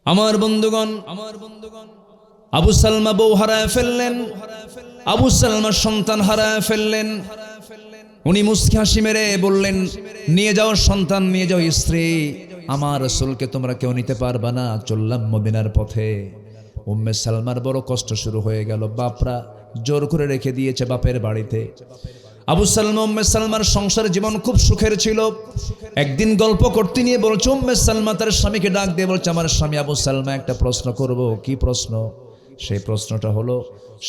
আমার বন্ধুগণ, আবু সালমা বউ হারায় ফেললেন, আবু সালমার সন্তান হারায় ফেললেন। উনি মুস্কি হাসি মেরে বললেন, নিয়ে যাও সন্তান, নিয়ে যাও স্ত্রী, আমার রাসূলকে তোমরা কেউ নিতে পারবা না। চললাম মদিনার পথে। উম্মে সালমার বড় কষ্ট শুরু হয়ে গেল। বাপরা জোর করে রেখে দিয়েছে বাপের বাড়িতে। আবু সালমা উম্মে সালমার সংসার জীবন খুব সুখের ছিল। একদিন গল্প করতে নিয়ে বলছে উম্মে সালমা তার স্বামীকে ডাক দিয়ে বলছে, আমার স্বামী আবু সালমা, একটা প্রশ্ন করব। কি প্রশ্ন? সেই প্রশ্নটা হলো,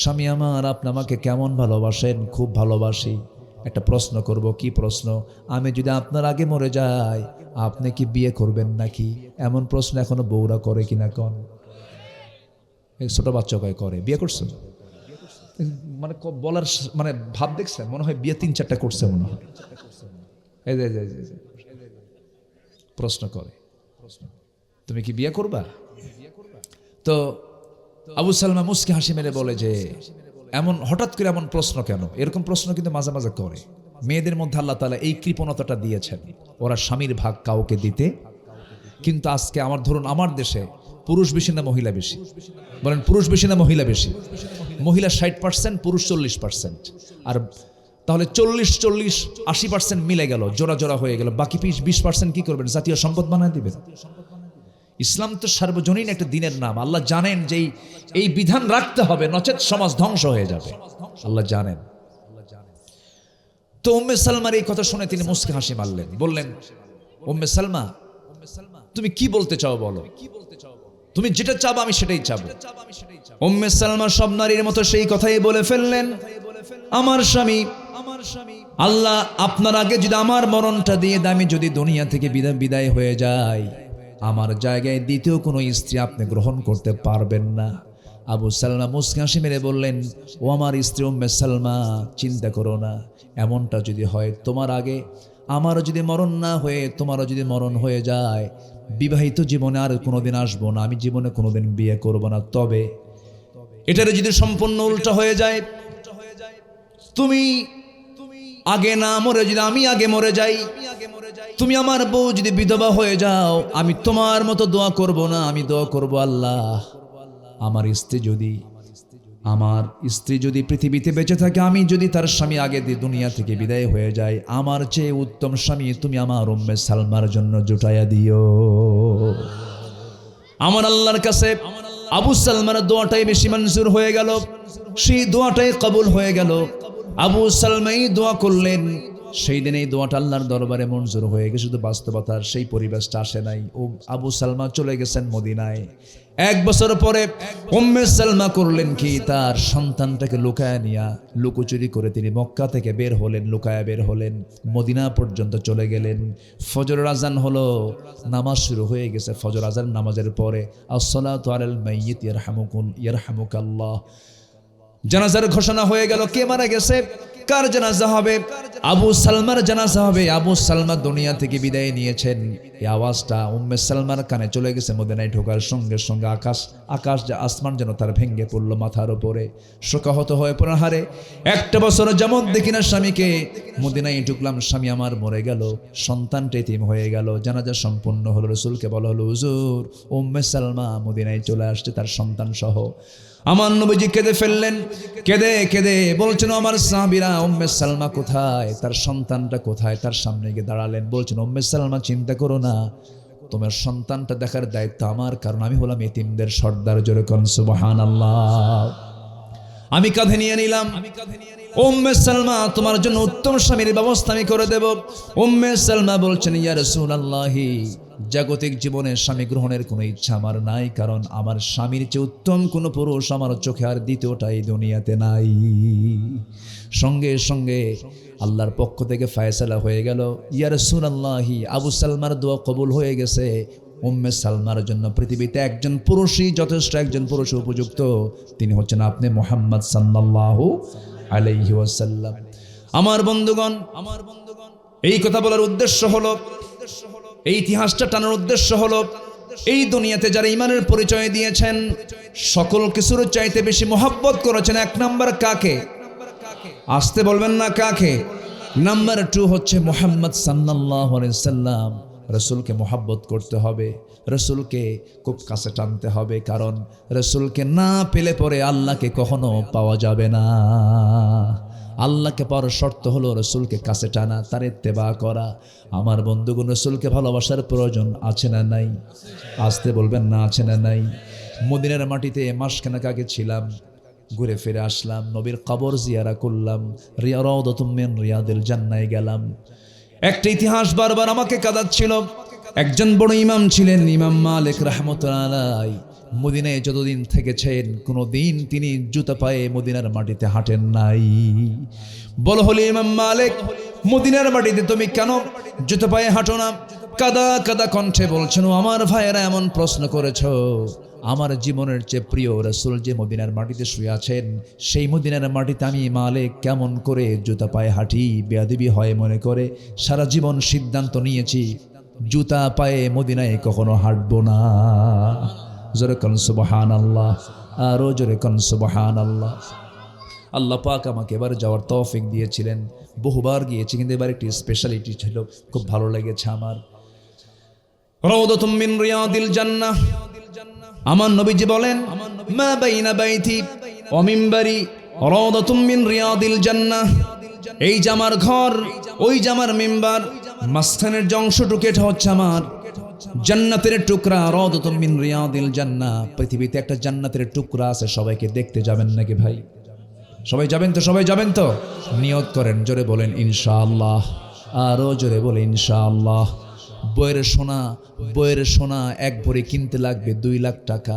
স্বামী আমার, আপনি আমাকে কেমন ভালোবাসেন? খুব ভালোবাসি। একটা প্রশ্ন করব। কি প্রশ্ন? আমি যদি আপনার আগে মরে যাই, আপনি কি বিয়ে করবেন নাকি? এমন প্রশ্ন এখনো বউরা করে কিনা কন? ছোট বাচ্চা কয় করে। বিয়ে করছেন? মানে বলার মানে ভাব দেখছেন, মনে হয় বিয়ে ৩-৪টা করছে মনে হয়। এই যে প্রশ্ন করে, তুমি কি বিয়ে করবা? তো আবু সালমা মুস্কি হাসি মেরে বলে যে, এমন হঠাৎ করে এমন প্রশ্ন কেন? এরকম প্রশ্ন কিন্তু মাঝে মাঝে করে। মেয়েদের মধ্যে আল্লাহ তাআলা এই কৃপণতাটা দিয়েছেন, ওরা স্বামীর ভাগ কাউকে দিতে। কিন্তু আজকে ধরুন আমার দেশে পুরুষ বেশি না মহিলা বেশি? বলেন, পুরুষ বেশি না মহিলা বেশি? মহিলা 60%, পুরুষ 40%। আর তাহলে 40-40, 80% মিলে গেল, জোড়া জোড়া হয়ে গেল। বাকি 20% কি করবেন? জাতীয় সম্পদ বানায় দিবেন। ইসলাম তো সার্বজনীন একটা দিনের নাম। আল্লাহ জানেন যে এই বিধান রাখতে হবে, নচেত সমাজ ধ্বংস হয়ে যাবে। আল্লাহ জানেন। তো উম্মে সালমার এই কথা শুনে তিনি মুস্কি হাসি মারলেন, বললেন, উম্মে সালমা, তুমি কি বলতে চাও বলো, তুমি যেটা চাবো আমি সেটাই চাবো। উম্মে সালমা সব নারীর মতো সেই কথাই বলে ফেললেন, আমার স্বামী, আল্লাহ আপনার আগে যদি আমার মরণটা দিয়ে দেয়, আমি যদি দুনিয়া থেকে বিদায় হয়ে যাই, আমার জায়গায় দ্বিতীয় কোনো স্ত্রী আপনি গ্রহণ করতে পারবেন না। আবু সালমা মুস্কি হাসি মেরে বললেন, ও আমার স্ত্রী উম্মে সালমা, চিন্তা করো না। এমনটা যদি হয়, তোমার আগে আমারও যদি মরণ না হয়ে তোমারও যদি মরণ হয়ে যায়, বিবাহিত জীবনে আর কোনোদিন আসবো না, আমি জীবনে কোনোদিন বিয়ে করব না। তবে এটার যদি সম্পূর্ণ উল্টা হয়ে যায়, তুমি আগে না মরে যদি আমি আগে মরে যাই, তুমি আমার বউ যদি বিধবা হয়ে যাও, আমি তোমার মতো দোয়া করব না। আমি দোয়া করব, আল্লাহ আমার স্ত্রী যদি পৃথিবীতে বেঁচে থাকে, আমি যদি তার স্বামী আগে দিয়ে দুনিয়া থেকে বিদায় হয়ে যায়, আমার চেয়ে উত্তম স্বামী তুমি আমার উম্মে সালমার জন্য জুটাইয়া দিও। আমার আল্লাহর কাছে আবু সালমার দোয়াটাই বেশি মঞ্জুর হয়ে গেল, সেই দোয়াটাই কবুল হয়ে গেল। আবু সালমাই দোয়া করলেন, সেই দিন এই দোয়াটা আল্লাহর দরবারে মঞ্জুর হয়ে গেছে। শুধু বাস্তবতার সেই পরিবেশটা আসে নাই। ও আবু সালমা চলে গেছেন মদিনায়। 1 বছর পরে উম্মে সালমা করলেন কি, তার সন্তানটাকে লুকায় নিয়া লুকোচুরি করে তিনি মক্কা থেকে বের হলেন, লুকায়া বের হলেন, মদিনা পর্যন্ত চলে গেলেন। ফজরের আজান হলো, নামাজ শুরু হয়ে গেছে। ফজর আজান নামাজের পরে আসসালাতু আলাল মাইয়িত ইয়ারহামুকাল্লাহ, জানাজার ঘোষণা হয়ে গেল। কে মারা গেছে, কার জানাজা হবে? আবু সালমার জানাজা হবে। আবু সালমা দুনিয়া থেকে বিদায় নিয়েছেন। এই আওয়াজটা উম্মে সালমার কানে চলে গেছে। মদিনায় ঢোকার সঙ্গে সঙ্গে আকাশ আসমান যেন তার ভেঙ্গে পড়লো মাথার উপরে। শোকাহত হয়ে পড়ার হারে, 1 বছর যেমন দেখি না স্বামীকে। মদিনায় ঢুকলাম, স্বামী আমার মরে গেল, সন্তানটা এতিম হয়ে গেল। জানাজা সম্পূর্ণ হলো। রাসূলকে বলা হলো, হুজুর উম্মে সালমা মদিনায় চলে আসছে তার সন্তান সহ। আমার নবীজি কেঁদে ফেললেন। কেঁদে কেঁদে বলছেন, আমার সাহাবীরা, উম্মে সালমা কোথায়, তার সন্তানটা কোথায়? তার সামনে গিয়ে দাঁড়ালেন, বলছেন, উম্মে সালমা চিন্তা করো না, তোমার সন্তানটা দেখার দায়িত্ব আমার, কারণ আমি হলাম এতিমদের সর্দার। জোরে কোন সুবহানাল্লাহ। আমি কাঁধে নিয়ে নিলাম। উম্মে সালমা, তোমার জন্য উত্তম স্বামীর ব্যবস্থা আমি করে দেব। উম্মে সালমা বলছেন, ইয়া রাসূলুল্লাহি, জাগতিক জীবনে স্বামী গ্রহণের কোনো ইচ্ছা আমার নাই, কারণ আমার স্বামীর চেয়ে উত্তম কোনো পুরুষ আমার চোখে আর দ্বিতীয়টাই দুনিয়াতে নাই। সঙ্গে সঙ্গে আল্লাহর পক্ষ থেকে ফয়সালা হয়ে গেল, ইয়া রাসূলুল্লাহি, আবু সালমার দোয়া কবুল হয়ে গেছে। উম্মে সালমার জন্য পৃথিবীতে একজন পুরুষই যথেষ্ট, একজন পুরুষ উপযুক্ত, তিনি হচ্ছেন আপনি মুহাম্মদ সাল্লাল্লাহু আলাইহি ওয়াসাল্লাম। আমার বন্ধুগণ, এই কথা বলার উদ্দেশ্য হলো, এই ইতিহাসটা টানার উদ্দেশ্য হলো, এই দুনিয়াতে যারা ঈমানের পরিচয় দিয়েছেন, সকল কিছুর চাইতে বেশি মহব্বত করেছেন 1 নাম্বার কাকে? আসতে বলবেন না কাকে? নাম্বার 2 হচ্ছে মুহাম্মদ সাল্লাল্লাহু আলাইহি সাল্লাম। রসুলকে মোহাব্বত করতে হবে, রসুলকে খুব কাছে টানতে হবে, কারণ রসুলকে না পেলে পরে আল্লাহকে কখনো পাওয়া যাবে না। আল্লাহকে পাওয়ার শর্ত হলো রসুলকে কাছে টানা, তার ইত্তেবা করা। আমার বন্ধুগণ, রসুলকে ভালোবাসার প্রয়োজন আছে না নাই? আসতে বলবেন না, আছে না নাই? মদিনার মাটিতে মাসখানেক আগে ছিলাম, ঘুরে ফিরে আসলাম, নবীর কবর জিয়ারা করলাম, রাউদাতুম মিন রিয়াদিল জান্নায় গেলাম। একটা ইতিহাস বারবার আমাকে কাঁদাচ্ছিল। একজন বড় ইমাম ছিলেন, ইমাম মালিক রাহমাতুল্লাহ আলাইহি। মদিনায় যতদিন থেকেছেন কোনো দিন তিনি জুতা পায়ে মদিনার মাটিতে হাঁটেন নাই। বল হলে ইমাম মালিক, মদিনার মাটিতে তুমি কেন জুতা পায়ে হাঁটো না? কাদা কাদা কণ্ঠে বলছেন, আমার ভাইয়েরা এমন প্রশ্ন করেছো, আমার জীবনের চেয়ে প্রিয় রাসূল যে মদিনার মাটিতে শুয়ে আছেন, সেই মদিনার মাটিতে আমি মালিক কেমন করে জুতা পায়ে হাঁটি? বেয়াদবি হয় মনে করে সারা জীবন সিদ্ধান্ত নিয়েছি জুতা পায়ে মদিনায় কখনো হাঁটবো না। জোরে কোন সুবহানাল্লাহ, আরো জোরে কোন সুবহানাল্লাহ। আল্লাহ পাক আমাকে এবার যাওয়ার তৌফিক দিয়েছিলেন, বহুবার গিয়েছি, কিন্তু এবার একটি স্পেশালিটি ছিল, খুব ভালো লেগেছে আমার। রাউদাতুম মিন রিয়াদিল জান্নাহ। আমার নবীজি বলেন, মা বাইনা বাইতি ওয়া মিনবারি রাউদাতুম মিন রিয়াদিল জান্নাহ। এই যে আমার ঘর, ওই যে আমার মিম্বার, মাঝখানের যে অংশটুকু এটা হচ্ছে আমার জান্নাতের টুকরা। রাউদাতুম মিন রিয়াদিল জান্নাহ। পৃথিবীতে একটা জান্নাতের টুকরা আছে, সবাইকে দেখতে যাবেন নাকি ভাই? সবাই যাবেন তো? সবাই যাবেন তো? নিয়ত করেন, জোরে বলেন ইনশাআল্লাহ, আরো জোরে বলে ইনশাআল্লাহ। বইয়ের সোনা এক ভরি কিনতে লাগবে 2 লাখ টাকা,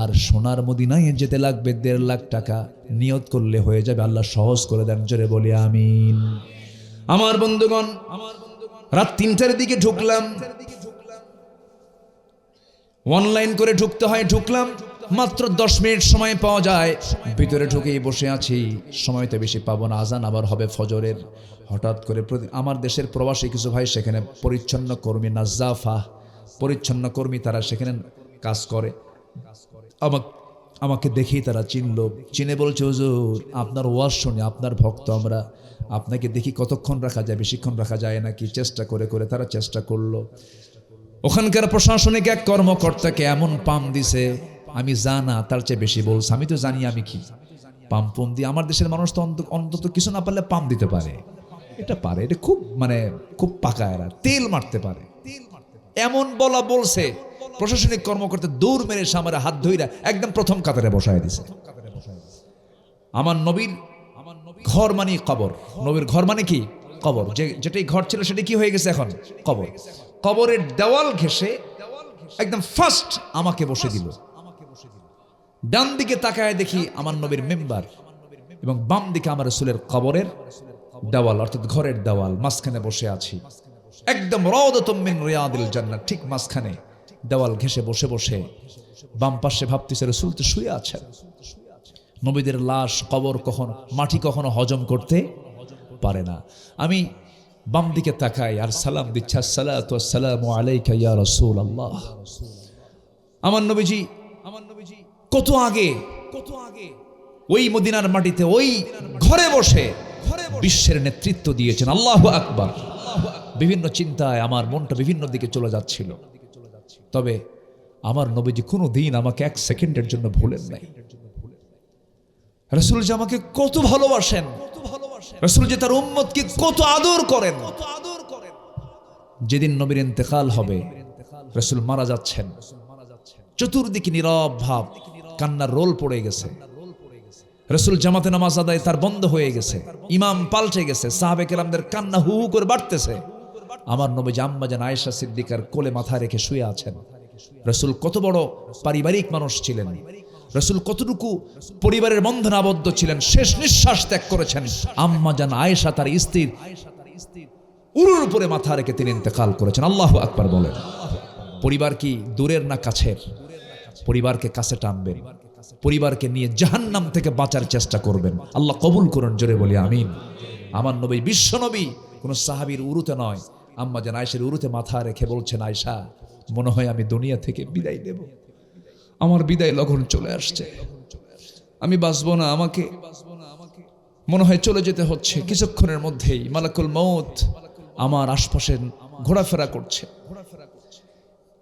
আর সোনার মদিনায় যেতে লাগবে 1.5 লাখ টাকা। নিয়ত করলে হয়ে যাবে, আল্লাহ সহজ করে দেন, জোরে বলি আমিন। আমার বন্ধুগণ, রাত 3টার দিকে ঢুকলাম, অনলাইন করে ঢুকতে হয়, ঢুকলাম, মাত্র 10 মিনিট সময় পাওয়া যায়। ভিতরে ঢুকেই বসে আছি, সময় তো বেশি পাবো না, আজান আবার হবে ফজরের। হঠাৎ করে আমার দেশের প্রবাসী কিছু ভাই সেখানে পরিচ্ছন্ন কর্মী, নাজ্জাফা পরিচ্ছন্ন কর্মী, তারা সেখানে কাজ করে। আমাকে দেখেই তারা চিনে বলছে, হুজুর আপনার ওয়াজ শুনে আপনার ভক্ত আমরা, আপনাকে দেখি কতক্ষণ রাখা যায়, বেশিক্ষণ রাখা যায় নাকি? চেষ্টা করে তারা চেষ্টা করলো। ওখানকার প্রশাসনিক এক কর্মকর্তাকে এমন পাম দিছে, আমি জানা তার চেয়ে বেশি বলছে। আমি তো জানি আমি কি পাম দিয়ে, আমার দেশের মানুষ তো অন্তত কিছু না পারলে পাম দিতে পারে, এটা পারে, এটা খুব পাকা, এরা তেল মারতে পারে। এমন বলছে, প্রশাসনিক কর্মকর্তা দৌড় মেরে আমার হাত ধইরা একদম প্রথম কাতারে বসায় দিছে। আমার নবীর ঘর মানে কবর, নবীর ঘর মানে কি? কবর। যেটাই ঘর ছিল সেটা কি হয়ে গেছে এখন? কবর। কবরের দেওয়াল ঘেঁষে একদম ফার্স্ট আমাকে বসে দিল। ডান দিকে তাকায় দেখি আমার নবীর মেম্বার, এবং বাম দিকে আমার রাসূলের কবরের দেওয়াল, অর্থাৎ ঘরের দেওয়াল। মাঝখানে বসে আছি, একদম রাউদাতুম মিন রিয়াদিল জান্নাহ, ঠিক মাঝখানে দেওয়াল ঘেঁষে বসে বাম পাশে ভাবতেছে রাসূল তো শুয়ে আছেন। নবীদের লাশ, কবর মাটি কখনো হজম করতে পারে না। আমি বাম দিকে তাকাই আর সালাম দিচ্ছি, আসসালাতু ওয়াসসালামু আলাইকা ইয়া রাসূলুল্লাহ। আমার নবীজি কত আগে ওই মদিনার মাটিতে ওই ঘরে বসে বিশ্বের নেতৃত্ব দিয়েছেন। আল্লাহু আকবার। বিভিন্ন চিন্তায় আমার মনটা বিভিন্ন দিকে চলে যাচ্ছিল, তবে আমার নবীজি কোনো দিন আমাকে 1 সেকেন্ডের জন্য ভুলেন নাই। রাসূল যে আমাকে কত ভালোবাসেন, রাসূল যে তার উম্মতকে কত আদর করেন। যেদিন নবীর ইন্তেকাল হবে, রাসূল মারা যাচ্ছেন, চতুর্দিকে নীরব ভাব, কান্নার রোল পড়ে গেছে। রাসূল জামাতে নামাজ আদায় তার বন্ধ হয়ে গেছে, ইমাম পাল্টে গেছে, সাহাবে কেরামদের কান্না হু হু করে বাড়তেছে। আমার নবীজি আম্মা জান আয়েশা সিদ্দিকার কোলে মাথা রেখে শুয়ে আছেন। রাসূল কত বড় পারিবারিক মানুষ ছিলেন, রাসূল কতটুকু পরিবারের বন্ধনে আবদ্ধ ছিলেন, শেষ নিঃশ্বাস ত্যাগ করেছেন। আম্মা জান আয়েশা তার স্ত্রীর উরুর উপরে মাথা রেখে তিনি ইন্তেকাল করেছেন। আল্লাহু আকবার বলেন। পরিবার কি দূরের না কাছের? পরিবারকে কাছে টানবেন, পরিবারকে নিয়ে জাহান্নাম থেকে বাঁচার চেষ্টা করবেন। আল্লাহ কবুল করুন, জোরে বলি আমিন। আমার নবী, বিশ্ব নবী, কোন সাহাবীর উরুতে নয়, আম্মা জান আয়েশার উরুতে মাথা রেখে বলছেন, আয়েশা মনে হয় আমি দুনিয়া থেকে বিদায় নেব, আমার বিদায় লগন চলে আসছে, আমি বাঁচবো না, আমাকে মনে হয় চলে যেতে হচ্ছে। কিছুক্ষণের মধ্যেই মালাকুল মউত আমার আশপাশে ঘোরাফেরা করছে।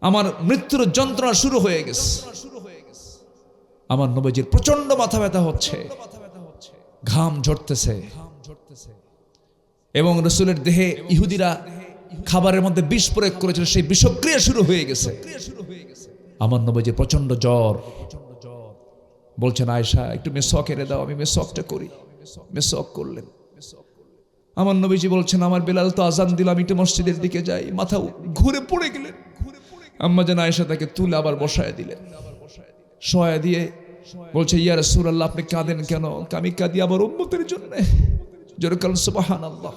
আমার মৃত্যুর যন্ত্রণা শুরু হয়ে গেছে। আমার নবীজির প্রচন্ড মাথা ব্যথা হচ্ছে, ঘাম ঝরতেছে, এবং রসুলের দেহে ইহুদিরা খাবারের মধ্যে বিষ প্রয়োগ করেছিল, সেই বিষক্রিয়া শুরু হয়ে গেছে। আমার নবীজির প্রচন্ড জ্বর। বলছেন আয়েশা, একটু মেসওয়াক এনে দাও, আমি মেসওয়াকটা করি। মেসওয়াক করলেন। আমার নবীজি বলছেন, আমার বেলাল তো আজান দিল, আমি একটু মসজিদের দিকে যাই। মাথা ঘুরে পড়ে গেলেন। আম্মা জান আয়েশা তাকে তুলে আবার বসায় দিলেন। শোয়া দিয়ে বলছে, ইয়া রাসূলুল্লাহ, আপনি কাঁদেন কেন? আমি কাঁদি আমার উম্মতের জন্য। জোরে বলেন সুবহানাল্লাহ।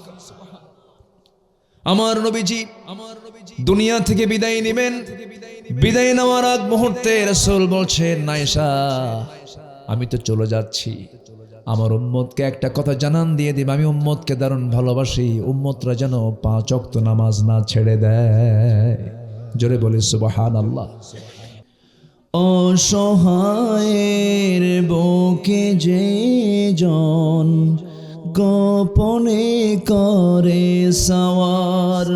আমার নবীজি দুনিয়া থেকে বিদায় নেবেন। বিদায় নেওয়ার আগ মুহূর্তে রাসূল বলছেন, আয়েশা, আমি তো চলে যাচ্ছি, আমার উম্মতকে একটা কথা জানান দিয়ে দিব, আমি উম্মতকে দারুণ ভালোবাসি, উম্মতরা যেন 5 ওয়াক্ত নামাজ না ছেড়ে দেয়। জোরে বলি সুবহানাল্লাহ। অসহায়ের বুকে যে জন গোপনে করে সওয়ার,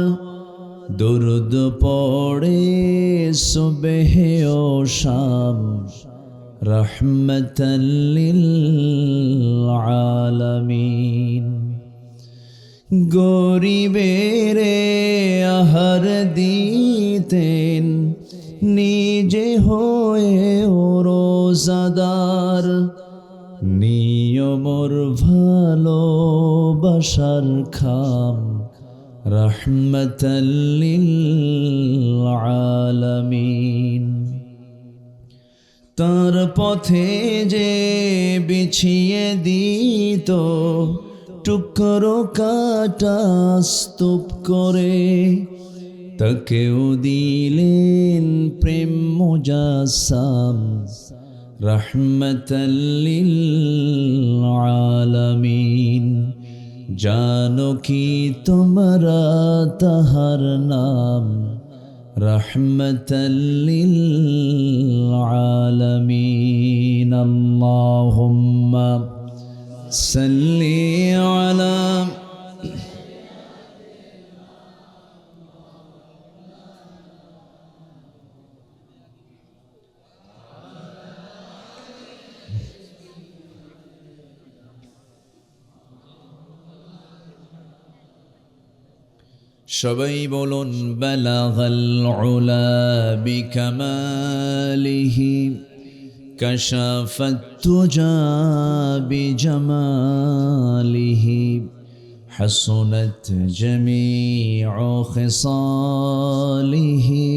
দুরুদ পড়ে সুবহে ও শাম, রহমতাল লিল আলামিন। গরিবের আহার দিতেন, নিজে হয়ে ও রোজাদার, নিয়মর ভালোবাসার খাম, রহমতাল লিল আলামিন। তার পথে যে বিছিয়ে দিত টুকরো কাটা স্তূপ করে, তাকেও দিলেন প্রেম মুজাসসাম, রহমতাল লিল আলামিন। জানো কি তোমরা তাহার নাম, রহমতাল লিল আলামিন। আল্লাহুম্মা সাল্লি আলা সবাই বলুন, বালাগাল উলা বিকামালিহি, কাশাফাত তুজা বিজামালিহি, হাসুনাত জামিউ খিসালিহি,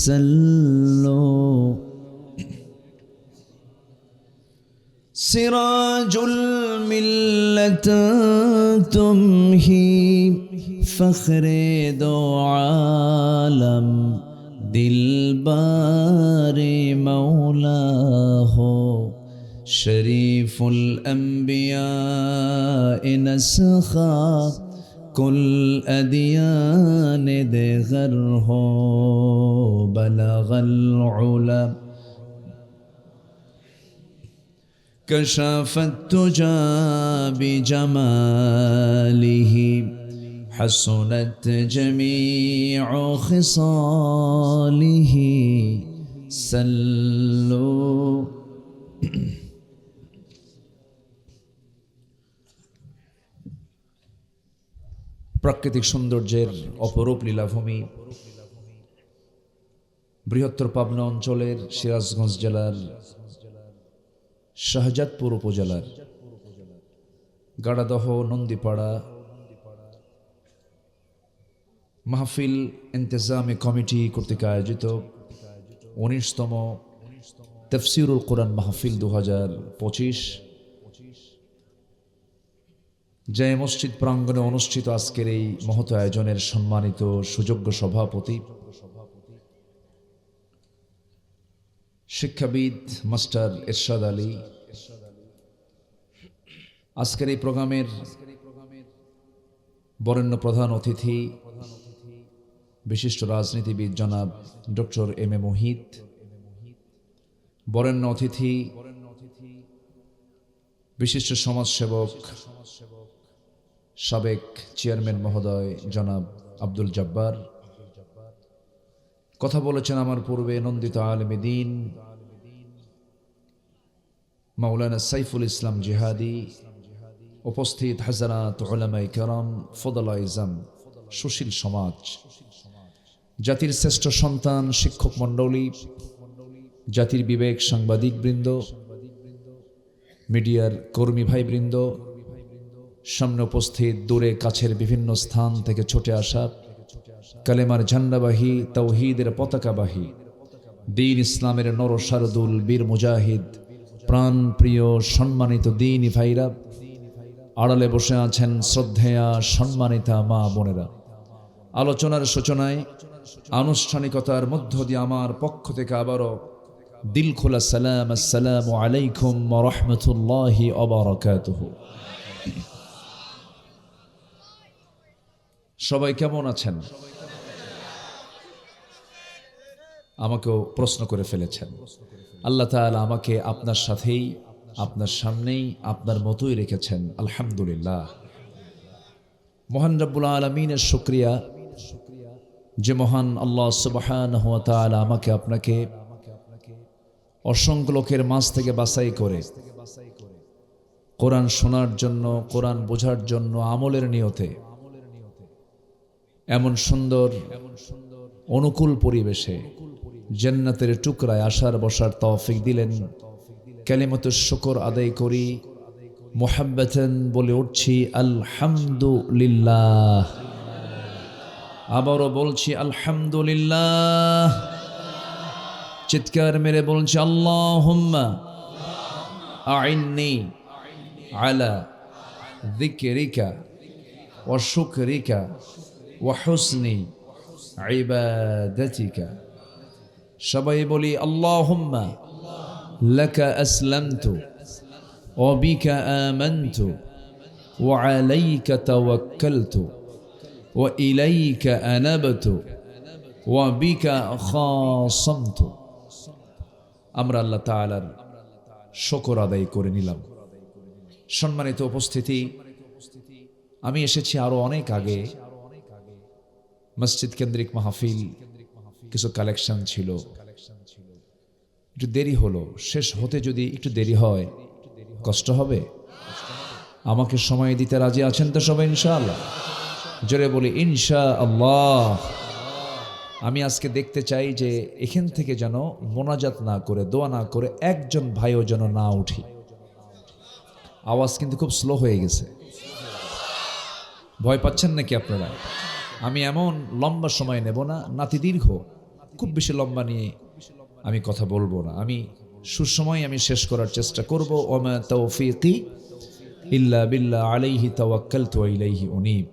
সাল্লু। সিরাজুল মিল্লাত তুমহি, ফখরে দো আলম, দিলবারে মৌলা হো, শরীফুল আম্বিয়া নসখা, কুল আদিয়ান দেগর হো, বলগল উলা كشف التجى بجماله، حسنت جميع خصاله، سلوا প্রাকৃতিক সৌন্দর্যের অপরূপ লীলাভূমি বৃহত্তর পাবনা অঞ্চলের সিরাজগঞ্জ জেলার শাহজাদপুর উপজেলার গাড়াদহ নন্দীপাড়া মাহফিল ইন্তেজামি কমিটি কর্তৃক আয়োজিত 19তম তাফসীরুল কোরআন মাহফিল 2025 জামে মসজিদ প্রাঙ্গণে অনুষ্ঠিত আজকের এই মহৎ আয়োজনের সম্মানিত সুযোগ্য সভাপতি শিক্ষাবিদ মাস্টার এরশাদ আলী, আজকের এই প্রোগ্রামের বরেণ্য প্রধান অতিথি বিশিষ্ট রাজনীতিবিদ জনাব ডক্টর এম এ মোহিত, বরেণ্য অতিথি বিশিষ্ট সমাজসেবক সাবেক চেয়ারম্যান মহোদয় জনাব আব্দুল জব্বার, কথা বলেছেন আমার পূর্বে নন্দিত আলেমে দ্বীন মাওলানা সাইফুল ইসলাম জিহাদি, উপস্থিত হাজারাত উলামায়ে কেরাম, ফদলায়ে ইজাম, সুশীল সমাজ, জাতির শ্রেষ্ঠ সন্তান, শিক্ষক মণ্ডলী, জাতির বিবেক, সাংবাদিক বৃন্দ, মিডিয়ার কর্মী ভাই বৃন্দ, সামনে উপস্থিত দূরে কাছের বিভিন্ন স্থান থেকে ছুটে আসা কালেমার ঝান্ডাবাহী, তাওহীদের পতাকাবাহী, দ্বীন ইসলামের নরসারদুল বীর মুজাহিদ, প্রাণ প্রিয় সম্মানিত দ্বীনি ভাইরা, আড়ালে বসে আছেন শ্রদ্ধেয়া সম্মানিতা মা বোনেরা, আলোচনার সূচনায় আনুষ্ঠানিকতার মধ্য দিয়ে আমার পক্ষ থেকে আবারও দিল খোলা সালাম, আসসালামু আলাইকুম ওয়া রাহমাতুল্লাহি ওয়া বারাকাতুহু। সবাই কেমন আছেন? আমাকেও প্রশ্ন করে ফেলেছেন। আল্লাহ তাআলা আমাকে আপনার সাথেই, আপনার সামনেই, আপনার মতোই রেখেছেন, আলহামদুলিল্লাহ। মহান রব্বুল আলামিনের শুকরিয়া যে মহান আল্লাহ সুবহানাহু ওয়া তাআলা আমাকে আপনাকে অসংখ্য লোকের মাঝ থেকে বাছাই করে কোরআন শোনার জন্য, কোরআন বোঝার জন্য, আমলের নিয়তে এমন সুন্দর অনুকূল পরিবেশে জান্নাতের টুকরায় আসার বসার তৌফিক দিলেন। কালিমাতুশ শুকর আদায় করি, মুহাব্বাতান বলে উঠছি আলহামদুলিল্লাহ। আবারও বলছি আলহামদুলিল্লাহ। চিৎকার মেরে বলছি আল্লাহুম্মা আইন্নি আলা যিকরিকা ওয়া শুকরিকা ওয়া হুসনি ইবাদাতিকা। সবাই বলি আল্লাহুম্মা লাকা আসলামতু ওয়া বিকা আমানতু ওয়া আলাইকা তাওয়াক্কালতু ওয়া ইলাইকা আনাবতু ওয়া বিকা খাসামতু। আমরা আল্লাহ তাআলার শুকর আদায় করে নিলাম। সম্মানিত উপস্থিতি, আমি এসেছি আরো অনেক আগে। মসজিদ কেন্দ্রিক মাহফিল, কিছু কালেকশন ছিল, একটু দেরি হলো। শেষ হতে যদি একটু দেরি হয় কষ্ট হবে? আমাকে সময় দিতে রাজি আছেন তো সবাই ইনশাআল্লাহ? জোরে বলি ইনশাআল্লাহ। আমি আজকে দেখতে চাই যে এখান থেকে যেন মোনাজাত না করে, দোয়া না করে একজন ভাইও যেন না উঠি। আওয়াজ কিন্তু খুব স্লো হয়ে গেছে। ভয় পাচ্ছেন নাকি আপনারা? আমি এমন লম্বা সময় নেব না, নাতি দীর্ঘ, খুব বেশি লম্বা নিয়ে আমি কথা বলবো না। আমি সুসময় আমি শেষ করার চেষ্টা করব। ওমা তাওফীকি ইল্লা বিল্লাহ আলাইহি তাওয়াক্কালতু ওয়া ইলাইহি উনীব।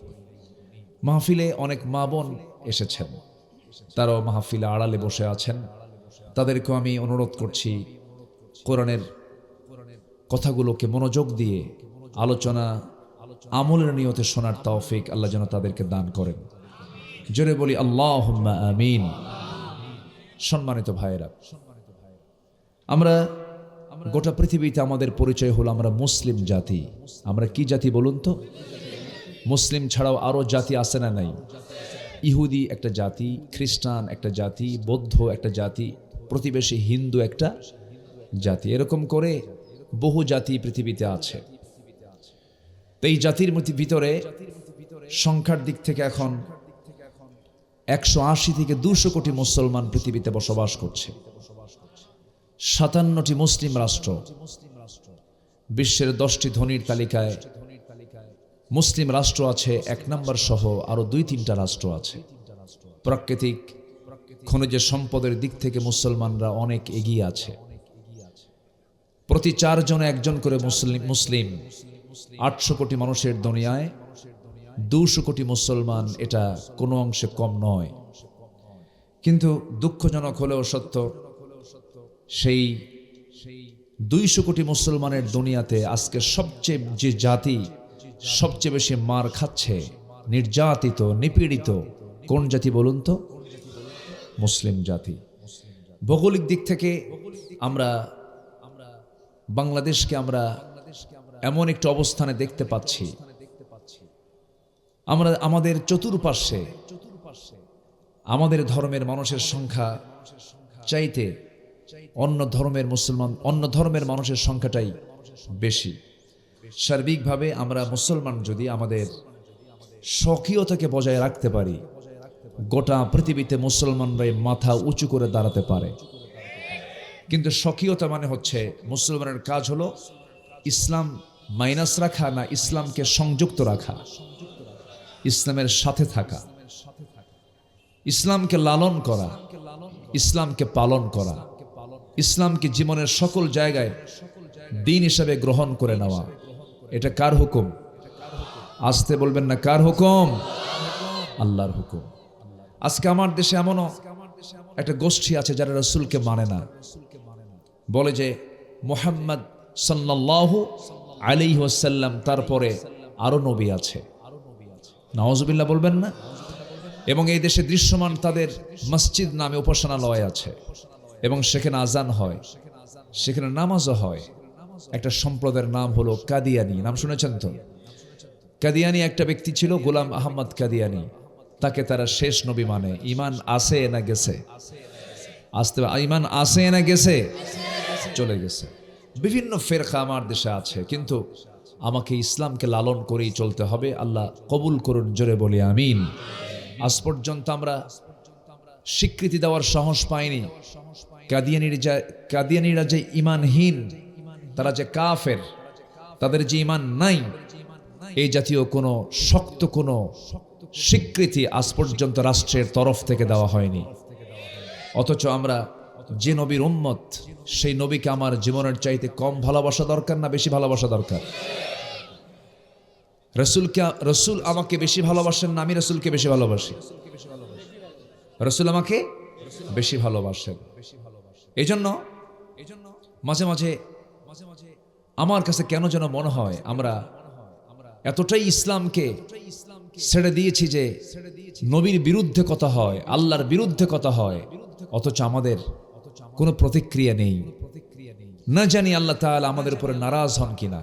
মাহফিলে অনেক মা বোন এসেছেন, তারাও মাহফিলে আড়ালে বসে আছেন। তাদেরকেও আমি অনুরোধ করছি কোরআনের কথাগুলোকে মনোযোগ দিয়ে আলোচনা আমলের নিয়তে শোনার তৌফিক আল্লাহ যেন তাদেরকে দান করেন। জোরে বলি আল্লাহুম্মা আমিন। সম্মানিত ভাইয়েরা, আমরা গোটা পৃথিবীতে আমাদের পরিচয় হলো আমরা মুসলিম জাতি। আমরা কি জাতি বলুন তো? মুসলিম ছাড়াও আরো জাতি আছে না নাই? ইহুদি একটা জাতি, খ্রিস্টান একটা জাতি, বৌদ্ধ একটা জাতি, প্রতিবেশী হিন্দু একটা জাতি, এরকম করে বহু জাতি পৃথিবীতে আছে। এই জাতির ভিতরে সংখ্যার দিক থেকে এখন 180 থেকে 200 কোটি মুসলমান পৃথিবীতে বসবাস করছে। 57টি মুসলিম রাষ্ট্র, বিশ্বের 10টি ধনীর তালিকায় মুসলিম রাষ্ট্র আছে 1 নম্বর সহ আরো 2-3টা রাষ্ট্র আছে। প্রাকৃতিক খনিজ সম্পদের দিক থেকে মুসলমানরা অনেক এগিয়ে আছে। প্রতি 4 জনে 1 জন করে মুসলিম। 800 কোটি মানুষের দুনিয়ায় 200 কোটি মুসলমান, এটা কোনো অংশে কম নয়। কিন্তু দুঃখজনক হলেও সত্য, সেই 200 কোটি মুসলমানের দুনিয়াতে আজকে সবচেয়ে যে জাতি সবচেয়ে বেশি মার খাচ্ছে, নির্যাতিত, নিপীড়িত, কোন জাতি বলুন তো? মুসলিম জাতি। ভৌগোলিক দিক থেকে আমরা বাংলাদেশকে আমরা এমন একটা অবস্থানে দেখতে পাচ্ছি, আমরা আমাদের চতুর্পার্শ্বে আমাদের ধর্মের মানুষের সংখ্যা চাইতে অন্য ধর্মের মানুষের সংখ্যাটাই বেশি। সার্বিকভাবে আমরা মুসলমান যদি আমাদের স্বকীয়তাকে বজায় রাখতে পারি, গোটা পৃথিবীতে মুসলমানরাই মাথা উঁচু করে দাঁড়াতে পারে। কিন্তু স্বকীয়তা মানে হচ্ছে মুসলমানের কাজ হলো ইসলাম মাইনাস রাখা না ইসলামকে সংযুক্ত রাখা, ইসলামের সাথে থাকা, ইসলামকে লালন করা, ইসলামকে পালন করা, ইসলামকে জীবনের সকল জায়গায় দিন হিসাবে গ্রহণ করে নেওয়া। এটা কার হুকুম? আসতে বলবেন না, কার হুকুম? আল্লাহর হুকুম। আজকে আমার দেশে এমনও একটা গোষ্ঠী আছে যারা রাসূলকে মানে না, বলে যে মুহাম্মদ সাল্লাল্লাহু আলাইহি ওয়াসাল্লাম তারপরে আরো নবী আছে। নাউজুবিল্লাহ বলবেন না? এবং এই দেশে দৃশ্যমান তাদের মসজিদ নামে উপাসনালয় আছে এবং সেখানে আজান হয়, সেখানে নামাজও হয়। একটা সম্প্রদায়ের নাম হলো কাদিয়ানি। নাম শুনেছেন তো? কাদিয়ানি একটা ব্যক্তি ছিল, গোলাম আহমদ কাদিয়ানি। তাকে তারা শেষ নবী মানে। ঈমান আছে না গেছে? আসতে ঈমান আছে না গেছে? চলে গেছে। বিভিন্ন ফেরকা আমার দেশে আছে, কিন্তু আমাকে ইসলামকে লালন করেই চলতে হবে। আল্লাহ কবুল করুন, জোরে বলি আমিন। আজ পর্যন্ত আমরা স্বীকৃতি দেওয়ার সাহস পাইনি কাদিয়ানিরা যে ঈমানহীন, তারা যে কাফের, তাদের যে ঈমান নাই, এই জাতীয় কোনো শক্ত কোনো স্বীকৃতি আজ পর্যন্ত রাষ্ট্রের তরফ থেকে দেওয়া হয়নি। অথচ আমরা যে নবীর উম্মত, সেই নবীকে আমার জীবনের চাইতে কম ভালোবাসা দরকার না বেশি ভালোবাসা দরকার? রসুল আমাকে বেশি ভালোবাসেন না আমি রসুলকে বেশি ভালোবাসি? রসুল আমাকে বেশি ভালোবাসেন। এই জন্য মাঝে মাঝে আমার কাছে কেন যেন মনে হয় আমরা এতটাই ইসলামকে ছেড়ে দিয়েছি যে নবীর বিরুদ্ধে কথা হয়, আল্লাহর বিরুদ্ধে কথা হয়, অথচ আমাদের কোনো প্রতিক্রিয়া নেই। না জানি আল্লাহ তাআলা আমাদের উপরে নারাজ হন কিনা।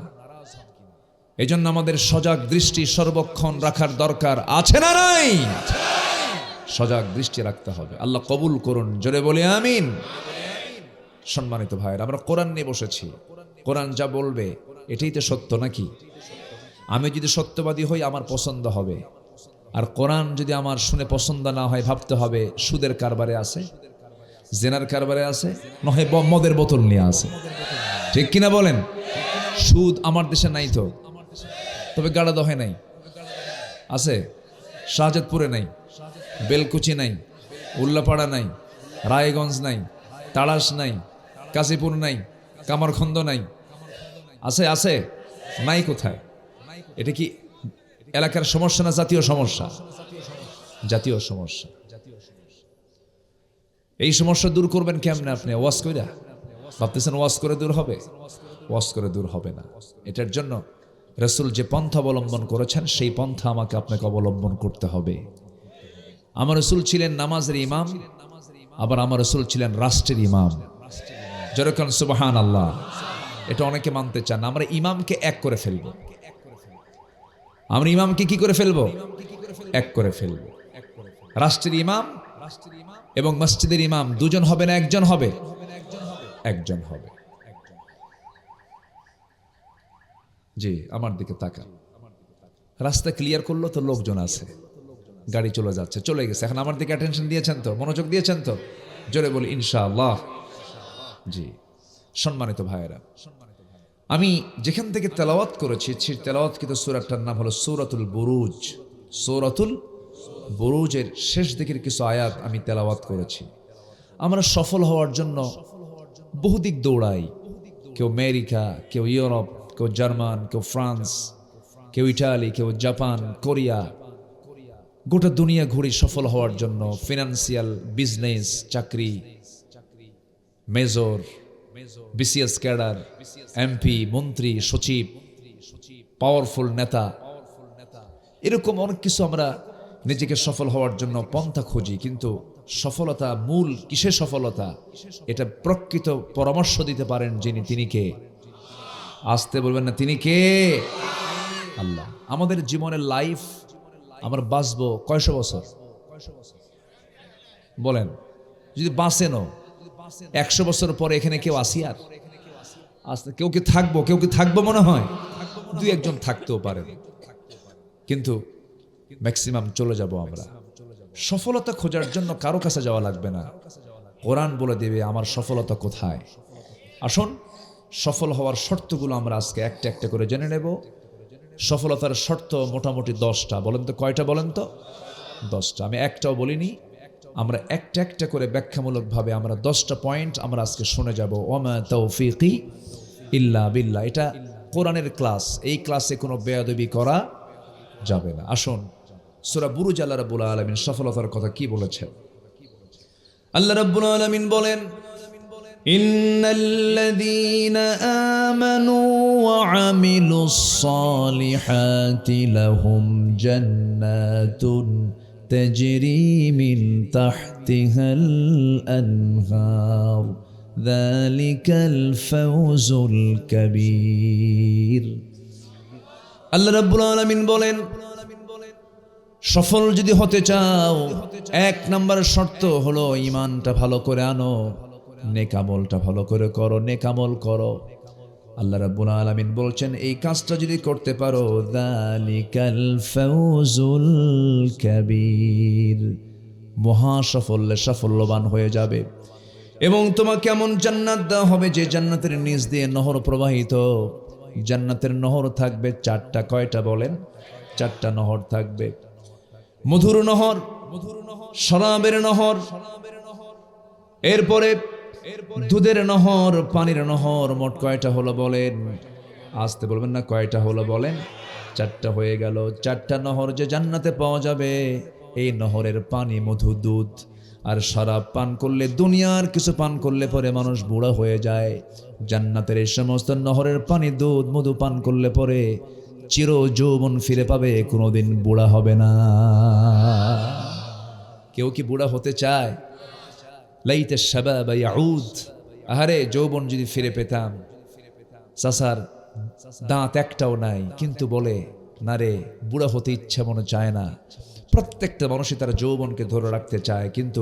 এজন্য আমাদের সজাগ দৃষ্টি সর্বক্ষণ রাখার দরকার আছে না নাই? সজাগ দৃষ্টি রাখতে হবে। আল্লাহ কবুল করুন, জোরে বলি আমিন। সম্মানিত ভাইরা, আমরা কোরআন নিয়ে বসেছি। কোরআন যা বলবে এটাই তো সত্য নাকি? আমি যদি সত্যবাদী হই আমার পছন্দ হবে, আর কোরআন যদি আমার শুনে পছন্দ না হয় ভাবতে হবে সুদের কারবারে আছে, জেনার কারবারে আছে, নয় মদের বোতল নিয়ে আছে। ঠিক কিনা বলেন? সুদ আমার দেশে নাই তো, তবে গাড়াদহে নাই, আছে। শাহজাদপুরে নাই, বেলকুচি নাই, উল্লাপাড়া নাই, রায়গঞ্জ নাই, তাড়াশ নাই, কাশীপুর নাই, কামারখন্দ নাই, আছে? আছে নাই? কোথায়? এটা কি এলাকার সমস্যা না জাতীয় সমস্যা? জাতীয় সমস্যা। এই সমস্যা দূর করবেন কেমনে আপনি? ওয়াজ কইরা? ভাবতেছেন ওয়াজ করে দূর হবে? ওয়াজ করে দূর হবে না। এটার জন্য রাসূল যে পন্থা অবলম্বন করেছেন সেই পন্থা আমাকে আপনাকে অবলম্বন করতে হবে। আমার রাসূল ছিলেন নামাজের ইমাম, আবার আমার রাসূল ছিলেন রাষ্ট্রের ইমাম। যেরকম সুবহানাল্লাহ। এটা অনেকে মানতে চান। আমরা ইমামকে এক করে ফেলবো। আমরা ইমামকে কি করে ফেলবো? এক করে ফেলবো। রাষ্ট্রের ইমাম এবং মসজিদের ইমাম দুজন হবে না একজন হবে? একজন হবে। জি, আমার দিকে তাকান। রাস্তা ক্লিয়ার করলো তো লোকজন আছে, গাড়ি চলে যাচ্ছে, চলে গেছে। এখন আমার দিকে অ্যাটেনশন দিয়েছেন তো? মনোযোগ দিয়েছেন তো? জোরে বলি ইনশাআল্লাহ। জি, সম্মানিত ভাইয়েরা, আমি যেখান থেকে তেলাওয়াত করেছি সেই তেলাওয়াতকৃত সূরাটার নাম হলো সূরাতুল বুরুজ। সূরাতুল বুরুজের শেষ দিকের কিছু আয়াত আমি তেলাওয়াত করেছি। আমরা সফল হওয়ার জন্য বহুদিক দৌড়াই। কেউ আমেরিকা, কেউ ইউরোপ, কেউ জার্মান, কেউ ফ্রান্স, কেউ ইটালি, কেউ জাপান, কোরিয়া, গোটা দুনিয়া ঘুরি সফল হওয়ার জন্য। ফিনান্সিয়াল, বিজনেস, চাকরি, মেজর, বিসিএস ক্যাডার, এমপি, মন্ত্রী, সচিব, পাওয়ারফুল নেতা, এরকম অনেক কিছু আমরা নিজেকে সফল হওয়ার জন্য পন্থা খুঁজি। কিন্তু সফলতা মূল কিসে সফলতা, এটা প্রকৃত পরামর্শ দিতে পারেন যিনি, তিনি কে? আসতে বলবেন না, তিনি কে? আল্লাহ। আমাদের জীবনের লাইফ আমরা বাঁচবো কয়শো বছর? বলেন, যদি বাঁচেনও 100 বছর পরে এখানে কেউ আসি আর আসতে কেউ কি থাকবো মনে হয়? দুই একজন থাকতেও পারেন, কিন্তু ম্যাক্সিমাম চলে যাব আমরা। সফলতা খোঁজার জন্য কারো কাছে যাওয়া লাগবে না, কোরআন বলে দেবে আমার সফলতা কোথায়। আসুন সফল হওয়ার শর্তগুলো আমরা আজকে একটা একটা করে জেনে নেব। সফলতার শর্ত মোটামুটি 10টা। বলেন তো কয়টা? বলেন তো 10টা। আমি একটাও বলিনি, আমরা একটা একটা করে ব্যাখ্যামূলকভাবে আমরা 10টা পয়েন্ট আমরা আজকে শুনে যাব। ওমা তৌফিকি ইল্লা বিল্লাহ। এটা কোরআনের ক্লাস, এই ক্লাসে কোনো বেয়াদবি করা যাবে না। আসুন সূরা বুরুজ আল্লাহ রাব্বুল আলামিন সফলতার কথা কি বলেছেন। আল্লাহ রাব্বুল আলামিন বলেন, ইন্নাল্লাযীনা আমানু ওয়া আমিলুস সালিহাতি লাহুম জান্নাতুন তাজরি মিন তাহতিহাল আনহার যালিকাল ফাওজুল কাবীর। আল্লাহ রাব্বুল আলামিন বলেন, সফল যদি হতে চাও 1 নম্বর শর্ত হলো ঈমানটা ভালো করে আনো, নেকামলটা ভালো করে করো, নেকামল করো। আল্লাহ রাব্বুল আলামিন বলছেন এই কাজটা যদি করতে পারো যালিকাল ফাওজুল কাবীর, মহা সাফল্যবান হয়ে যাবে। এবং তোমাকে এমন জান্নাত দেওয়া হবে যে জান্নাতের নিচ দিয়ে নহর প্রবাহিত। জান্নাতের নহর থাকবে 4টা। কয়টা বলেন? 4টা নহর থাকবে। মধুর নহর, শরাবের নহর, এরপরে দুধের নহর, পানির নহর। মোট কয়টা হলো বলেন? আসতে বলবেন না, কয়টা হলো বলেন? 4টা হয়ে গেল। 4টা নহর যে জান্নাতে পাওয়া যাবে, এই নহরের পানি, মধু, দুধ আর শরাব পান করলে, দুনিয়ার কিছু পান করলে পরে মানুষ বুড়া হয়ে যায়। জান্নাতের এই সমস্ত নহরের পানি, দুধ, মধু পান করলে পরে চির যৌবন ফিরে পাবে, কোনোদিন বুড়া হবে না। কেউ কি বুড়া হতে চায়? লাইতা শাবাব ইয়াউদ, আহারে যৌবন যদি ফিরে পেতাম। চাচার দাঁত একটাও নাই, কিন্তু বলে না রে বুড়া হতে ইচ্ছা মনে চায় না। প্রত্যেকটা মানুষই তার যৌবনকে ধরে রাখতে চায়, কিন্তু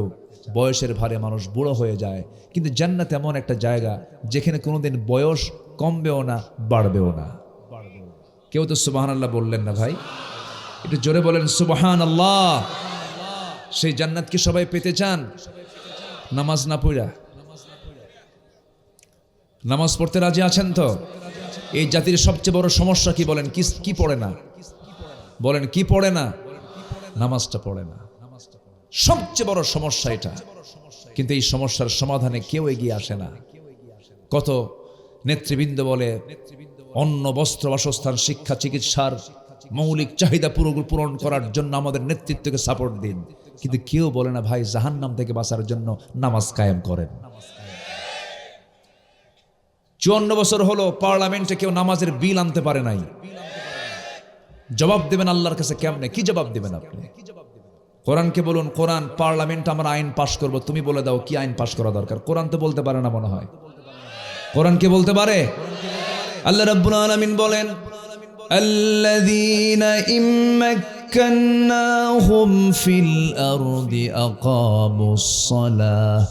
বয়সের ভারে মানুষ বুড়ো হয়ে যায়। কিন্তু জান্নাত এমন একটা জায়গা যেখানে কোনোদিন বয়স কমবেও না, বাড়বেও না। কেউ তো সুবহানাল্লাহ বললেন না ভাই? একটু জোরে বলেন সুবহানাল্লাহ। সেই জান্নাত কি সবাই পেতে চান? নামাজ না পড়া, নামাজ পড়তে রাজি আছেন তো? এই জাতির সবচেয়ে বড় সমস্যা কি বলেন? কি পড়ে না? বলেন কি পড়ে না? নামাজটা পড়ে না, সবচেয়ে বড় সমস্যা এটা। কিন্তু এই সমস্যার সমাধানে কেউ এগিয়ে আসে না। কত নেতৃবৃন্দ বলে অন্ন, বস্ত্র, বাসস্থান, শিক্ষা, চিকিৎসার মৌলিক চাহিদা পূরণ করার জন্য আমাদের নেতৃত্বকে সাপোর্ট দিন, কিন্তু কেউ বলে না ভাই জাহান্নাম থেকে বাঁচার জন্য নামাজ কায়েম করেন। 54 বছর হলো পার্লামেন্টে কেউ নামাজের বিল আনতে পারে নাই। জবাব দেবেন আল্লাহর কাছে কেমনে? কি জবাব দেবেন আপনি? কোরআনকে বলুন, কোরআন পার্লামেন্ট আমরা আইন পাশ করব, তুমি বলে দাও কি আইন পাশ করা দরকার। কোরআন তো বলতে পারে না মনে হয়। কোরআন কি বলতে পারে? আল্লাহ রাব্বুল আলামিন বলেন, আল্লাযীনা ইম্মাক্কান্নাহুম ফিল আরদি আকামুস সালাহ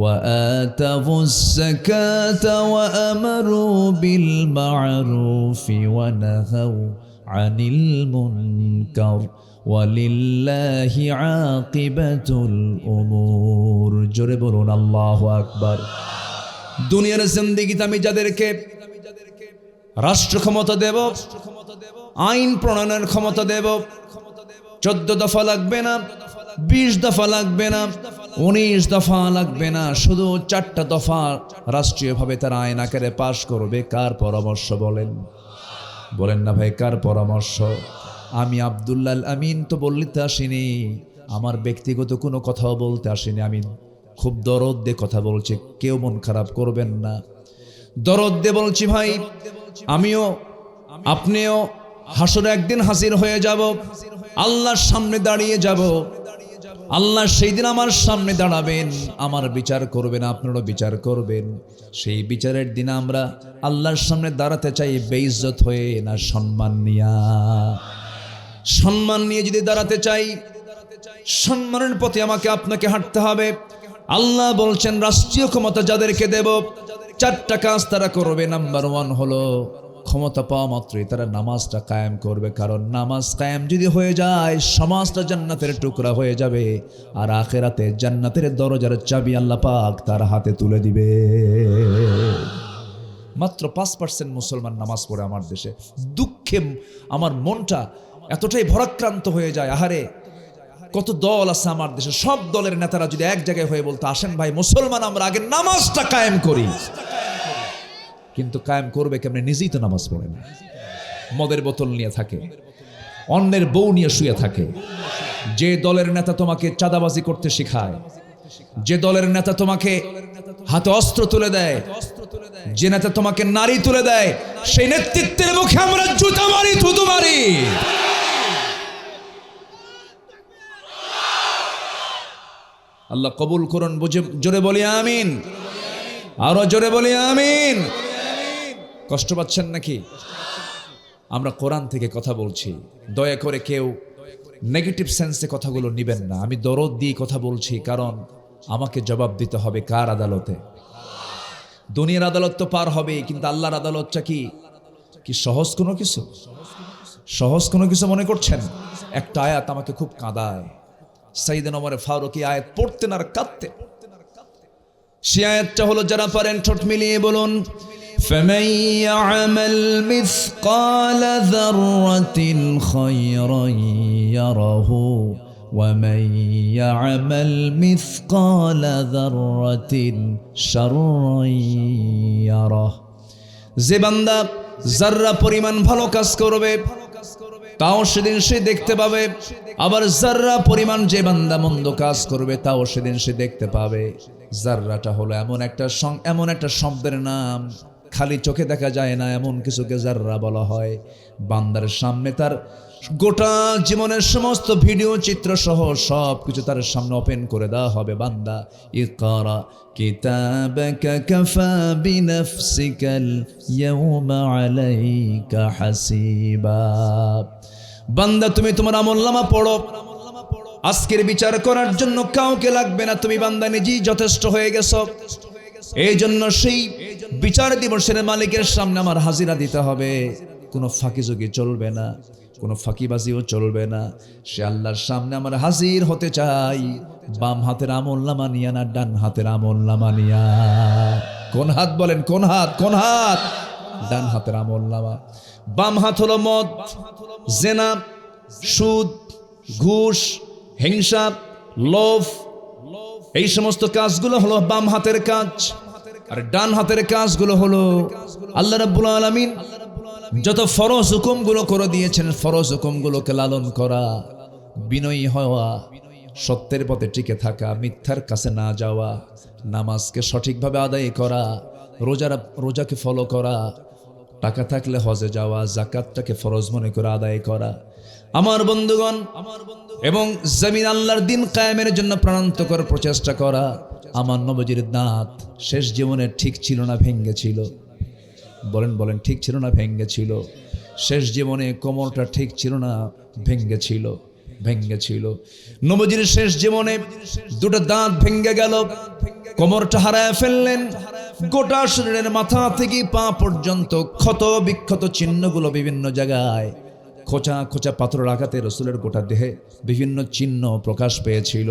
ওয়া আতাবুস যাকাতা ওয়া আমারু বিল মা'রুফি ওয়া নাহাউ আনিল মুনকার ওয়ালিল্লাহি আকিবাতুল উমুর। জোরে বলুন আল্লাহু আকবার। দুনিয়ার জিন্দেগিতে আমি যাদেরকে রাষ্ট্র ক্ষমতা দেব, আইন প্রণয়নের ক্ষমতা দেব, 14 দফা লাগবে না, 20 দফা লাগবে না, 19 দফা লাগবে না, শুধু 4টা দফা রাষ্ট্রীয়ভাবে তারা আইন আকারে পাশ করবে। কার পরামর্শ বলেন? বলেন না ভাই, কার পরামর্শ? আমি আব্দুল্লাহ আল আমিন তো বলতে আসিনি, আমার ব্যক্তিগত কোনো কথাও বলতে আসিনি। আমি খুব দরদ দিয়ে কথা বলছি, কেউ মন খারাপ করবেন না। দরদ দিয়ে বলছি ভাই, আমিও আপনিও হাসরে একদিন হাজির হয়ে যাব, আল্লাহর সামনে দাঁড়িয়ে যাব। আল্লাহ সেই দিন আমার সামনে দাঁড়াবেন, আমার বিচার করবেন, আপনারও বিচার করবেন। সেই বিচারের দিন আমরা আল্লাহর সামনে দাঁড়াতে চাই বেইজ্জত হয়ে, না সম্মান নিয়ে? সম্মান নিয়ে যদি দাঁড়াতে চাই সম্মানের পথে আমাকে আপনাকে হাঁটতে হবে। আল্লাহ বলছেন রাষ্ট্রীয় ক্ষমতা যাদেরকে দেব 4টা কাজ তারা করবে। নাম্বার 1 হলো ক্ষমতা পাওয়া মাত্রই তারা নামাজটা কায়েম করবে, কারণ নামাজ কায়েম যদি হয়ে যায় সমাজটা জান্নাতের টুকরা হয়ে যাবে, আর আখিরাতে জান্নাতের দরজার চাবি আল্লাহ পাক তার হাতে তুলে দিবে। মাত্র 5% মুসলমান নামাজ পড়ে আমার দেশে। দুঃখে আমার মনটা এতটাই ভরাক্রান্ত হয়ে যায়। আহারে, কত দল আছে আমার দেশে, সব দলের নেতারা যদি এক জায়গায় হয়ে বলতো আসেন ভাই মুসলমান আমরা আগে নামাজটা কায়েম করি, কিন্তু কায়েম করবে কেমনে? নিজেই তো নামাজ পড়ে না, মদের বোতল নিয়ে থাকে, অন্যের বউ নিয়ে শুয়ে থাকে। যে দলের নেতা তোমাকে চাঁদাবাজি করতে শেখায়, যে দলের নেতা তোমাকে হাতে অস্ত্র তুলে দেয়, যে নেতা তোমাকে নারী তুলে দেয়, সেই নেতৃত্বের মুখে আমরা জুতা মারি, থুতু মারি। আল্লাহ কবুল করুন। বুঝে জোরে বলি আমিন, আরো জোরে বলি আমিন। কষ্ট পাচ্ছেন নাকি? আমরা কোরআন থেকে কথা বলছি, দয়া করে কেউ নেগেটিভ সেন্সে কথাগুলো নিবেন না। আমি দরদ দিয়ে কথা বলছি, কারণ আমাকে জবাব দিতে হবে কার আদালতে? দুনিয়ার আদালত তো পার হবে, কিন্তু আল্লাহর আদালতটা কি সহজ কোনো কিছু? সহজ কোনো কিছু মনে করছেন? একটা আয়াত আমাকে খুব কাঁদায়। সাইয়েদনা ওমর ফারুক আয়াত পড়তেন আর কাঁদতেন। সে আয়াতটা হলো, যারা পারেন ঠোঁট মিলিয়ে বলুন, فَمَن يَعْمَلْ مِثْقَالَ ذَرَّةٍ خَيْرًا يَرَهُ وَمَن يَعْمَلْ مِثْقَالَ ذَرَّةٍ شَرًّا يَرَهُ। যে বান্দা যাররা পরিমাণ ভালো কাজ করবে তাও সেদিন সে দেখতে পাবে, আবার যাররা পরিমাণ যে বান্দা মন্দ কাজ করবে তাও সেদিন সে দেখতে পাবে। যাররাটা হলো এমন একটা শব্দের নাম, খালি চোখে দেখা যায় না, এমন কিছুকে যাররা বলা হয়। বান্দার সামনে তার গোটা জীবনের সমস্ত ভিডিও চিত্র সহ সব কিছু তার সামনে ওপেন করে দেওয়া হবে। বান্দা ইকরা কিতাবাকা কাফা বিনাফসিকাল ইয়াওমা আলাইকা হাসিবা। বান্দা তুমি তোমার আমলনামা পড়ো, আজকের বিচার করার জন্য কাউকে লাগবে না, তুমি বান্দা নিজেই যথেষ্ট হয়ে গেছো। এই জন্য সেই বিচার দিবসের মালিকের সামনে আমার হাজিরা দিতে হবে। কোনো ফাঁকিযোগী চলবে না, কোনো ফাঁকিবাজিও চলবে না। সে আল্লাহর সামনে আমার হাজির হতে চাই, বাম হাতের আমলনামা নিয়া না ডান হাতের আমলনামা নিয়া। কোন হাত বলেন? কোন হাত? কোন হাত? ডান হাতের আমলনামা। বাম হাত হলো মদ, জেনা, সুদ, ঘুষ, হিংসা, লোভ, এই সমস্ত কাজগুলো হলো বাম হাতের কাজ। আর ডান হাতের কাজগুলো হলো আল্লাহ রাব্বুল আলামিন যত ফরজ হুকুমগুলো করে দিয়েছেন, ফরজ হুকুমগুলোকে লালন করা, বিনয়ী হওয়া, সত্যের পথে টিকে থাকা, মিথ্যার কাছে না যাওয়া, নামাজকে সঠিকভাবে আদায় করা, রোজাকে ফলো করা, টাকা থাকলে হজে যাওয়া, যাকাতটাকে ফরজ মনে করে আদায় করা। আমার বন্ধুগণ, এবং জমিন আল্লাহর দিন কায়েমের জন্য প্রাণান্তকর প্রচেষ্টা করা। আমার নবীজির দাঁত শেষ জীবনে ঠিক ছিল না, ভেঙ্গে ছিল? বলেন বলেন, ঠিক ছিল না ভেঙ্গে ছিল? শেষ জীবনে কোমরটা ঠিক ছিল না, ভেঙ্গে ছিল? ভেঙ্গে ছিল। নবীজির শেষ জীবনে দুটো দাঁত ভেঙ্গে গেল, কোমরটা হারায় ফেললেন। গোটা শরীরের মাথা থেকে পা পর্যন্ত ক্ষত বিক্ষত চিহ্নগুলো বিভিন্ন জায়গায়, খোঁচা খোঁচা পাথরের আঘাতে রসুলের গোটা দেহে বিভিন্ন চিহ্ন প্রকাশ পেয়েছিল।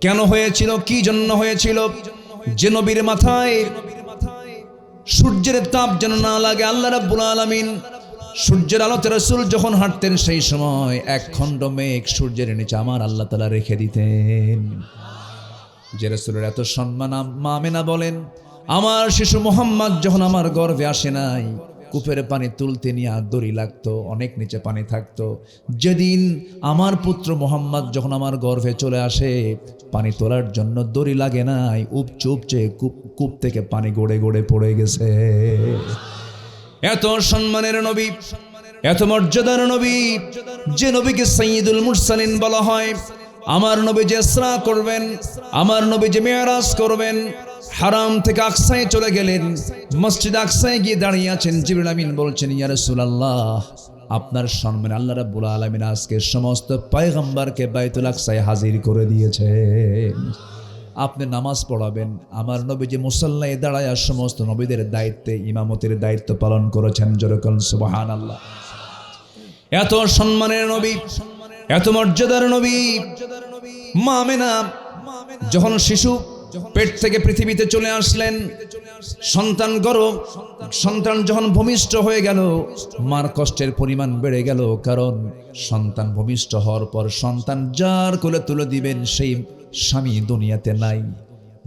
কেন হয়েছিল? কি জন্য হয়েছিল? যে নবীর মাথায় সূর্যের তাপ যেন না লাগে, আল্লাহ রাব্বুল আলামিন সূর্যের আলোতে রাসূল যখন হাঁটতেন সেই সময় এক খণ্ড মেঘ সূর্যের নিচে আমার আল্লাহ তাআলা রেখে দিতেন। যে রাসূলের এত সম্মান, মা আমেনা বলেন, আমার শিশু মুহাম্মদ যখন আমার গর্ভে আসে নাই, কূপের পানি তুলতে নিয়ে দড়ি লাগতো, অনেক নিচে পানি থাকতো। যেদিন আমার পুত্র মুহাম্মদ যখন আমার গর্ভে চলে আসে, পানি তোলার জন্য দড়ি লাগে নাই, উপচে উপচে কূপ থেকে পানি গড়ে গড়ে পড়ে গেছে। এত সম্মানের নবী, এত মর্যাদার নবী, যে নবীকে সাইয়্যিদুল মুরসালিন বলা হয়। আমার নবী যে ইসরা করবেন, আমার নবী যে মেরাজ করবেন, হারাম থেকে আকসায় চলে গেলেন, মসজিদ আকসায় গিয়ে দাঁড়িয়ে আছেন। জিবরিল আমিন বলছেন, ইয়া রাসূলুল্লাহ আপনার সম্মানে আল্লাহ রাব্বুল আলামিন আজকে সমস্ত পয়গম্বরকে বাইতুল আকসায় হাজির করে দিয়েছে। আপনি নামাজ পড়াবেন, আমার নবী যে মুসাল্লায় দাঁড়ায় সমস্ত নবীদের দায়িত্বে ইমামতির দায়িত্ব পালন করেছেন। জোরে বলুন সুবহানাল্লাহ। এত সম্মানের নবী, এত মর্যাদার নবী, মা আমেনা যখন শিশু পেট থেকে পৃথিবীতে চলে আসলেন, সন্তান যখন ভূমিষ্ঠ হয়ে গেল, মার কষ্টের পরিমাণ বেড়ে গেল। কারণ সন্তান ভূমিষ্ঠ হওয়ার পর সন্তান যার কোলে তুলে দিবেন সেই স্বামী দুনিয়াতে নাই।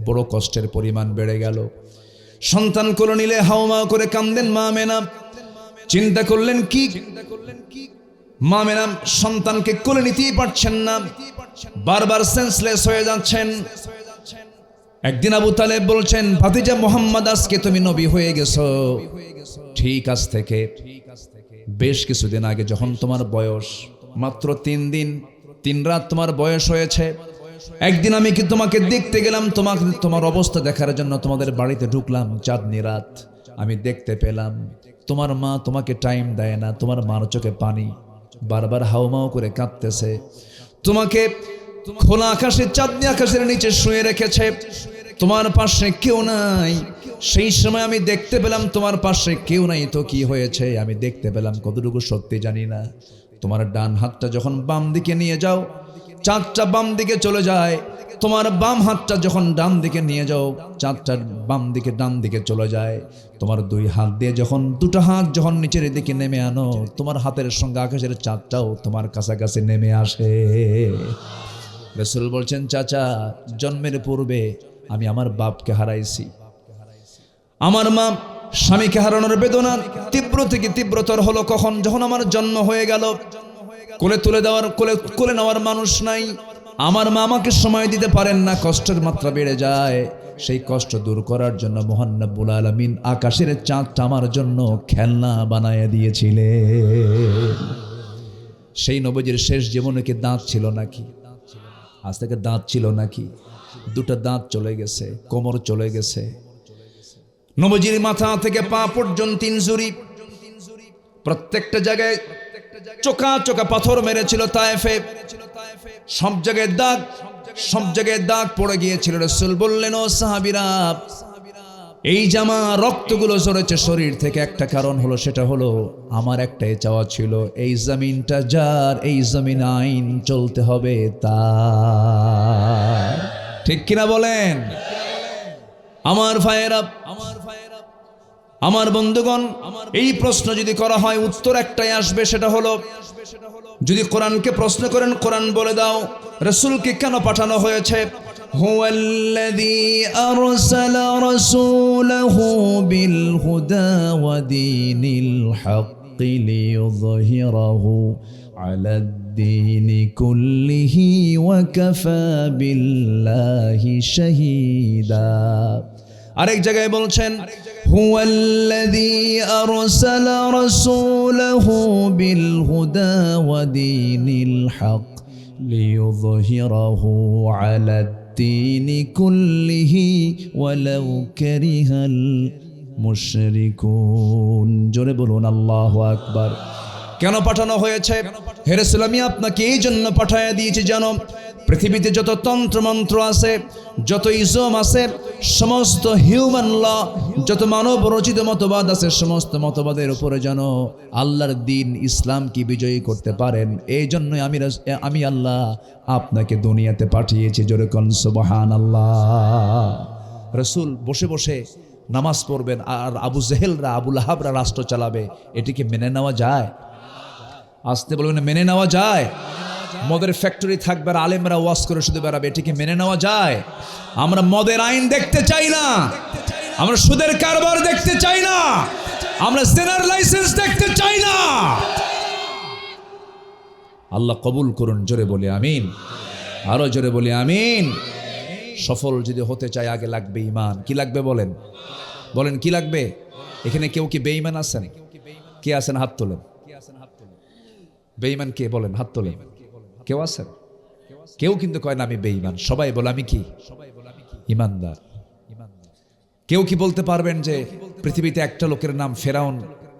বড় কষ্টের পরিমাণ বেড়ে গেল। সন্তান কোলে নিলে হাউমাউ করে কান্দেন মা আমেনা। চিন্তা করলেন কি, মা আমেনা সন্তানকে কোলে নিতেই পারছেন না, বারবার সেন্সলেস হয়ে যাচ্ছেন। একদিন আবু তালেব বলছেন, ভাতিজা মোহাম্মদ আজকে তুমি নবী হয়ে গেছো। ঠিক আজ থেকে বেশ কিছুদিন আগে যখন তোমার বয়স মাত্র 3 দিন 3 রাত তোমার বয়স হয়েছে, একদিন আমি কি তোমাকে দেখতে গেলাম, তোমার অবস্থা দেখার জন্য তোমাদের বাড়িতে ঢুকলাম। চাঁদনি রাত, আমি দেখতে পেলাম তোমার মা তোমাকে টাইম দেয় না। তোমার মার চোখে পানি, বারবার হাউমাউ করে কাঁদতেছে। তোমাকে খোলা আকাশে, চাঁদনি আকাশের নিচে শুয়ে রেখেছে, তোমার পাশে কেউ নাই। সেই সময় আমি দেখতে পেলাম তোমার পাশে কেউ নাই। তো কি হয়েছে? আমি দেখতে পেলাম, কতটুকু সত্যি জানি না, তোমার ডান হাতটা যখন বাম দিকে নিয়ে যাও, চাঁদটা বাম দিকে চলে যায়। তোমার বাম হাতটা যখন ডান দিকে নিয়ে যাও, চাঁদটা বাম দিকে ডান দিকে চলে যায়। তোমার 2 হাত দিয়ে যখন 2টা হাত যখন নিচের দিকে নেমে আনো, তোমার হাতের সঙ্গে আকাশের চাঁদটাও তোমার কাছাকাছি নেমে আসে। রাসূল বলছেন, চাচা, জন্মের পূর্বে আমি আমার বাপকে হারাইছি। আমার মা স্বামীকে হারানোর বেদনা তীব্র থেকে তীব্রতর হলো কখন? যখন আমার জন্ম হয়ে গেল। কোলে নেওয়ার মানুষ নাই। আমার মা আমাকে সময় দিতে পারেন না, কষ্টের মাত্রা বেড়ে যায়। সেই কষ্ট দূর করার জন্য মহান রব্বুল আলামিন আকাশের চাঁদটা আমার জন্য খেলনা বানায় দিয়েছিলেন। সেই নবীজির শেষ জীবনে কি দাঁত ছিল নাকি? আজ থেকে দাঁত ছিল নাকি? 2টা দাঁত চলে গেছে, কোমর চলে গেছে। নবীজির মাথা থেকে পা পর্যন্ত ইনজুরি, প্রত্যেকটা জায়গায় চোকা চোকা পাথর মেরেছিল তায়েফে। সব জায়গায় দাগ পড়ে গিয়েছিল। রাসূল বললেন, ও সাহাবীরা, এই জামা রক্তগুলো ঝরেছে শরীর থেকে, একটা কারণ হলো, সেটা হলো আমার একটাই চাওয়া ছিল, এই জমিনটা যার, এই জমিন আইন চলতে হবে তার। ঠিক কিনা বলেন? আমার ভাইয়েরা, আমার বন্ধুগণ, এই প্রশ্ন যদি করা হয় উত্তর একটাই আসবে, সেটা হলো, যদি কোরআনকে প্রশ্ন করেন, কোরআন বলে দাও রাসূলকে কেন পাঠানো হয়েছে। হুয়াল্লাযী আরসালা রাসূলাহু বিল হুদা ওয়া দীনিল হাক্কি লিইয়ুযহিরাহু আলাদ-দীনি কুল্লিহি ওয়া কাফা বিল্লাহি শাহীদা। আরেক জায়গায় বলছেন, হুয়াল্লাযী আরসালা রাসূলাহু বিল হুদা ওয়া দীনিল হক লিইয়ুযহিরাহু আলাদ-দীনি কুল্লিহি ওয়ালাউ কারিহাল মুশরিকুন। জোরে বলুন আল্লাহু আকবার। কেন পাঠানো হয়েছে? হে রাসূল, আমি আপনাকে এই জন্য পাঠায়া দিয়েছি জানো, পৃথিবীতে যত তন্ত্রমন্ত্র আছে, যত ইজম আছে, সমস্ত হিউম্যান ল, যত মানব রচিত মতবাদ আছে, সমস্ত মতবাদের উপরে যেন আল্লাহর দিন ইসলাম কি বিজয়ী করতে পারেন, এই জন্যই আমি আল্লাহ আপনাকে দুনিয়াতে পাঠিয়েছি। জোরে কোন সুবহানাল্লাহ। রাসূল বসে বসে নামাজ পড়বেন আর আবু জেহেলরা, আবু লাহাবরা রাষ্ট্র চালাবে, এটিকে মেনে নেওয়া যায়? আসতে বলবেন, মেনে নেওয়া যায়? মদের ফ্যাক্টরি থাকবে আর আলেমরা ওয়াজ করে শুধু বেড়াবে, এটিকে মেনে নেওয়া যায়? আমরা মদের আইন দেখতে চাই না, আমরা সুদের কারবার দেখতে চাই না, আমরা জেনার লাইসেন্স দেখতে চাই না। আল্লাহ কবুল করুন। জোরে বলি আমিন, আরো জোরে বলি আমিন। সফল যদি হতে চাই আগে লাগবে ঈমান। কি লাগবে বলেন? বলেন কি লাগবে? এখানে কেউ কি বেঈমান আছেন? কে আছেন হাত তোলেন। বেঈমান কে বলেন? হাত তোলেন। কেউ আছেন? কেউ কিন্তু কয় না আমি বেঈমান, সবাই বলে আমি কি? ঈমানদার। কেউ কি বলতে পারবেন যে পৃথিবীতে একটা লোকের নাম ফেরাউন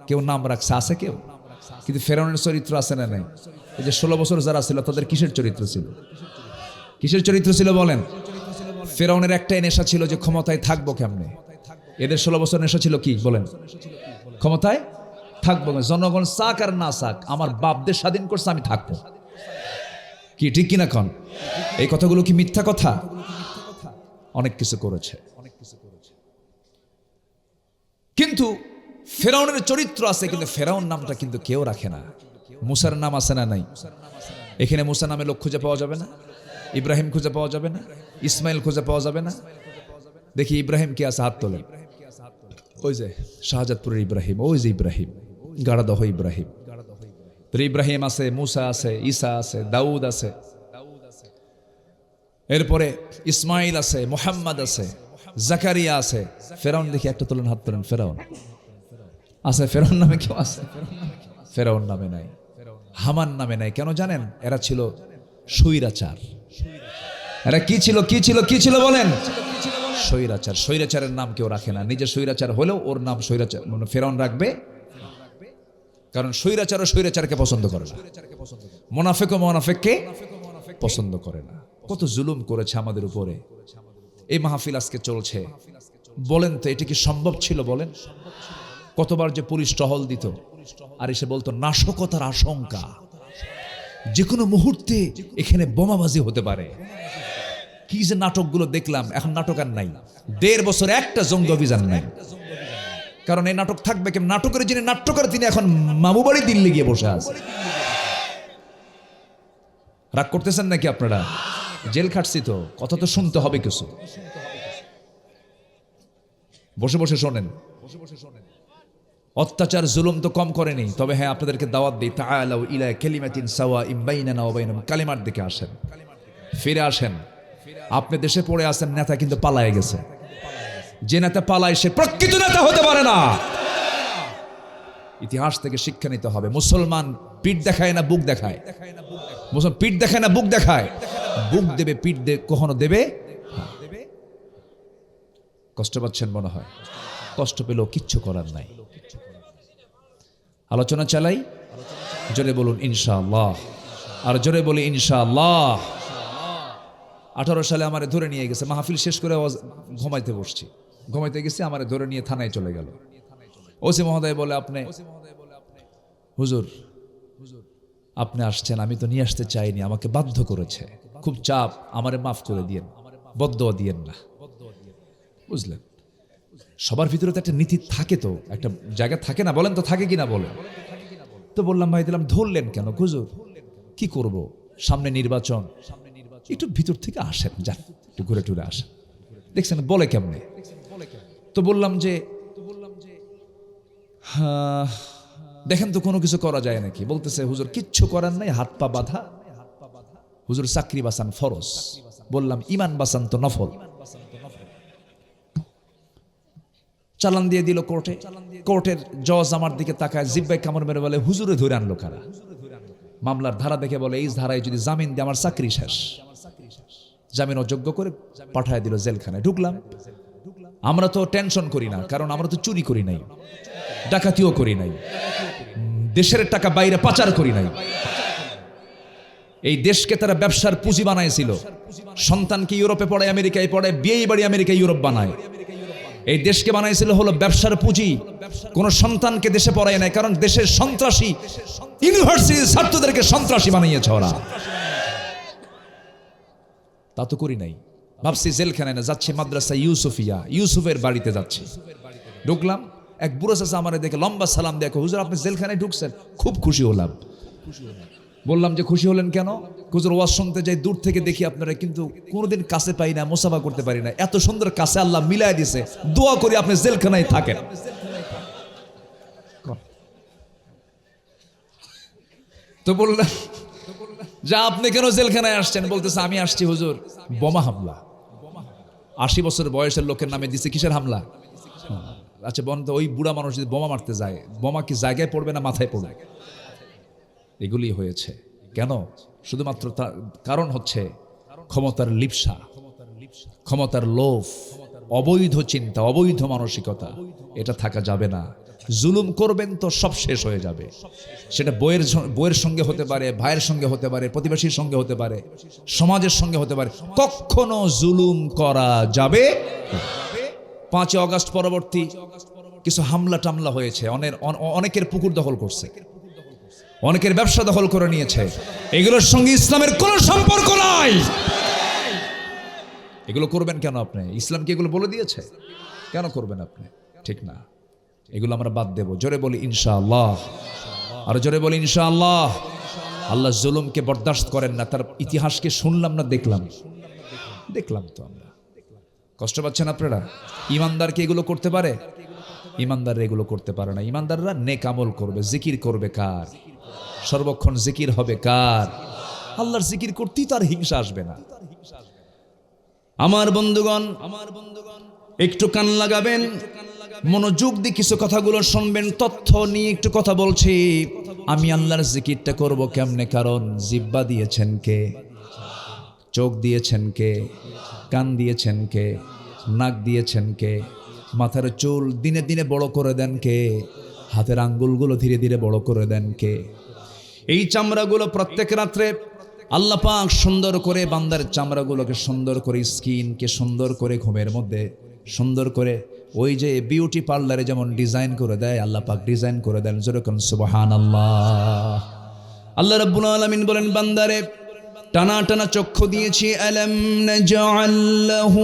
কেউ নাম রাখছে? আছে কেউ? কিন্তু ফেরাউনের চরিত্র আছে না নাই? এই যে 16 বছর যারা ছিল তাদের কিসের চরিত্র ছিল? কিসের চরিত্র ছিল বলেন? ফেরাউনের একটাই নেশা ছিল যে ক্ষমতায় থাকবো কেমনে। এদের 16 বছর নেশা ছিল কি বলেন? ক্ষমতায় থাকবো, জনগণ চাক আর না চাক, আমার বাপদের স্বাধীন করছে, আমি থাকবো। কি ঠিক কিনা কন? এই কথাগুলো কি মিথ্যা কথা? অনেক কিছু করেছে, কিন্তু ফেরাউনের চরিত্র আছে, কিন্তু ফেরাউন নামটা কিন্তু কেউ রাখে না। মুসার নাম আছে না নাই? এখানে মুসা নামে লোক খুঁজে পাওয়া যাবে না, ইব্রাহিম খুঁজে পাওয়া যাবে না, ইসমাইল খুঁজে পাওয়া যাবে না। দেখি ইব্রাহিম কি আছে, হাত তোলেন। ওই যে শাহজাদপুরের ইব্রাহিম, ওই যে ইব্রাহিম, গাড়াদহ ইব্রাহিম। ইব্রাহিম আছে, মুসা আছে, ঈসা আছে, দাউদ আছে, এরপরে ইসমাইল আছে, মুহাম্মদ আছে, জাকারিয়া আছে। ফেরাউন দেখি একটা তোলেন, হাত তোলেন। ফেরাউন আছে? ফেরাউন নামে কেউ আছে? ফেরাউন নামে নাই, হামান নামে নাই। কেন জানেন? এরা ছিল স্বৈরাচার। এরা কি ছিল? কি ছিল? কি ছিল বলেন? স্বৈরাচার। স্বৈরাচারের নাম কেউ রাখে না। নিজে স্বৈরাচার হলেও ওর নাম স্বৈরাচার, মানে ফেরাউন রাখবে, কারণ স্বৈরাচারও স্বৈরাচারকে পছন্দ করে না, মুনাফিকও মুনাফিককে পছন্দ করে না। কত জুলুম করেছে আমাদের উপরে। এই মাহফিল আজকে চলছে, বলেন তো এটা কি সম্ভব ছিল? বলেন, কতবার যে পুলিশ টহল দিত আর এসে বলতো নাশকতার আশঙ্কা, যে কোনো মুহূর্তে এখানে বোমাবাজি হতে পারে। কি যে নাটকগুলো দেখলাম। এখন নাটক আর নাই। 1.5 বছর একটা জঙ্গি অভিযান নাই, কারণ এই নাটক থাকবে কেমন? নাটকের যিনি নাট্যকার তিনি এখন মামু বাড়ি দিল্লি গিয়ে বসে আছে। রাগ করতেছেন নাকি আপনারা? জেল খাটছি তো, কথা তো শুনতে হবে কিছু। বসে বসে শোনেন। অত্যাচার জুলুম তো কম করেনি, তবে হ্যাঁ আপনাদেরকে দাওয়াত দিই, তাআলাউ ইলা কালিমাতিন সাওয়াইন বাইনানা ওয়া বাইনাকুম। কালিমার দিকে আসেন, ফিরে আসেন। আপনি দেশে পড়ে আছেন, নেতা কিন্তু পালায়ে গেছে। যে নেতা পালায় সে প্রকৃত নেতা হতে পারে না। ইতিহাস থেকে শিক্ষা নিতে হবে। মুসলমান পিঠ দেখায় না বুক দেখায়। মুসলমান পিঠ দেখায় না বুক দেখায়। বুক দেবে, পিঠ কখনো দেবে। কষ্ট পাচ্ছেন মনে হয়? কষ্ট পেলেও কিচ্ছু করার নাই। আলোচনা চালাই, জোরে বলুন ইনশাআল্লাহ। আর জোরে বলি ইনশাআল্লাহ। 18 সালে আমারে ধরে নিয়ে গেছে, মাহফিল শেষ করে ঘুমাইতে বসছি, ঘুমাইতে গেছি, আমারে ধরে নিয়ে থানায় চলে গেল। ওসি মহোদয় বলে, আপনি হুজুর আপনি আসছেন, আমি তো নিয়ে আসতে চাইনি, আমাকে বাধ্য করেছে, খুব চাপ, আমারে মাফ করে দিয়েন, বদদোয়া দিয়েন না। বুঝলেন? সবার ভিতরে তো একটা নীতি থাকে, তো একটা জায়গা থাকে না? বলেন তো, থাকে কিনা বলেন? তো বললাম, ভাই দিলাম, ধরলেন কেন? হুজুর কি করব, সামনে নির্বাচন, একটু ভিতর থেকে আসেন, যান একটু ঘুরে টুরে আসেন। দেখছেন বলে কেমনে? তো বললাম যে দেখেন তো কোনো কিছু করা যায় নাকি? বলতেছে, হুজুর কিচ্ছু করার নাই, হাত পা বাঁধা। হুজুর চাকরি বাঁচান ফরজ। বললাম ইমান বাঁচান তো নফল। চালান দিয়ে দিল কোর্টে। কোর্টের জজ আমার দিকে তাকায়, জিব্বায় কামড় মেরে বলে, হুজুরে ধরে আনলো কারা? মামলার ধারা দেখে বলে, এই ধারায় যদি জামিন দিয়ে আমার চাকরি শেষ। জামিন অযোগ্য করে পাঠায় দিল জেলখানায়। ঢুকলাম। আমরা তো টেনশন করি না, কারণ আমরা তো চুরি করি নাই, ডাকাতিও করি নাই, দেশের টাকা বাইরে পাচার করি নাই। এই দেশকে তারা ব্যবসার পুঁজি বানাইছিল। সন্তানকে ইউরোপে পড়ায়, আমেরিকায় পড়ায়, বিয়ে বাড়ি আমেরিকা ইউরোপ বানায়। এই দেশকে বানাইছিল হলো ব্যবসার পুঁজি, কোন সন্তানকে দেশে পড়ায় নাই, কারণ দেশের সন্ত্রাসী ইউনিভার্সিটির ছাত্রদেরকে সন্ত্রাসী বানিয়েছে ওরা। তা তো করি নাই। ভাবছি জেলখানায় না, যাচ্ছি মাদ্রাসা ইউসুফিয়া, ইউসুফের বাড়িতে যাচ্ছি। ঢুকলাম, এক বুড়ো চাচা আমারে দেখে লম্বা সালাম দেখো, হুজুর আপনি জেলখানায় ঢুকছেন? খুব খুশি হলাম। বললাম যে খুশি হলেন কেন? হুজুর ওয়াজ শুনতে যাই, দূর থেকে দেখি আপনারা, কিন্তু কোনোদিন কাছে পাই না, মুসাফা করতে পারি না। এত সুন্দর কাছে আল্লাহ মিলাই দিছে, দোয়া করি আপনি জেলখানায় থাকেন। তো বললাম যে আপনি কেন জেলখানায় আসছেন? বলতেছে, আমি আসছি হুজুর বোমা হামলা, 80 বছর বয়সের লোকের নামে দিছে। কিসের হামলা? আচ্ছা বন্ধ, ওই বুড়া মানুষ যদি বোমা মারতে যায়, বোমা কি জায়গায় পড়বে না মাথায় পড়বে? এগুলি হয়েছে কেন? শুধুমাত্র তার কারণ হচ্ছে ক্ষমতার লিপ্সা, ক্ষমতার লোভ, অবৈধ চিন্তা, অবৈধ মানসিকতা। এটা থাকা যাবে না। জুলুম করবেন তো সব শেষ হয়ে যাবে। সেটা বইয়ের সঙ্গে হতে পারে, ভাইয়ের সঙ্গে হতে পারে, প্রতিবেশীর সঙ্গে হতে পারে, সমাজের সঙ্গে হতে পারে, কখনো জুলুম করা যাবে। 5 আগস্ট পরবর্তী কিছু হামলা টামলা হয়েছে, অনেকের পুকুর দখল করছে, অনেকের ব্যবসা দখল করে নিয়েছে। এগুলোর সঙ্গে ইসলামের কোনো সম্পর্ক নাই। এগুলো করবেন কেন আপনি? ইসলাম কি এগুলো বলে দিয়েছে? কেন করবেন আপনি? ঠিক না, এগুলো আমরা বাদ দেব। জোরে বলি ইনশাআল্লাহ, আর জোরে বলি ইনশাআল্লাহ। আল্লাহ জুলুমকে বরদাস্ত করেন না। তার ইতিহাসকে শুনলাম না, দেখলাম তো আমরা। কষ্ট পাচ্ছেন আপনারা? ইমানদার কি এগুলো করতে পারে? ইমানদাররা এগুলো করতে পারে না। ইমানদাররা নেক আমল করবে, জিকির করবে কার? সর্বক্ষণ জিকির হবে কার? আল্লাহর জিকির করতেই তার হিংসা আসবে না। আমার বন্ধুগণ, একটু কান লাগাবেন, মনোযোগ দিয়ে কিছু কথাগুলো শুনবেন। তথ্য নিয়ে একটু কথা বলছি। আমি আল্লাহর জিকিরটা করব কেমনে? কারণ জিহ্বা দিয়েছেন কে? চোখ দিয়েছেন কে? কান দিয়েছেন কে? নাক দিয়েছেন কে? মাথার চুল দিনে দিনে বড় করে দেন কে? হাতের আঙ্গুলগুলো ধীরে ধীরে বড় করে দেন কে? এই চামড়াগুলো প্রত্যেক রাত্রে আল্লাহ পাক সুন্দর করে বান্দার চামড়াগুলোকে সুন্দর করে, স্কিনকে সুন্দর করে ঘুমের মধ্যে সুন্দর করে, ওই যে বিউটি পার্লারে যেমন ডিজাইন করে দেয়, আল্লাহ পাক ডিজাইন করে দেন। যেরকম সুবহানাল্লাহ। আল্লাহ রাব্বুল আলামিন বলেন, বান্দারে টানা টানা চক্ষু দিয়েছি। আলাম নাজআল লাহু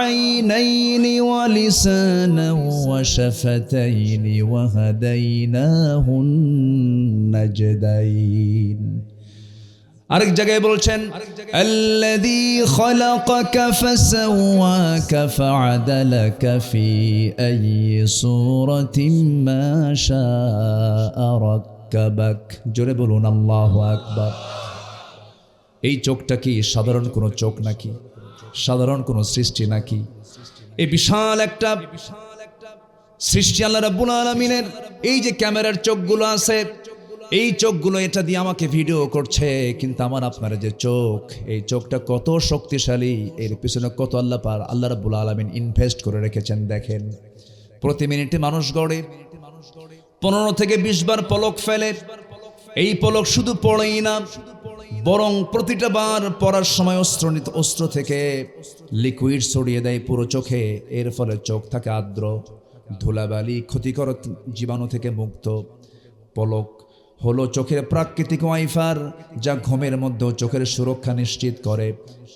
আইনাইনি ওয়া লিসানান ওয়া শাফাতাইনি ওয়া হাদাইনাহুন নাজদাইন। আরেক জায়গায় বলছেন, আল্লাযী খালাকাকা ফাসাওয়াকা ফাআদালাকা ফি আইয়ি সূরাতিন মা শাআ রাক্কাবাক। জোরে বলুন আল্লাহু আকবার। এই চোখটা কি সাধারণ কোনো চোখ নাকি? সাধারণ কোনো সৃষ্টি নাকি? এই বিশাল একটা সৃষ্টি আল্লাহ রাব্বুল আলামিনের। এই যে ক্যামেরার চোখগুলো আছে, এই চোখগুলো এটা দিয়ে আমাকে ভিডিও করছে, কিন্তু আমার আপনার যে চোখ, এই চোখটা কত শক্তিশালী, এর পিছনে কত আল্লাহ রাব্বুল আলামিন ইনভেস্ট করে রেখেছেন। দেখেন, প্রতি মিনিটে মানুষ গড়ে 15 থেকে 20 বার পলক ফেলে। এই পলক শুধু পড়েই না, বরং প্রতিটা বার পড়ার সময় অস্ত্র থেকে লিকুইড ছড়িয়ে দেয় পুরো চোখে। এর ফলে চোখ থাকে আর্দ্র, ধুলাবালি, ক্ষতিকর জীবাণু থেকে মুক্ত। পলক হলো চোখের প্রাকৃতিক ওয়াইফার, যা ঘুমের মধ্যেও চোখের সুরক্ষা নিশ্চিত করে।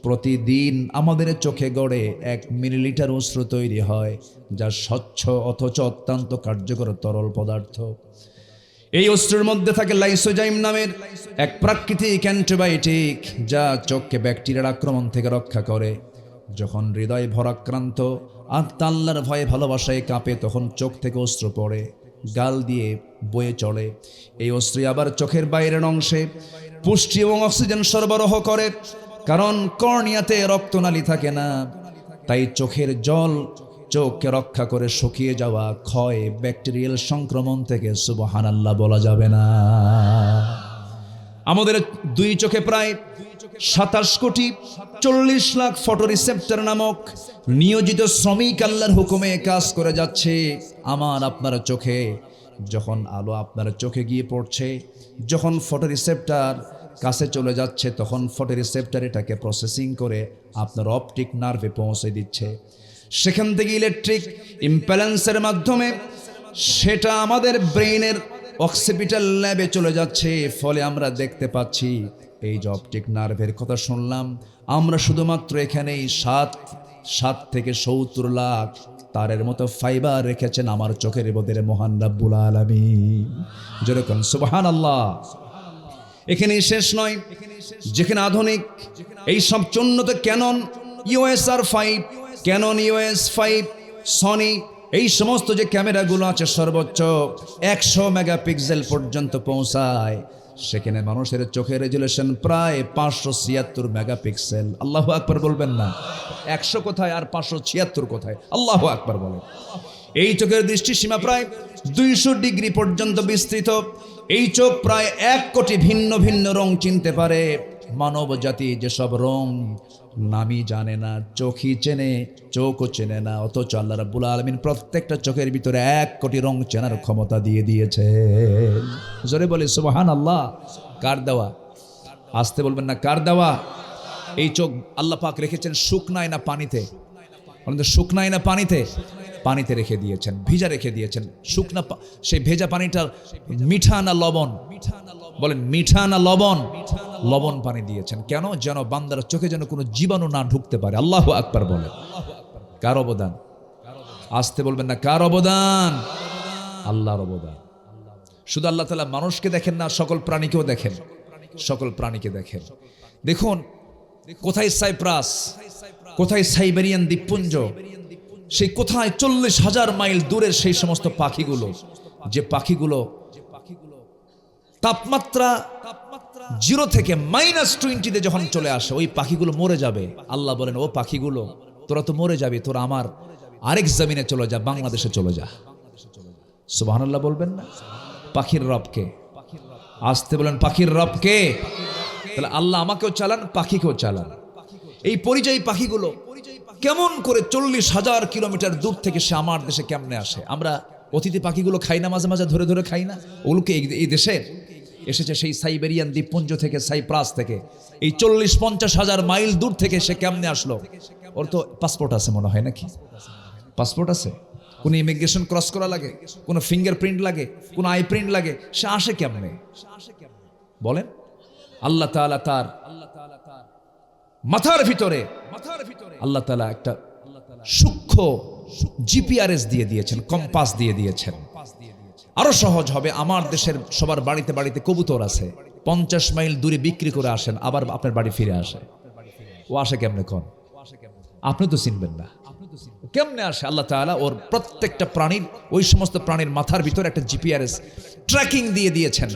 প্রতিদিন আমাদের চোখে গড়ে 1 মিলিলিটার অশ্রু তৈরি হয়, যা স্বচ্ছ অথচ অত্যন্ত কার্যকর তরল পদার্থ। এই অস্ত্রের মধ্যে থাকে লাইসোজাইম নামের এক প্রাকৃতিক অ্যান্টিবায়োটিক, যা চোখকে ব্যাকটেরিয়ার আক্রমণ থেকে রক্ষা করে। যখন হৃদয় ভরাক্রান্ত, আত্মা আল্লাহর ভয়ে ভালোবাসায় কাঁপে, তখন চোখ থেকে অশ্রু পড়ে, গাল দিয়ে বয়ে চলে। এই অশ্রু আবার চোখের বাইরের অংশে পুষ্টি এবং অক্সিজেন সরবরাহ করে। কারণ কর্নিয়াতে রক্তনালী থাকে না, তাই চোখের জল চোখকে রক্ষা করে শুকিয়ে যাওয়া, ক্ষয়, ব্যাকটেরিয়াল সংক্রমণ থেকে সুবহানাল্লাহ বলা যাবে না। আমাদের 2 চোখে প্রায় 27 কোটি 40 লাখ ফটোরিসেপ্টর নামক নিয়োজিত শ্রমিক আল্লাহর হুকুমে কাজ করে যাচ্ছে। আমার আপনার চোখে যখন আলো আপনার চোখে গিয়ে পড়ছে, যখন ফটোরিসেপ্টর কাছে চলে যাচ্ছে, তখন ফটোরিসেপ্টর এটাকে প্রসেসিং করে আপনার অপটিক নার্ভে পৌঁছে দিচ্ছে। সেখান থেকে ইলেকট্রিক ইম্প্যালেন্সের মাধ্যমে সেটা আমাদের ব্রেইনের অক্সিপিটাল ল্যাবে চলে যাচ্ছে। ফলে আমরা দেখতে পাচ্ছি। এই যে অপটিক নার্ভের কথা শুনলাম, আমরা শুধুমাত্র এখানেই 7 থেকে 70 লাখ তারের মতো ফাইবার রেখেছেন আমার চোখের মধ্যে মহান রাব্বুল আলামিন। যেরকম সুবহানাল্লাহ। এখানেই শেষ নয়, যেখানে আধুনিক এই সব উন্নত Canon USR5, Canon US5, Sony, এই সমস্ত যে ক্যামেরাগুলো আছে সর্বোচ্চ 100 মেগাপিক্সেল পর্যন্ত পৌঁছায়। সেখানে মানুষের চোখের রেজুলেশন প্রায় 576 মেগাপিক্সেল। আল্লাহু আকবার বলবেন না? 100 কোথায় আর 576 কোথায়? আল্লাহু আকবার বলেন। এই চোখের দৃষ্টিসীমা প্রায় 200 ডিগ্রি পর্যন্ত বিস্তৃত। এই চোখ প্রায় 1 কোটি ভিন্ন ভিন্ন রং চিনতে পারে। মানব জাতি যেসব রং নামই জানে না, চোখই চেনে, চোখও চেনে না, অথচ আল্লাহ রাব্বুল আলামিন প্রত্যেকটা চোখের ভিতরে 1 কোটি রং চেনার ক্ষমতা দিয়ে দিয়েছে। জোরে বলে সুবহানাল্লাহ। কার দেওয়া? আসতে বলবেন না, কার দেওয়া? এই চোখ আল্লাহ পাক রেখেছেন শুকনায় না পানিতে? বলেন, শুকনায় না পানিতে? পানিতে রেখে দিয়েছেন, ভিজা রেখে দিয়েছেন। শুকনা সেই ভেজা পানিটা মিঠা না লবণ? বলেন, মিঠা না লবণ? লবণ পানি দিয়েছেন। কেন? যেন বান্দার চোখে যেন কোনো জীবাণু না ঢুকতে পারে। আল্লাহু আকবার বলেন। কার অবদান? আসতে বলবেন না, কার অবদান? আল্লাহর অবদান। শুধু আল্লাহ তাআলা মানুষকে দেখেন না, সকল প্রাণীকেও দেখেন, সকল প্রাণীকে দেখেন। দেখুন কোথায় সাইপ্রাস, কোথায় সাইবেরিয়ান দ্বীপপুঞ্জ, সেই কোথায় 40,000 মাইল দূরের সেই সমস্ত পাখিগুলো, যে পাখিগুলো তাপমাত্রা 0 থেকে -20 যখন চলে আসে, ওই পাখিগুলো মরে যাবে। আল্লাহ বলেন, ও পাখিগুলো, তোরা তো মরে যাবে, তোরা আমার আরেক জমিনে চলে যা, বাংলাদেশে চলে যা। সুবহানাল্লাহ বলবেন না? পাখির রবকে আসতে বলেন, পাখির রবকে। তাহলে আল্লাহ আমাকেও চালান, পাখিকেও চালান। এই পরিযায়ী পাখিগুলো কেমন করে 40,000 কিলোমিটার দূর থেকে সে আমার দেশে কেমনে আসে? আমরা অতিথি পাখিগুলো খাই না, মাঝে মাঝে ধরে ধরে খাই না? ওগুলোকে এই দেশের এসেছে সেই সাইবেরিয়ান দ্বীপপুঞ্জ থেকে, সাইপ্রাস থেকে, এই 40-50 হাজার মাইল দূর থেকে সে কেমনে আসলো? ওর তো পাসপোর্ট আছে মনে হয়, নাকি? পাসপোর্ট আছে? কোনো ইমিগ্রেশন ক্রস করা লাগে? কোনো ফিঙ্গারপ্রিন্ট লাগে? কোনো আই প্রিন্ট লাগে? সে আসে কেমনে বলেন? আল্লাহ তাআলা তার মাথার ভিতরে আল্লাহ তাআলা একটা সূক্ষ্ম জিপিআরএস দিয়ে দিয়েছেন, কম্পাস দিয়ে দিয়েছেন। আরো সহজ হবে, আমার দেশের সবার বাড়িতে বাড়িতে কবুতর আছে, 50 মাইল দূরে বিক্রি করে আসেন, আবার আপনার বাড়ি ফিরে আসে। ও আসে কেমনে? কোন আপনি তো চিনবেন না, কেমনে আসে? আল্লাহ তাআলা ওর প্রত্যেকটা প্রাণীর, ওই সমস্ত প্রাণীর মাথার ভিতরে একটা জিপিআরএস ট্র্যাকিং দিয়ে দিয়েছেন।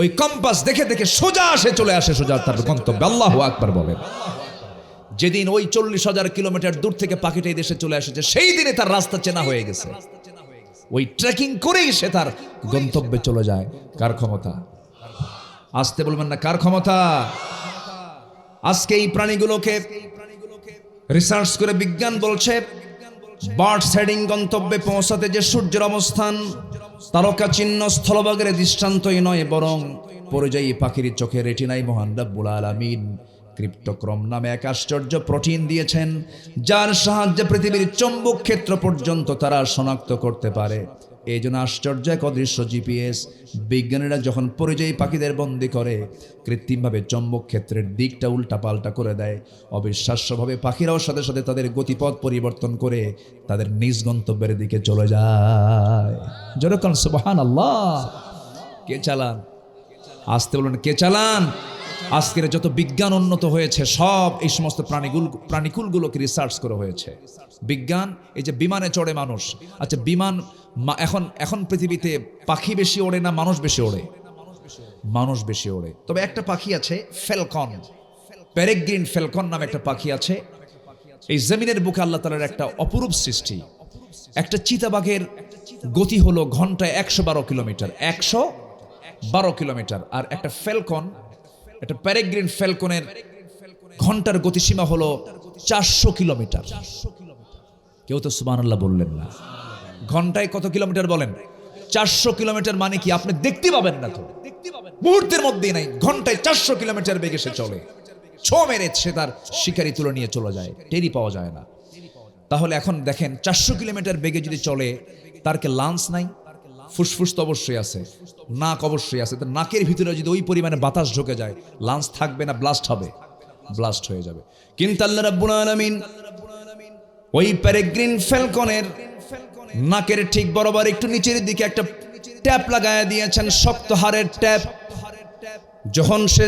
ওই কম্পাস দেখে দেখে সোজা আসে, চলে আসে সোজা তার গন্তব্যে। আল্লাহু আকবার বলেন। যেদিন ওই 40,000 কিলোমিটার দূর থেকে পাখিটা এই দেশে চলে এসেছে, সেই দিনে তার রাস্তা চেনা হয়ে গেছে। ওই ট্রেকিং করেই সে তার গন্তব্যে চলে যায়। কার ক্ষমতা? আসতে বলবেন না, কার ক্ষমতা? আজকে এই প্রাণীগুলোকে রিসার্চ করে বিজ্ঞান বলছে, বার্ড সাইডিং গন্তব্যে পৌঁছাতে যে সূর্যের অবস্থান তারকা চিহ্ন স্থলভাগের দৃষ্টান্তই নয়, বরং পরিযায়ী পাখির চোখে রেটিনায় মহান রব্বুল আলামিন ক্রিপ্টোক্রম নামে এক আশ্চর্য প্রোটিন দিয়েছেন, যার সাহায্যে পৃথিবীর চৌম্বক ক্ষেত্র পর্যন্ত তারা শনাক্ত করতে পারে। এই জন্য আশ্চর্য এক অদৃশ্য জিপিএস বিজ্ঞানীরা যখন পরিযায়ী পাখিদের বন্দী করে, কৃত্রিমভাবে চৌম্বক ক্ষেত্রের দিকটা উল্টাপাল্টা করে দেয়, অবিশ্বাস্যভাবে পাখিরাও সাথে সাথে তাদের গতিপথ পরিবর্তন করে তাদের নিজ গন্তব্যের দিকে চলে যায়। যেরকম সুবহানাল্লাহ। কে চালান? আসতে বলুন, কে চালান? আজকের যত বিজ্ঞান উন্নত হয়েছে, সব এই সমস্ত প্রাণীকুলগুলোকে রিসার্চ করা হয়েছে। বিজ্ঞান, এই যে বিমানে চড়ে মানুষ, আচ্ছা বিমান এখন পৃথিবীতে পাখি বেশি ওড়ে না মানুষ বেশি ওড়ে? মানুষ বেশি ওড়ে। তবে একটা পাখি আছে ফ্যালকন, পেরেগ্রিন ফ্যালকন নামে একটা পাখি আছে। এই জমিনের বুকে আল্লাহ তাআলার একটা অপরূপ সৃষ্টি। একটা চিতাবাঘের গতি হলো ঘন্টায় 112 কিলোমিটার, 112 কিলোমিটার। আর একটা ফ্যালকন, একটা পেরেগ্রিন ফ্যালকনের ঘন্টার গতিসীমা হলো 400 কিলোমিটার। কেউ তো সুবহানাল্লাহ বললেন না। ঘন্টায় কত কিলোমিটার বলেন? 400 কিলোমিটার। মানে কি? আপনি দেখতে পাবেন না, তো মুহূর্তের মধ্যেই নাই, ঘন্টায় 400 কিলোমিটার বেগে সে চলে। ছো মেরে সে তার শিকারি তুলে নিয়ে চলে যায়, টেরি পাওয়া যায় না। তাহলে এখন দেখেন, 400 কিলোমিটার বেগে যদি চলে, তার কে লাঞ্চ নাই? ফুসফুস তো অবশ্যই আছে, নাক অবশ্যই আছে। তো নাকের ভিতরে যদি ওই পরিমাণে বাতাস ঢুকে যায়, লাঞ্চ থাকবে না, ব্লাস্ট হবে, ব্লাস্ট হয়ে যাবে। কিন্তু আল্লাহ রাব্বুল আলামিন ওই পেরেগ্রিন ফ্যালকনের নাকের ঠিক বরাবর একটু নিচের দিকে একটা ট্যাপ লাগায় দিয়েছেন, শক্ত হাড়ের ট্যাপ। যখন সে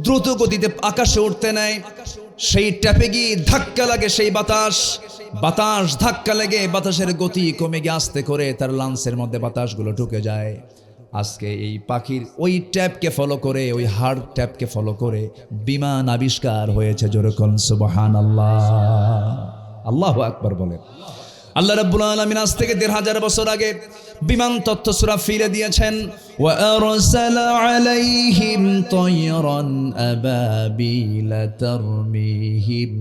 দ্রুত গতিতে আকাশে উঠতে নেয়, সেই ট্যাপে গিয়ে ধাক্কা লাগে সেই বাতাস ধাক্কা লেগে বাতাসের গতি কমে গিয়ে আস্তে করে তার লাঞ্চের মধ্যে বাতাসগুলো ঢুকে যায়। আজকে এই পাখির ওই ট্যাপকে ফলো করে, ওই হার্ড ট্যাপকে ফলো করে বিমান আবিষ্কার হয়েছে। যেরকম সুবহানাল্লাহ, আল্লাহু আকবার বলেন। আল্লাহ রাব্বুল আলামিন আজ থেকে ১৫০০ বছর আগে বিমান তত্ত্ব সূরা ফিলে দিয়েছেন, ওয়া আরসালা আলাইহিম তায়রান আবাবিলা তারমিহিম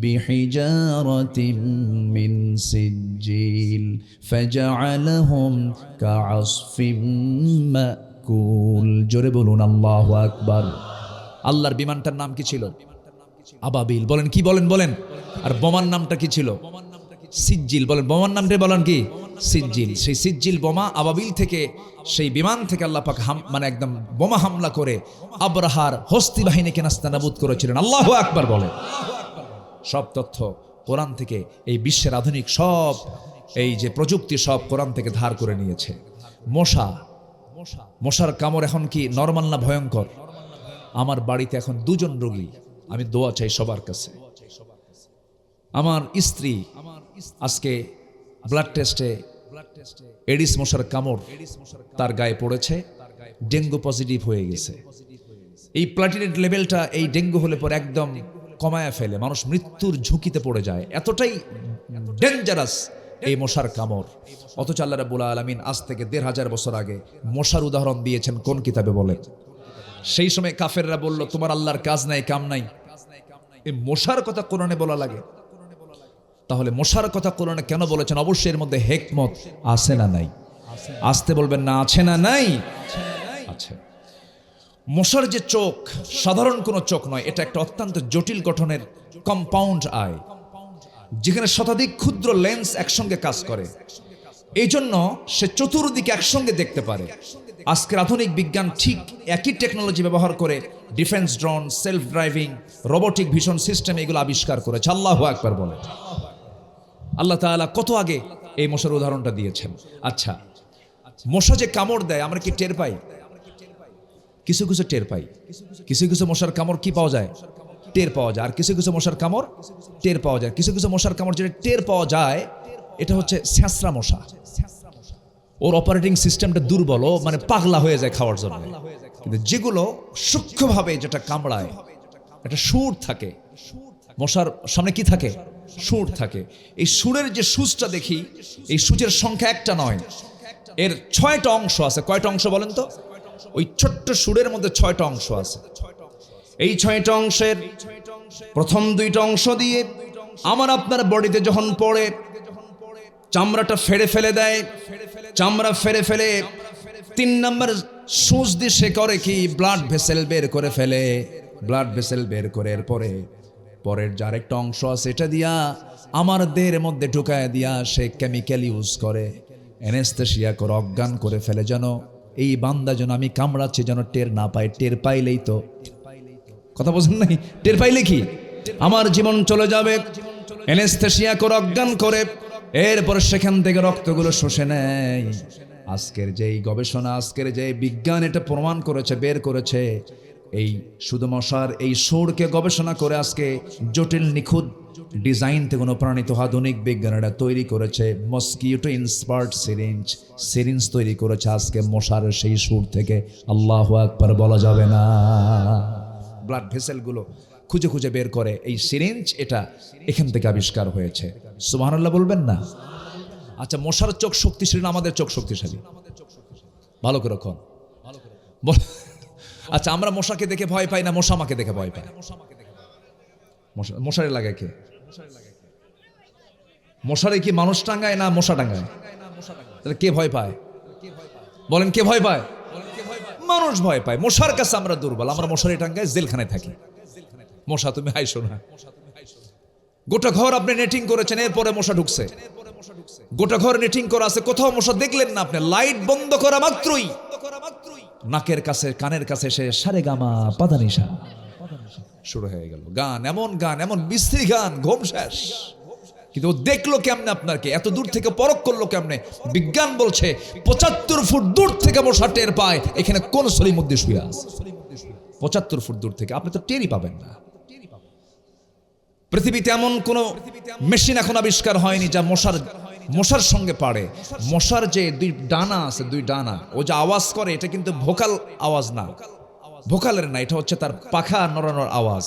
বিহিজারাতিন মিন সিজ্জিল ফাজআলাহুম কাআসফিম মাকুল। জোরে বলুন আল্লাহু আকবার। আল্লাহর বিমানটার নাম কি ছিল? আবাবিল। বলেন কি? বলেন। আর বোমার নামটা কি ছিল? সিজ্জিল। বলেন বোমার নামটা বলেন কি? সিজ্জিল। সেই সিজ্জিল বোমা আবাবিল থেকে, সেই বিমান থেকে আল্লাহ পাক মানে একদম বোমা হামলা করে আবরাহার হস্তি বাহিনীকে নাস্তানাবুদ করেছিলেন। আল্লাহু আকবার বলেন। সব তথ্য কোরআন থেকে, এই বিশ্বের আধুনিক সব এই যে প্রযুক্তি সব কোরআন থেকে ধার করে নিয়েছে। মশার কামড় এখন কি নরমাল না ভয়ঙ্কর? আমার বাড়িতে এখন 2 জন রোগী, আমি দোয়া চাই সবার কাছে। আমার স্ত্রী আজকে ব্লাড টেস্টে এডিস মশার কামড় তার গায়ে পড়েছে, ডেঙ্গু পজিটিভ হয়ে গেছে। এই প্লাটিলেট লেভেলটা এই ডেঙ্গু হলে পরে একদম কমায়া ফেলে, মানুষ মৃত্যুর ঝুঁকিতে পড়ে যায়, এতটাই ডেঞ্জারাস এই মশার কামড়। অথচ আল্লাহ রাব্বুল আলামিন আজ থেকে ১৫০০ বছর আগে মশার উদাহরণ দিয়েছেন কোন কিতাবে বলেন? সেই সময় কাফেররা বলল তোমার আল্লাহর কাজ নাই কাম নাই, এই মশার কথা কোরআনে বলা লাগে? তাহলে মশার কথা কোরআনে কেন বলেছেন? অবশ্যই এর মধ্যে হিকমত আছে না নাই? আসতে বলবেন না, আছে না নাই? আছে। মশার যে চোখ সাধারণ কোনো চোখ নয়, এটা একটা অত্যন্ত জটিল গঠনের কম্পাউন্ড আই, যেখানে শতাধিক ক্ষুদ্র লেন্স একসঙ্গে কাজ করে। এই জন্য সে চতুর্দিকে একসঙ্গে দেখতে পারে। আজকের আধুনিক বিজ্ঞান ঠিক একই টেকনোলজি ব্যবহার করে defence drone, self driving, robotic vision system এগুলো আবিষ্কার করেছে। আল্লাহু আকবার বলে। আল্লাহ তাআলা কত আগে এই মশার উদাহরণটা দিয়েছেন। আচ্ছা, মশা যে কামড় দেয় আমরা কি টের পাই? কিছু কিছু টের পাই। কিছু কিছু মশার কামড় কি পাওয়া যায়? টের পাওয়া যায়। আর কিছু কিছু মশার কামড় টের পাওয়া যায়। কিছু কিছু মশার কামড় যেটা টের পাওয়া যায় এটা হচ্ছে ছ্যাঁচড়া মশা। ওর অপারেটিং সিস্টেমটা দুর্বল, ও মানে পাগলা হয়ে যায় খাওয়ার জন্য। কিন্তু যেগুলো সূক্ষ্মভাবে যেটা কামড়ায়, একটা সুর থাকে মশার সামনে, কি থাকে? সুর থাকে। এই সুরের যে সুচটা দেখি, এই সুচের সংখ্যা একটা নয়, এর 6টা অংশ আছে। কয়টা অংশ বলেন তো? ওই ছোট্ট সুরের মধ্যে 6টা অংশ আছে। এই 6টা অংশের প্রথম 2টা অংশ দিয়ে আমার আপনার বডিতে যখন পড়ে চামড়াটা ফেড়ে ফেলে দেয়, চামড়া ফেড়ে ফেলে 3 নম্বর সুচ দিয়ে সে করে কি? ব্লাড ভেসেল বের করে ফেলে। ব্লাড ভেসেল বের করে এরপরে পরের যার একটা অংশ আছে এটা দিয়া আমার দেহের মধ্যে ঢুকায় দিয়া সে কেমিক্যাল ইউজ করে, অ্যানেস্থেসিয়া করে অজ্ঞান করে ফেলে, যেন এই বান্দা যেন আমি কামড়াচ্ছি যেন টের না পায়। টের পাইলেই তো, কথা বোঝেন নাই? টের পাইলে কি আমার জীবন চলে যাবে। অ্যানেস্থেসিয়া করে অজ্ঞান করে এরপরে সেখান থেকে রক্তগুলো শুষে নেয়। আজকের যেই গবেষণা, আজকের যে বিজ্ঞান এটা প্রমাণ করেছে, বের করেছে, এই শুধু মশার এই সুরকে গবেষণা করে আজকে জটিল নিখুঁত ডিজাইন থেকে অনুপ্রাণিত আধুনিক বিজ্ঞানীরা তৈরি করেছে মস্কিটো ইন্সপায়ার্ড সিরিঞ্জ তৈরি করেছে আজকে মশার সেই সুর থেকে। আল্লাহু আকবার বলা যাবে না। ব্লাড ভেসেলগুলো খুঁজে খুঁজে বের করে এই সিরিঞ্জ, এটা এখান থেকে আবিষ্কার হয়েছে। সুবহানাল্লাহ বলবেন না? আচ্ছা, মশার চোখ শক্তিশালী না আমাদের চোখ শক্তিশালী? ভালো করে কোন বল। আচ্ছা, আমরা মশাকে দেখে ভয় পাই না মশা আমাকে দেখে ভয় পায়? মশারে লাগে কে? মশারে কি মানুষ টাঙ্গায় না মশা টাঙ্গায়? তাহলে কে ভয় পায়? বলেন কে ভয় পায়? মানুষ ভয় পায়। মশার কাছে আমরা দুর্বল, আমরা মশারি টাঙ্গায় জেলখানায় থাকি। মশা তুমি হাইশো না। গোটা ঘর আপনি নেটিং করেছেন, এরপরে মশা ঢুকছে। গোটা ঘর নেটিং করা আছে, কোথাও মশা দেখলেন না আপনি। লাইট বন্ধ করা মাত্রই নাকের কাছে কানের কাছে সে সারে গামা পাদানিসা শুরু হয়ে গেল। গান, এমন বিশ্রী গান, ঘুম শেষ। কিন্তু ও দেখলো কেমনে আপনাকে? এত দূর থেকে পরখ করলো কেমনে? বিজ্ঞান বলছে 75 ফুট দূর থেকে মশা টের পায় এখানে কোন সলিমুদ্দিন শুয়ে আছে। 75 ফুট দূর থেকে আপনি তো টেরই পাবেন না। পৃথিবীতে এমন কোন মেশিন এখন আবিষ্কার হয়নি যা মশার সঙ্গে পারে। মশার যে 2 ডানা আছে, 2 ডানা, ও যে আওয়াজ করে এটা কিন্তু ভোকাল আওয়াজ না, ভোকালের না, এটা হচ্ছে তার পাখা নড়ানোর আওয়াজ।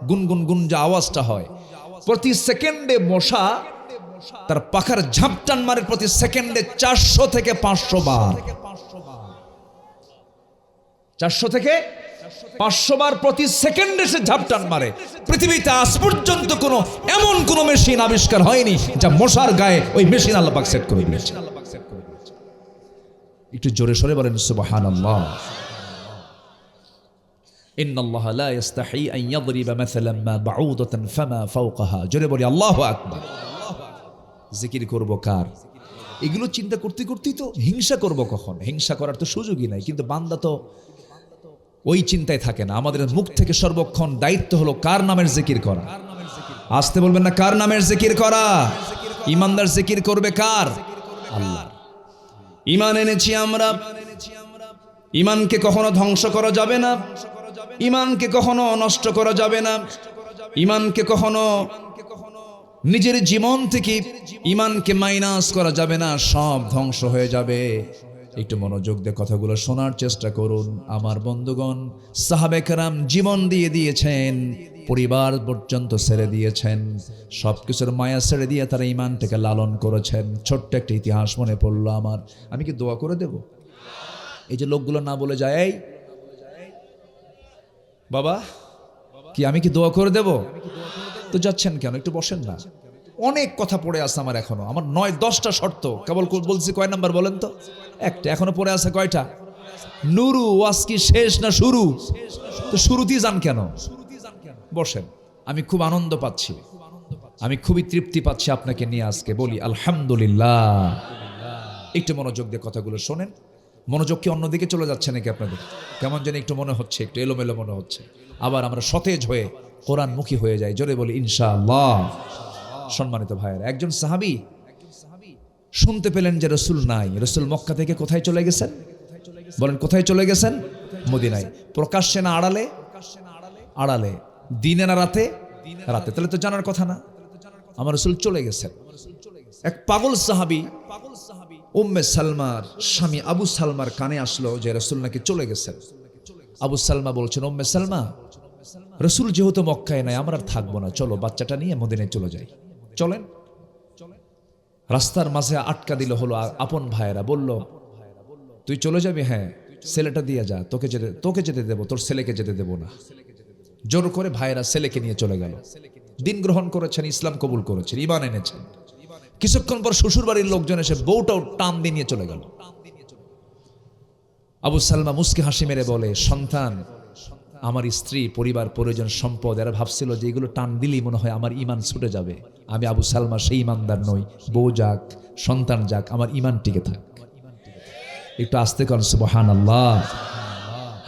গুনগুন গুন যে আওয়াজটা হয়, প্রতি সেকেন্ডে মশা তার পাখার ঝাপটান মারে প্রতি সেকেন্ডে 400 থেকে 500 বার, 400 থেকে 500 বার প্রতি সেকেন্ডে সে ঝাপটান মারে। পৃথিবীতে আজ পর্যন্ত কোনো এমন কোনো মেশিন আবিষ্কার হয়নি যা মশার গায়ে ওই মেশিন আল্লাহ পাক সেট করে দিয়েছে। একটু জোরে সরে বলেন সুবহানাল্লাহ। ইন্নাল্লাহা লা ইস্তাহি আন ইয়াদরিবা মাসালান মা বাউদাতান ফামা ফাওকাহা। জোরে বলি আল্লাহু আকবার। জিকির করব কার? এগুলো চিন্তা করতে করতেই তো হিংসা করব কখন? হিংসা করার তো সুযোগই নাই, কিন্তু বান্দা তো ওই চিন্তায় থাকে না। আমাদের মুখ থেকে সর্বক্ষণ দায়িত্ব হলো কার নামের জিকির করা। আসতে বলবেন না, কার নামের জিকির করা? ইমানদার জিকির করবে কার? আল্লাহ। ঈমান এনেছি আমরা, ঈমানকে কখনো ধ্বংস করা যাবে না, ঈমানকে কখনো নষ্ট করা যাবে না, ঈমানকে কখনো নিজের জীবন থেকে ঈমানকে মাইনাস করা যাবে না, সব ধ্বংস হয়ে যাবে। একটু মনোযোগ দিয়ে কথাগুলো শোনার চেষ্টা করুন। আমার বন্ধুগণ, সাহাবে কেরাম জীবন দিয়ে দিয়েছেন, পরিবার পর্যন্ত ছেড়ে দিয়েছেন, সবকিছুর মায়া ছেড়ে দিয়ে তারা ঈমানটাকে লালন করেছেন। ছোট্ট একটা ইতিহাস মনে পড়লো আমার। আমি কি দোয়া করে দেব? এই যে লোকগুলো না বলে যায়, এই বাবা কি আমি কি দোয়া করে দেব? তো যাচ্ছেন কেন? একটু বসেন না। অনেক কথা পড়ে আছে আমার এখনো। আমার 9-10টা শর্ত কেবল বলছি, কয় নাম্বার বলেন তো? একটা। এখনো পড়ে আছে কয়টা? নুরু ওয়াজ কি শেষ না শুরু? তো শুরুতেই যান কেন? বসেন। আমি খুব আনন্দ পাচ্ছি, আমি খুবই তৃপ্তি পাচ্ছি আপনাকে নিয়ে আজকে। বলি আলহামদুলিল্লাহ। একটু মনোযোগ দিয়ে কথাগুলো শোনেন। মনোযোগ কি অন্যদিকে চলে যাচ্ছে নাকি আপনাদের? কেমন যেন একটু মনে হচ্ছে, একটু এলোমেলো মনে হচ্ছে। আবার আমরা সতেজ হয়ে কোরআনমুখী হয়ে যাই। জোরে বলি ইনশাআল্লাহ। সম্মানিত ভাইয়েরা, একজন সাহাবী শুনতে পেলেন যে রাসূল নাই। রাসূল মক্কা থেকে কোথায় চলে গেছেন? বলেন কোথায় চলে গেছেন? মদিনায়। প্রকাশ্যে না আড়ালে? আড়ালে। দিনে না রাতে? রাতে। তাহলে তো জানার কথা না। আমার রাসূল চলে গেছেন। এক পাগল সাহাবী উম্মে সালমার স্বামী আবু সালমার কানে আসলো যে রাসূল নাকি চলে গেছেন। আবু সালমা বলছেন, উম্মে সালমা, রাসূল যেহেতু মক্কায় নাই, আমরা আর থাকবো না, চলো বাচ্চাটা নিয়ে মদিনায় চলে যাই। চলেন। রাস্তার মাঝে আটকা দিল হলো আপন ভাইয়েরা। বলল, তুই চলে যাবি? হ্যাঁ। ছেলেটা দিয়ে যা, তোকে যেতে দেবো, তোর ছেলেকে যেতে দেবো না। জোর করে ভাইয়েরা ছেলেকে নিয়ে চলে গেল। দিন গ্রহণ করেছেন, ইসলাম কবুল করেছেন, ঈমান এনেছেন। কিছুক্ষণ পর শ্বশুর বাড়ির লোকজন এসে বউটাও টান দিয়ে নিয়ে চলে গেল। আবু সালমা মুস্কি হাসি মেরে বলে, সন্তান, আমার স্ত্রী, পরিবার, পরিজন, সম্পদ, এরা ভাবছিল যে এগুলো টান দিলেই মনে হয় আমার ঈমান ছুটে যাবে। আমি আবু সালমা সেই ঈমানদার নই। বউ যাক, সন্তান যাক, আমার ঈমান টিকে থাক। একটু আস্তে করেন সুবহানাল্লাহ।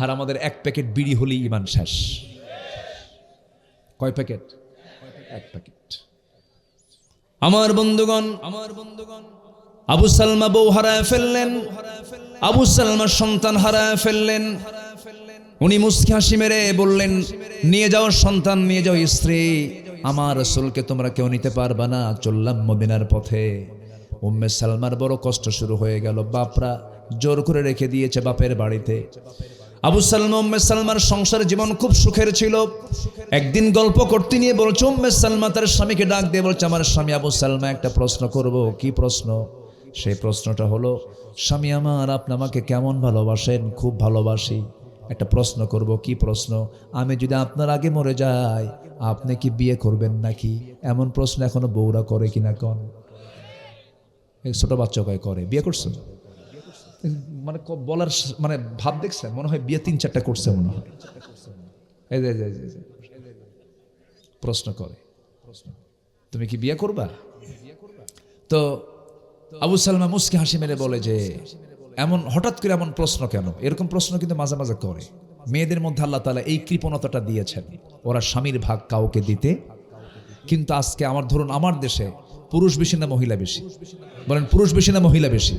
আর আমাদের এক প্যাকেট বিড়ি হলেই ঈমান শেষ। কয় প্যাকেট? এক প্যাকেট। আমার বন্ধুগণ, আবু সালমা বউ হারায় ফেললেন, আবু সালমার সন্তান হারায় ফেললেন। উনি মুস্কি হাসি মেরে বললেন, নিয়ে যাও সন্তান, নিয়ে যাও স্ত্রী, আমার রাসূলকে তোমরা কেউ নিতে পারবা না। চললাম মদিনার পথে। উম্মে সালমার বড় কষ্ট শুরু হয়ে গেল। বাপরা জোর করে রেখে দিয়েছে বাপের বাড়িতে। আবু সালমা, উম্মে সালমার সংসার জীবন খুব সুখের ছিল। একদিন গল্প করতে নিয়ে বলছে, উম্মে সালমা তার স্বামীকে ডাক দিয়ে বলছে, আমার স্বামী আবু সালমা, একটা প্রশ্ন করব। কি প্রশ্ন? সেই প্রশ্নটা হলো, স্বামী আমার, আপনি আমাকে কেমন ভালোবাসেন? খুব ভালোবাসি। একটা প্রশ্ন করব। কি প্রশ্ন? আমি যদি আপনার আগে মরে যাই, আপনি কি বিয়ে করবেন নাকি? এমন প্রশ্ন এখনো বউরা করে কিনা কন? ছোট বাচ্চা করে, বিয়ে করছেন? মানে বলার মানে ভাব দেখছেন, মনে হয় বিয়ে 3-4টা করছে মনে হয়। প্রশ্ন করে, তুমি কি বিয়ে করবা? তো আবু সালমা মুস্কি হাসি মেরে বলে যে, এমন হঠাৎ করে এমন প্রশ্ন কেন? এরকম প্রশ্ন কিন্তু মাঝে মাঝে করে। মেয়েদের মধ্যে আল্লাহ তাআলা এই কৃপণতাটা দিয়েছেন, ওরা স্বামীর ভাগ কাউকে দিতে। কিন্তু আজকে আমার দেশে পুরুষ বেশি না মহিলা বেশি? বলেন পুরুষ বেশি না মহিলা বেশি?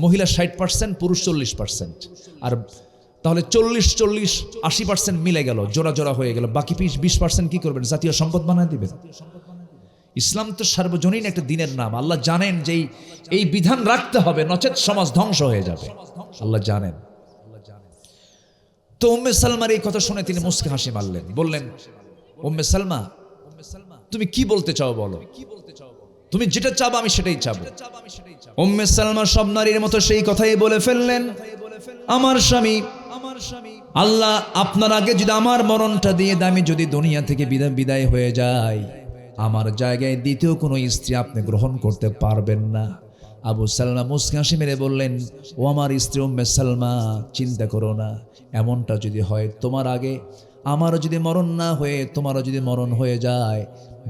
মহিলা 60%, পুরুষ 40%। আর তাহলে 40-40, 80% মিলে গেল, জোড়া জোড়া হয়ে গেল। বাকি 20% কি করবেন? জাতীয় সম্পদ বানায় দিবেন। ইসলাম তো সার্বজনীন একটা দিনের নাম। আল্লাহ জানেন যে এই বিধান রাখতে হবে, নচেত সমাজ ধ্বংস হয়ে যাবে। আল্লাহ জানেন। তো উম্মে সালমার এই কথা শুনে তিনি মুস্কি হাসি মারলেন। বললেন, উম্মে সালমা, তুমি কি বলতে চাও বলো। তুমি যেটা চাবো আমি সেটাই চাবো। উম্মে সালমা সব নারীর মতো সেই কথাই বলে ফেললেন, আমার স্বামী, আল্লাহ আপনার আগে যদি আমার মরণটা দিয়ে আমি যদি দুনিয়া থেকে বিদায় হয়ে যাই, আমার জায়গায় দ্বিতীয় কোনো স্ত্রী আপনি গ্রহণ করতে পারবেন না। আবু সালমা মুস্কি হাসি মেরে বললেন, ও আমার স্ত্রী উম্মে সালমা, চিন্তা করো না, এমনটা যদি হয় তোমার আগে আমারও যদি মরণ না হয়ে তোমারও যদি মরণ হয়ে যায়,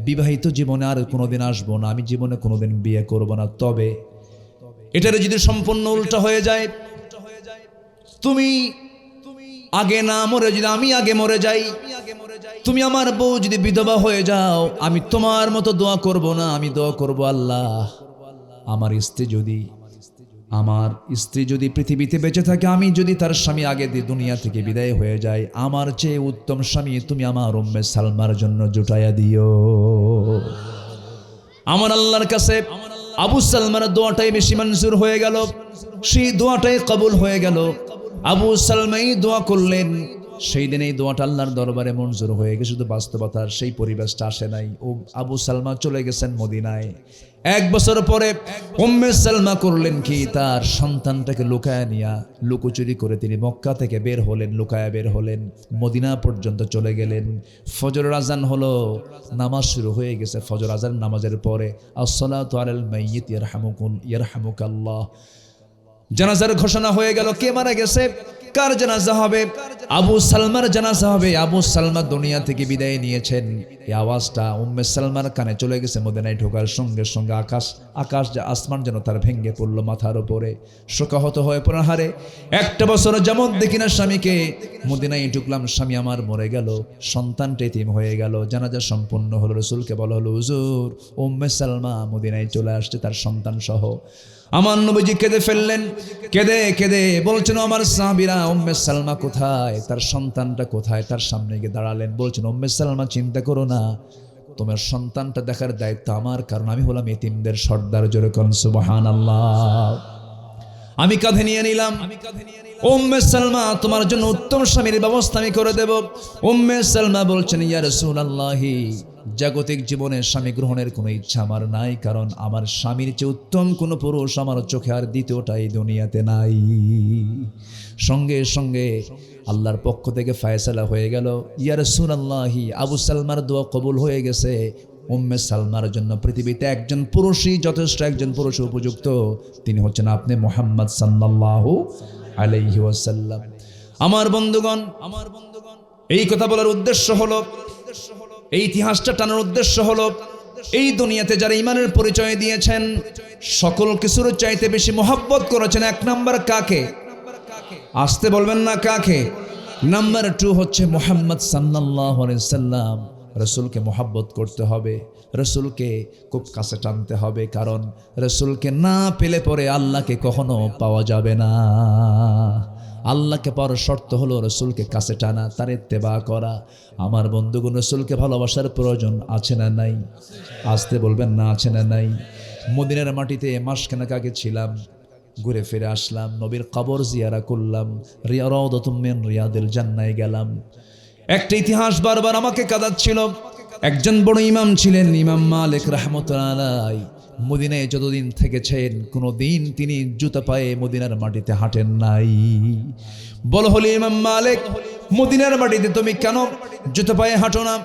বিবাহিত জীবনে আর কোনোদিন আসবো না, আমি জীবনে কোনোদিন বিয়ে করব না। তবে এটার যদি সম্পূর্ণ উল্টা হয়ে যায়, তুমি আগে না মরে যদি আমি আগে মরে যাই, তুমি আমার বউ যদি বিধবা হয়ে যাও, আমি তোমার মতো দোয়া করব না, আমি দোয়া করব আল্লাহ আমার স্ত্রী যদি পৃথিবীতে বেঁচে থাকে, আমি যদি তার স্বামী আগে দিয়ে দুনিয়া থেকে বিদায় হয়ে যায়, আমার চেয়ে উত্তম স্বামী তুমি আমার উম্মে সালমার জন্য জুটাইয়া দিও। আমার আল্লাহর কাছে আবু সালমার দোয়াটাই বেশি মঞ্জুর হয়ে গেল, সেই দোয়াটাই কবুল হয়ে গেল। আবু সালমাই দোয়া করলেন, সেই দিন এই দোয়াটা আল্লাহর দরবারে মঞ্জুর হয়ে গেছে। শুধু বাস্তবতার সেই পরিবেশটা আসে নাই। ও আবু সালমা চলে গেছেন মদিনায়। 1 বছর পরে উম্মে সালমা করলেন কি, তার সন্তানটাকে লুকায় নিয়া লুকোচুরি করে তিনি মক্কা থেকে বের হলেন, লুকায়া বের হলেন, মদিনা পর্যন্ত চলে গেলেন। ফজর আজান হলো, নামাজ শুরু হয়ে গেছে। ফজর আজান নামাজের পরে আসসালাতু আলাল মাইয়িত ইয়ারহামুকাল্লাহ, জানাজার ঘোষণা হয়ে গেল। কে মারা গেছে, কার জানাজা হবে? আবু সালমার জানাজা হবে। আবু সালমা দুনিয়া থেকে বিদায় নিয়েছেন। এই আওয়াজটা উম্মে সালমার কানে চলে গেছে। মদিনায় ঢোকার সঙ্গে সঙ্গে আকাশ আসমান যেন তার ভেঙ্গে পড়লো মাথার উপরে। শোকাহত হয়ে পড়ার হারে 1 বছর যেমন দেখি না স্বামীকে। মদিনায় ঢুকলাম, স্বামী আমার মরে গেল, সন্তানটা এতিম হয়ে গেল। জানাজা সম্পন্ন হলো। রাসূলকে বলা হলো, হুজুর উম্মে সালমা মদিনায় চলে আসছে তার সন্তান সহ। আমার নবীজি কেঁদে ফেললেন। কেঁদে বলছেন, আমার সাহাবীরা উম্মে সালমা কোথায়, তার সন্তানটা কোথায়? তার সামনে গিয়ে দাঁড়ালেন, বলছেন, উম্মে সালমা চিন্তা করো না, তোমার সন্তানটা দেখার দায়িত্ব আমার, কারণ আমি হলাম এতিমদের সর্দার। জোরে কোন সুবহানাল্লাহ। আমি কাঁধে নিয়ে নিলাম। উম্মে সালমা, তোমার জন্য উত্তম স্বামীর ব্যবস্থা আমি করে দেব। উম্মে সালমা বলছেন, ইয়া রাসূলুল্লাহি, জাগতিক জীবনে স্বামী গ্রহণের কোনো ইচ্ছা আমার নাই, কারণ আমার স্বামীর চেয়ে উত্তম কোনো পুরুষ আমার চোখে আর দ্বিতীয়টা এই দুনিয়াতে নাই। সঙ্গে সঙ্গে আল্লাহর পক্ষ থেকে ফায়সালা হয়ে গেল, ইয়া রাসূলুল্লাহি, আবু সালমার দোয়া কবুল হয়ে গেছে। উম্মে সালমার জন্য পৃথিবীতে একজন পুরুষই যথেষ্ট, একজন পুরুষ উপযুক্ত, তিনি হচ্ছেন আপনি মুহাম্মদ সাল্লাল্লাহু আলাইহি ওয়াসাল্লাম। আমার বন্ধুগণ, এই কথা বলার উদ্দেশ্য হলো, এই ইতিহাসটা টানার উদ্দেশ্য হলো, এই দুনিয়াতে যারা ইমানের পরিচয় দিয়েছেন, সকল কিছুর চাইতে বেশি মহব্বত করেছেন 1 নাম্বার কাকে? আসতে বলবেন না কাকে? নাম্বার 2 হচ্ছে মুহাম্মদ সাল্লাল্লাহু আলাইহি সাল্লাম। রাসূলকে মহব্বত করতে হবে, রাসূলকে খুব কাছে টানতে হবে, কারণ রাসূলকে না পেলে পরে আল্লাহকে কখনো পাওয়া যাবে না। আল্লাহকে পাওয়ার শর্ত হলো রাসূলকে কাছে টানা, তার ইত্তেবা করা। আমার বন্ধুগণ, রাসূলকে ভালোবাসার প্রয়োজন আছে না নাই? আসতে বলবেন না, আছে না নাই? মদিনার মাটিতে মাসখানেক আগে ছিলাম, ঘুরে ফিরে আসলাম, নবীর কবর জিয়ারা করলাম, রাউদাতুম মিন রিয়াদিল জান্নাহ গেলাম। একটা ইতিহাস বারবার আমাকে কাঁদাচ্ছিল। একজন বড় ইমাম ছিলেন, ইমাম মালিক রাহমাতুল্লাহ আলাইহি। মদিনায় যতদিন থেকেছেন, কোনোদিন তিনি জুতা পায়ে মদিনার মাটিতে হাঁটেন নাই। বল হলো, ইমাম মালিক, মদিনার মাটিতে তুমি কেন জুতা পায়ে হাঁটো না?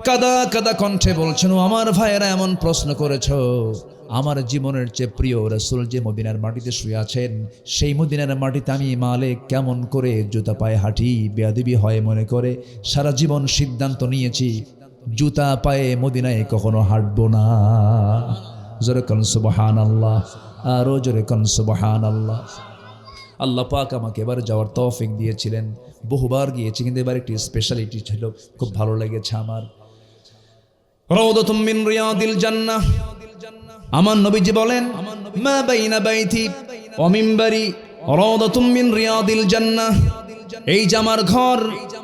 কাদা কাদা কণ্ঠে বলছেন, ও আমার ভাইয়েরা, এমন প্রশ্ন করেছ, আমার জীবনের চেয়ে প্রিয় রাসূল যে মদিনার মাটিতে শুয়ে আছেন, সেই মদিনার মাটিতে আমি মালিক কেমন করে জুতা পায়ে হাঁটি? বেয়াদবি হয় মনে করে সারা জীবন সিদ্ধান্ত নিয়েছি, জুতা পায়ে মদিনায় কখনো হাঁটবো না। জোরে কোন সুবহানাল্লাহ, আরো জোরে কোন সুবহানাল্লাহ। আল্লাহ পাক আমাকে এবার যাওয়ার তৌফিক দিয়েছিলেন, বহুবার গিয়েছি, কিন্তু এবার একটি স্পেশালিটি ছিল, খুব ভালো লেগেছে আমার। রাউদাতুম মিন রিয়াদিল জান্নাহ। আমার নবীজি বলেন, মা বাইনা বাইতি ওয়া মিনবারি রাউদাতুম মিন রিয়াদিল জান্নাহ। এই যে আমার ঘর,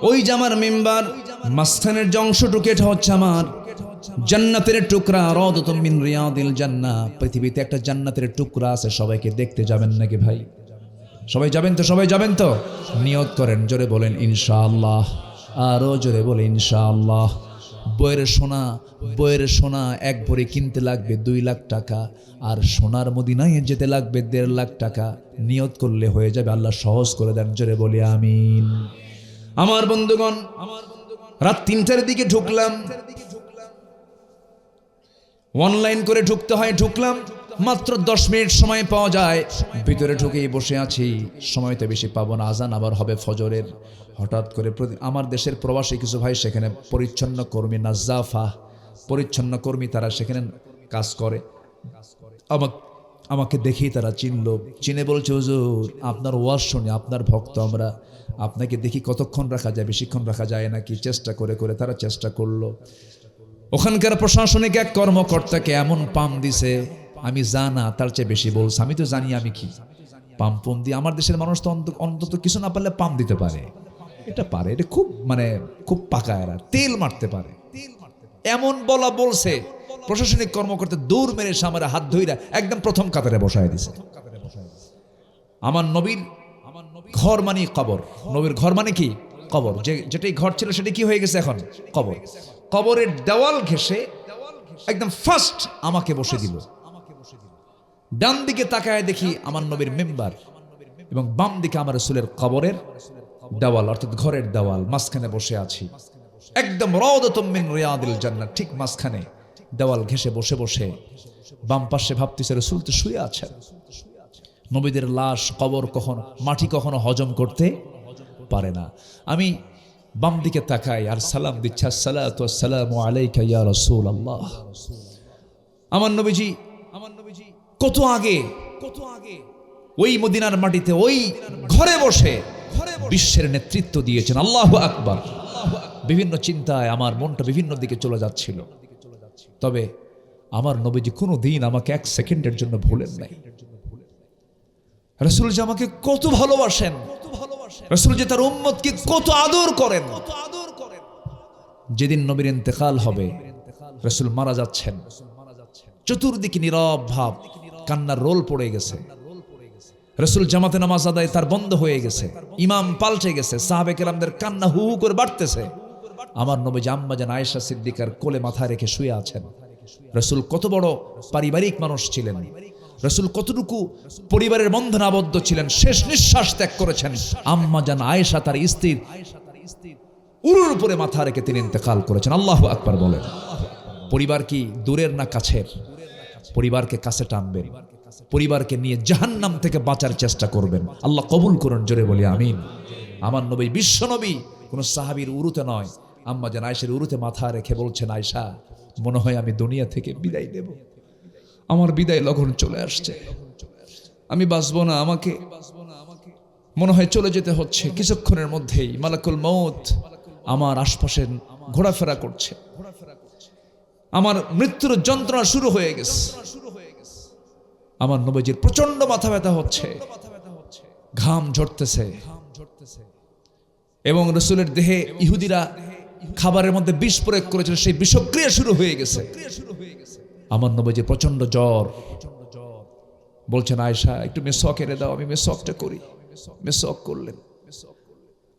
ওই যে আমার মিম্বার, মাঝখানের যে অংশটুকু, এটা হচ্ছে আমার জান্নাতের টুকরা। রাউদাতুম মিন রিয়াদিল জান্নাহ। পৃথিবীতে একটা জান্নাতের টুকরা আছে, সবাইকে দেখতে যাবেন নাকি ভাই? সবাই যাবেন তো? সবাই যাবেন তো? নিয়ত করেন, জোরে বলেন ইনশাআল্লাহ, আরো জোরে বলেন ইনশাআল্লাহ। বইয়ের সোনা এক ভরি কিনতে লাগবে 2 লাখ টাকা, আর সোনার মদিনায় যেতে লাগবে 1.5 লাখ টাকা। নিয়ত করলে হয়ে যাবে, আল্লাহ সহজ করে দেন, জোরে বলি আমিন। আমার বন্ধুগণ, রাত 3টার দিকে ঢুকলাম, অনলাইন করে ঢুকতে হয়, ঢুকলাম, মাত্র 10 মিনিট সময় পাওয়া যায়। ভিতরে ঢুকেই বসে আছি, সময় তো বেশি পাবো না, আজান আবার হবে ফজরের। হঠাৎ করে আমার দেশের প্রবাসী কিছু ভাই সেখানে পরিচ্ছন্ন কর্মী, নাজ্জাফা পরিচ্ছন্ন কর্মী, তারা সেখানে কাজ করে। আমাকে দেখেই তারা চিনে বলছে, হুজুর আপনার ওয়াজ শুনে আপনার ভক্ত আমরা, আপনাকে দেখি কতক্ষণ রাখা যায়, বেশিক্ষণ রাখা যায় নাকি? চেষ্টা করে তারা চেষ্টা করলো। ওখানকার প্রশাসনিক এক কর্মকর্তাকে এমন পাম দিছে, আমি জানা তার চেয়ে বেশি বলছে। আমি তো জানি আমি কি পাম দিয়ে, আমার দেশের মানুষ তো অন্তত কিছু না পারলে পাম দিতে পারে, এটা পারে, এটা খুব পাকা, এরা তেল মারতে পারে। এমন বলছে প্রশাসনিক কর্মকর্তা দৌড় মেরে সামনে হাত ধইরা একদম প্রথম কাতারে বসায় দিছে। আমার নবীর ঘর মানে কবর, নবীর ঘর মানে কি? কবর। যেটাই ঘর ছিল সেটা কি হয়ে গেছে এখন? কবর। কবরের দেওয়াল ঘেঁষে একদম ফার্স্ট আমাকে বসে দিল। ডান দিকে তাকায় দেখি আমার নবীর মেম্বার, এবং বাম দিকে আমার রাসূলের কবরের দেওয়াল, অর্থাৎ ঘরের দেওয়াল, মাঝখানে বসে আছি, একদম রাউদাতুম মিন রিয়াদিল জান্নাহ, ঠিক মাঝখানে দেওয়াল ঘেঁষে বসে বাম পাশে ভাবতেছে রাসূল তো শুয়ে আছেন। নবীদের লাশ, কবর মাটি কখনো হজম করতে পারে না। আমি বাম দিকে তাকাই আর সালাম দিচ্ছি, আসসালাতু ওয়াসসালামু আলাইকা ইয়া রাসূলুল্লাহ। আমার নবীজি কত আগে ওই মদিনার মাটিতে ওই ঘরে বসে বিশ্বের নেতৃত্ব দিয়েছেন। আল্লাহু আকবার। বিভিন্ন চিন্তায় আমার মনটা বিভিন্ন দিকে চলে যাচ্ছিল, তবে আমার নবীজি কোনো দিন আমাকে 1 সেকেন্ডের জন্য ভুলেন নাই। রাসূল যে আমাকে কত ভালোবাসেন, রাসূল যে তার উম্মতকে কত আদর করেন। যেদিন নবীর ইন্তেকাল হবে, রাসূল মারা যাচ্ছেন, চতুর্দিকে নীরব ভাব, কান্নার রোল পড়ে গেছে। রাসূল জামাতে নামাজ আদায় তার বন্ধ হয়ে গেছে, ইমাম পাল্টে গেছে, সাহাবে কেরামদের কান্না হু হু করে বাড়তেছে। আমার নবী আম্মা জান আয়েশা সিদ্দিকার কোলে মাথা রেখে শুয়ে আছেন। রাসূল কত বড় পারিবারিক মানুষ ছিলেন, রাসূল কতটুকু পরিবারের বন্ধনে আবদ্ধ ছিলেন, শেষ নিঃশ্বাস ত্যাগ করেছেন। আম্মা জান আয়েশা তার স্ত্রীর উরুর উপরে মাথা রেখে তিনি ইন্তেকাল করেছেন। আল্লাহু আকবার বলেন। পরিবার কি দূরের না কাছের? পরিবারকে কাছে টানবেন, পরিবারকে নিয়ে জাহান্নাম থেকে বাঁচার চেষ্টা করবেন। আল্লাহ কবুল করুন, জোরে বলি আমিন। আমার নবী, বিশ্ব নবী, কোন সাহাবীর উরুতে নয়, আম্মা জান আয়েশার উরুতে মাথা রেখে বলছেন, আয়েশা মনে হয় আমি দুনিয়া থেকে বিদায় নেব, আমার বিদায় লগন চলে আসছে, আমি বাঁচবো না, আমাকে মনে হয় চলে যেতে হচ্ছে। কিছুক্ষণের মধ্যেই মালাকুল মউত আমার আশপাশে ঘোরাফেরা করছে, আমার মৃত্যুর যন্ত্রণা শুরু হয়ে গেছে। আমার নবীজির প্রচন্ড মাথা ব্যথা হচ্ছে, ঘাম ঝরতেছে, এবং রাসূলের দেহে ইহুদিরা খাবারের মধ্যে বিষ প্রয়োগ করেছিল, সেই বিষক্রিয়া শুরু হয়ে গেছে। আমার নবীজির প্রচন্ড জ্বর। বলছেন, আয়েশা একটু মেসওয়াক এনে দাও, আমি মেসওয়াকটা করি। মেসওয়াক করলেন।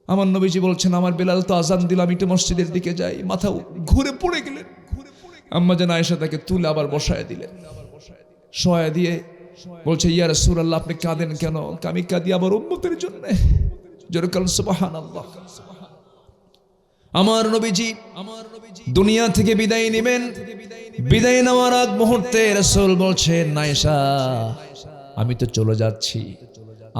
আমার নবীজি বলছেন, আমার বেলাল তো আজান দিল, আমি একটু মসজিদের দিকে যাই। মাথা ঘুরে পড়ে গেলেন। আম্মা জান আয়েশা তাকে তুলে আবার বসায় দিলেন। শোয়া দিয়ে বলছে, ইয়া রাসূলুল্লাহ আপনি কাঁদেন কেন? আমি কাঁদি আমার উম্মতের জন্য। জোরে বলেন সুবহানাল্লাহ। আমার নবীজি দুনিয়া থেকে বিদায় নেবেন। বিদায় নেওয়ার আগ মুহূর্তে রাসূল বলছেন, আয়েশা আমি তো চলে যাচ্ছি,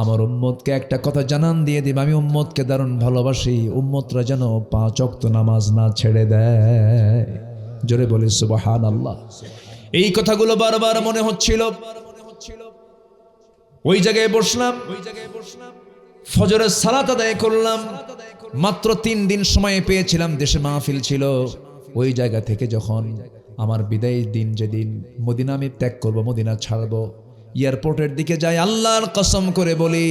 আমার উম্মতকে একটা কথা জানান দিয়ে দিবে, আমি উম্মতকে দারুণ ভালোবাসি, উম্মতরা যেন 5 ওয়াক্ত নামাজ না ছেড়ে দেয়। জোরে বলি সুবহানাল্লাহ। এই কথাগুলো বারবার মনে হচ্ছিল। ওই জায়গায় বসলাম, ফজরের সালাত আদায় করলাম। মাত্র 3 দিন সময় পেয়েছিলাম, দেশে মাহফিল ছিল। ওই জায়গা থেকে যখন আমার বিদায়ের দিন, যেদিন মদিনা আমি ত্যাগ করব, মদিনা ছাড়ব, এয়ারপোর্টের দিকে যাই, আল্লাহর কসম করে বলি,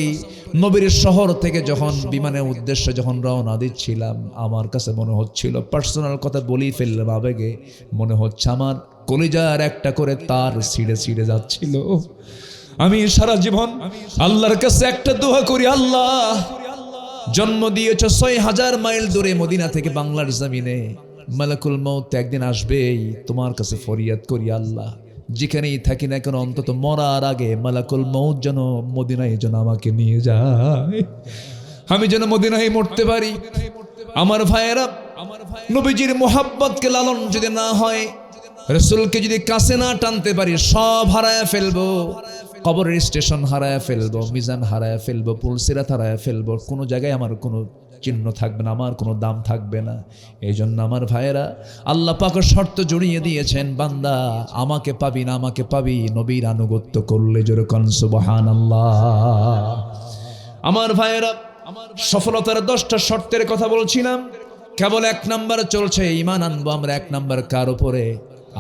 নবীর শহর থেকে যখন বিমানের উদ্দেশ্যে যখন রওনা দিচ্ছিলাম, আমার কাছে মনে হচ্ছিল, পার্সোনাল কথা বলি ফেললাম আবেগে, মনে হচ্ছে আমার কলিজার একটা করে তার ছিঁড়ে ছিঁড়ে যাচ্ছিল। আমি সারা জীবন আল্লাহর কাছে একটা দোয়া করি, আল্লাহ জন্ম দিয়েছ 6000 মাইল দূরে মদিনা থেকে বাংলার জমিনে, মালাকুল মউত একদিন আসবেই, তোমার কাছে ফরিয়াদ করি আল্লাহ, যেখানেই থাকি না কেন অন্তত মরার আগে মালাকুল মউত যেন মদিনায় যেন আমাকে নিয়ে যায়, আমি যেন মদিনায় মরতে পারি। আমার ভাইয়েরা, নবীজির মোহাব্বতকে লালন যদি না হয়, রাসূলকে যদি কাছে না টানতে পারি, সব হারায় ফেলবো। কবরের স্টেশন হারায় ফেলবো, মিজান হারায় ফেলবো, পুলসিরাত হারায় ফেলবো, কোনো জায়গায় আমার কোনো চিহ্ন থাকবে না, আমার কোনো দাম থাকবে না। এই জন্য আমার ভাইয়েরা, আল্লাহ পাক শর্ত জড়িয়ে দিয়েছেন, বান্দা আমাকে পাবি না, আমাকে পাবি নবীর আনুগত্য করলে। জোরে কোন সুবহানাল্লাহ। আমার ভাইয়েরা, সফলতার 10টা শর্তের কথা বলছিলাম, কেবল 1 নাম্বার চলছে। ঈমান আনবো আমরা 1 নাম্বার কার উপরে?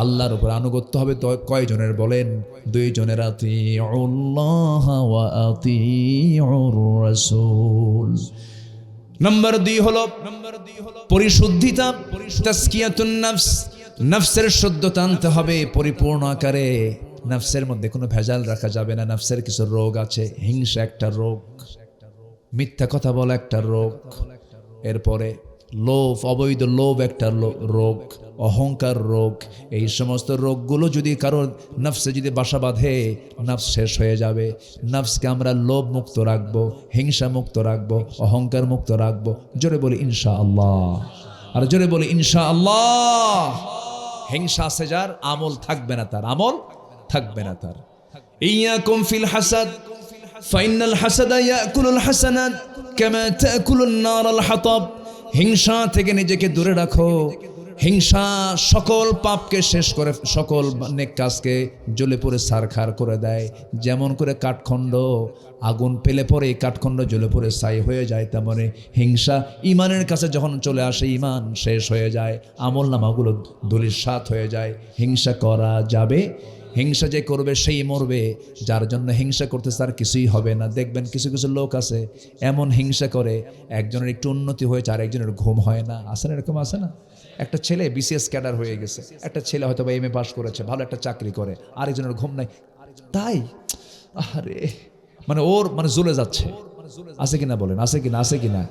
আল্লাহর উপর। আনুগত্য হবে তো কয়জনের বলেন? 2 জনের। আতিউল্লাহ ওয়া আতিউর রাসূল। নাম্বার 2 হলো পরিশুদ্ধিতা, তাজকিয়াতুন নফস। নফসের শুদ্ধতা আনতে হবে পরিপূর্ণ আকারে। নফসের মধ্যে কোনো ভেজাল রাখা যাবে না। নফসের কিছু রোগ আছে। হিংসা একটা রোগ, মিথ্যা কথা বলা একটা রোগ, এরপরে লোভ, অবৈধ লোভ একটা রোগ, অহংকার রোগ। এই সমস্ত রোগগুলো যদি কারোর নফসে যদি বাসা বাঁধে, নফস শেষ হয়ে যাবে। নফসকে আমরা লোভ মুক্ত রাখবো, হিংসা মুক্ত রাখবো, অহংকার মুক্ত রাখবো। জোরে বলি ইনশাআল্লাহ, আর জোরে বলি ইনশাআল্লাহ। হিংসা আছে যার, আমল থাকবে না তার, আমল থাকবে না তার। ইয়াকুম ফিল হাসাদ ফাইনাল হাসাদা ইয়াকুলুল হাসানাত কামা তাকুলুন নারাল হাতাব। হিংসা থেকে নিজেকে দূরে রাখো। হিংসা সকল পাপকে শেষ করে, সকল নেক কাজকে জ্বলে পড়ে ছারখার করে দেয়। যেমন করে কাঠখণ্ড আগুন পেলে পরে কাঠখণ্ড জ্বলে পড়ে ছাই হয়ে যায়, তেমনি হিংসা ঈমানের কাছে যখন চলে আসে, ঈমান শেষ হয়ে যায়, আমল নামাগুলো ধূলিসাৎ হয়ে যায়। হিংসা করা যাবে, হিংসা যে করবে সেই মরবে। যার জন্য হিংসা করতেছে তার কিছুই হবে না। দেখবেন কিছু কিছু লোক আছে এমন হিংসা করে, একজনের একটু উন্নতি হয়েছে আর একজনের ঘুম হয় না। আছে না, এরকম আছে না? একটা ছেলে বিসিএস ক্যাডার হয়ে গেছে, একটা ছেলে হয়তো বা এমএ পাস করেছে, ভালো একটা চাকরি করে, আরেকজনের ঘুম নাই। তাই আরে মানে ওর মানে জ্বলে যাচ্ছে। আছে কিনা বলেন? আছে কিনা? আছে কিনা?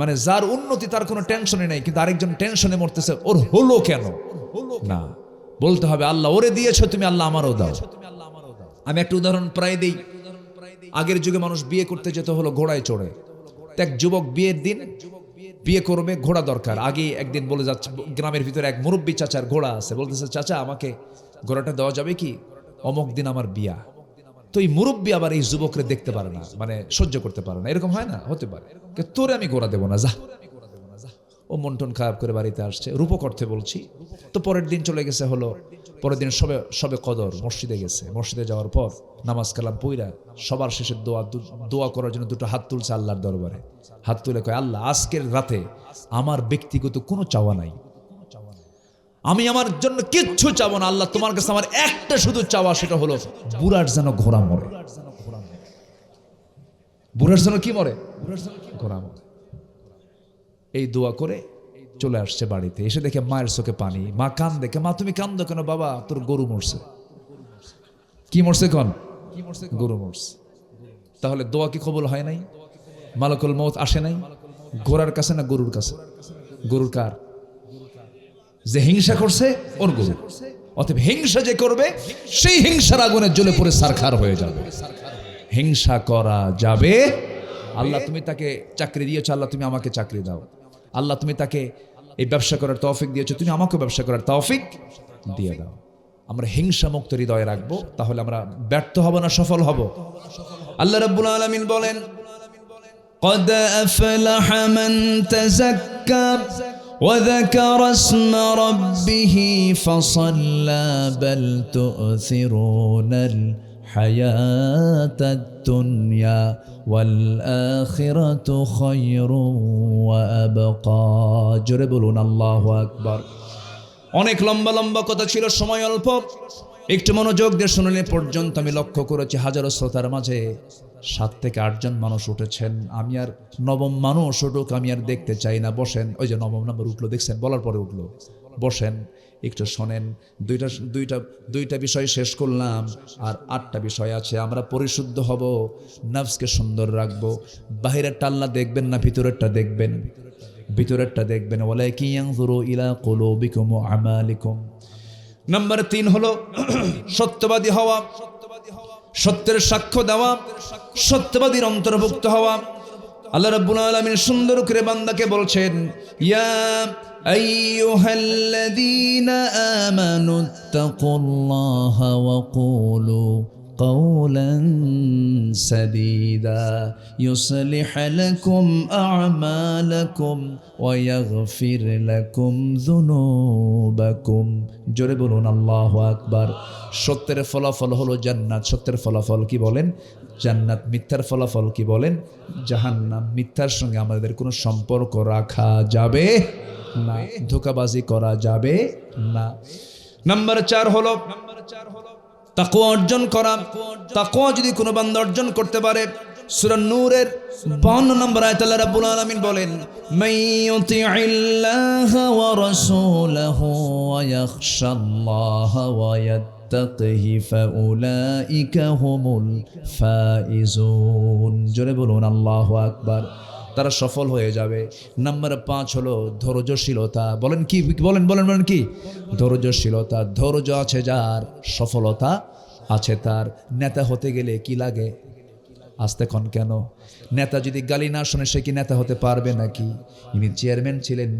মানে যার উন্নতি তার কোনো টেনশনই নাই, কিন্তু আরেকজন টেনশনে মরতেছে, ওর হলো কেন? না, বলতে হবে আল্লাহ ওরে দিয়েছো তুমি, আল্লাহ আমারও দাও। আমি একটা উদাহরণ প্রায় দিই। আগের যুগে মানুষ বিয়ে করতে যেতে হলো ঘোড়ায় চড়ে। এক যুবক বিয়ের দিন বিয়ে করবে, ঘোড়া দরকার। আগে একদিন বলে যাচ্ছে, গ্রামের ভিতরে এক মুরব্বী চাচার ঘোড়া আছে, বলতেছে চাচা আমাকে ঘোড়াটা দেওয়া যাবে কি? অমুক দিন আমার বিয়া। তো এই মুরব্বী আবার এই যুবকরে দেখতে পারে না, মানে সহ্য করতে পারে না। এরকম হয় না? হতে পারে। তোরে আমি ঘোড়া দেবো না, যা। ও মন টন খারাপ করে বাড়িতে আসছে, রূপক অর্থে বলছি। তো পরের দিন চলে গেছে, হলো পরের দিন সবে কদর, মসজিদে গেছে। মসজিদে যাওয়ার পর নামাজ কালাম পইরা সবার শেষে দোয়া করার জন্য 2টো হাত তুলছে আল্লাহর দরবারে। হাত তুলে কয়, আল্লাহ আজকের রাতে আমার ব্যক্তিগত কোনো চাওয়া নাই, আমি আমার জন্য কিচ্ছু চাবো না। আল্লাহ তোমার কাছে আমার একটা শুধু চাওয়া, সেটা হলো বুড়ার যেন ঘোড়া মরে। বুড়ার যেন কি মরে? ঘোড়া মরে। এই দোয়া করে চলে আসছে বাড়িতে। এসে দেখে মায়ের চোখে পানি। মা কান দেখে, মা তুমি কান্দো কেন? বাবা তোর গরু মরছে। কি মরছে? কন গরু মরছে। তাহলে দোয়া কি কবুল হয় নাই? মালাকুল মউত আসে নাই? ঘোড়ার কাছে না গরুর কাছে? গরুর কার? যে হিংসা করছে ওর গরু। অতএব হিংসা যে করবে সেই হিংসার আগুনে জ্বলে পড়ে ছারখার হয়ে যাবে। হিংসা করা যাবে। আল্লাহ তুমি তাকে চাকরি দিয়েছো, আল্লাহ তুমি আমাকে চাকরি দাও। আল্লাহ তুমি তাকে এই ব্যবসা করার তৌফিক দিয়েছো, তুমি আমাকে ব্যবসা করার তৌফিক দিয়ে দাও। আমরা হিংসা মুক্ত হৃদয়ে রাখবো, তাহলে আমরা ব্যর্থ হব না, সফল হব। আল্লাহ রাব্বুল আলামিন বলেন, قد أفلح من تزكى وذكر اسم ربه فصلى بل تؤثرون الحياة الدنيا والآخرة خير وأبقى। জোরে বলুন আল্লাহু আকবার। অনেক লম্বা লম্বা কথা ছিল, সময় অল্প। একটু মনোযোগ দিয়ে শুনলে পর্যন্ত আমি লক্ষ্য করেছি হাজারো শ্রোতার মাঝে 7 থেকে 8 জন মানুষ উঠেছেন। আমি আর 9ম মানুষ উঠুক আমি আর দেখতে চাই না। বসেন। ওই যে 9ম নাম্বার উঠলো, দেখছেন? বলার পরে উঠলো। বসেন, একটু শোনেন। দুইটা বিষয় শেষ করলাম, আর 8টা বিষয় আছে। আমরা পরিশুদ্ধ হব, নফসকে সুন্দর রাখবো। বাহিরেরটা আল্লাহ দেখবেন না, ভিতরেরটা দেখবেন। ভিতরেরটা দেখবেন, ওয়ালাকিন ইয়ানজুরু ইলা কুলুবিকুম ওয়া আমালিকুম। নাম্বার 3 হলো সত্যবাদী হওয়া, সত্যের সাক্ষ্য দেওয়া, সত্যবাদীর অন্তর্ভুক্ত হওয়া। আল্লাহ রাব্বুল আলামিন সুন্দর করে বান্দাকে বলছেন, ইয়া আইয়ুহাল্লাযীনা আমানুত্তাকুল্লাহা ওয়া কুলু কাওলান সাদীদা ইউসলিহ লাকুম আ'মালাকুম ওয়া ইয়াগফির লাকুম যুনুবাকুম। জোরে বলুন আল্লাহু আকবার। সত্যের ফলাফল হলো জান্নাত। সত্যের ফলাফল কি বলেন? জান্নাত। মিথ্যার ফলাফল কি বলেন? জাহান্নাম। মিথ্যার সঙ্গে আমাদের কোনো সম্পর্ক রাখা যাবে না, ধোঁকাবাজি করা যাবে না। নাম্বার 4 হলো তাকওয়া অর্জন করা। তাকওয়া যদি কোনো বান্দা অর্জন করতে পারে, সূরা নূরের 52 নম্বর আয়াতে আল্লাহ রাব্বুল আলামিন বলেন, মাইয়ুতিইল্লাহা ওয়া রাসূলাহু ওয়া ইয়াখশাল্লাহা ওয়া ইয়াত্তাকিহি ফাউলাইকা হুমুল ফাইজুন। জোরে বলুন আল্লাহু আকবার। তারা সফল হয়ে যাবে। নাম্বার 5 হলো ধৈর্যশীলতা। বলেন কি? বলেন কি? ধৈর্যশীলতা। ধৈর্য আছে যার, সফলতা আছে তার। নেতা হতে গেলে কি লাগে? আস্তে কোন কেন? নেতা যদি গালি না শোনে সে কি নেতা হতে পারবে নাকি? ইনি চেয়ারম্যান ছিলেন,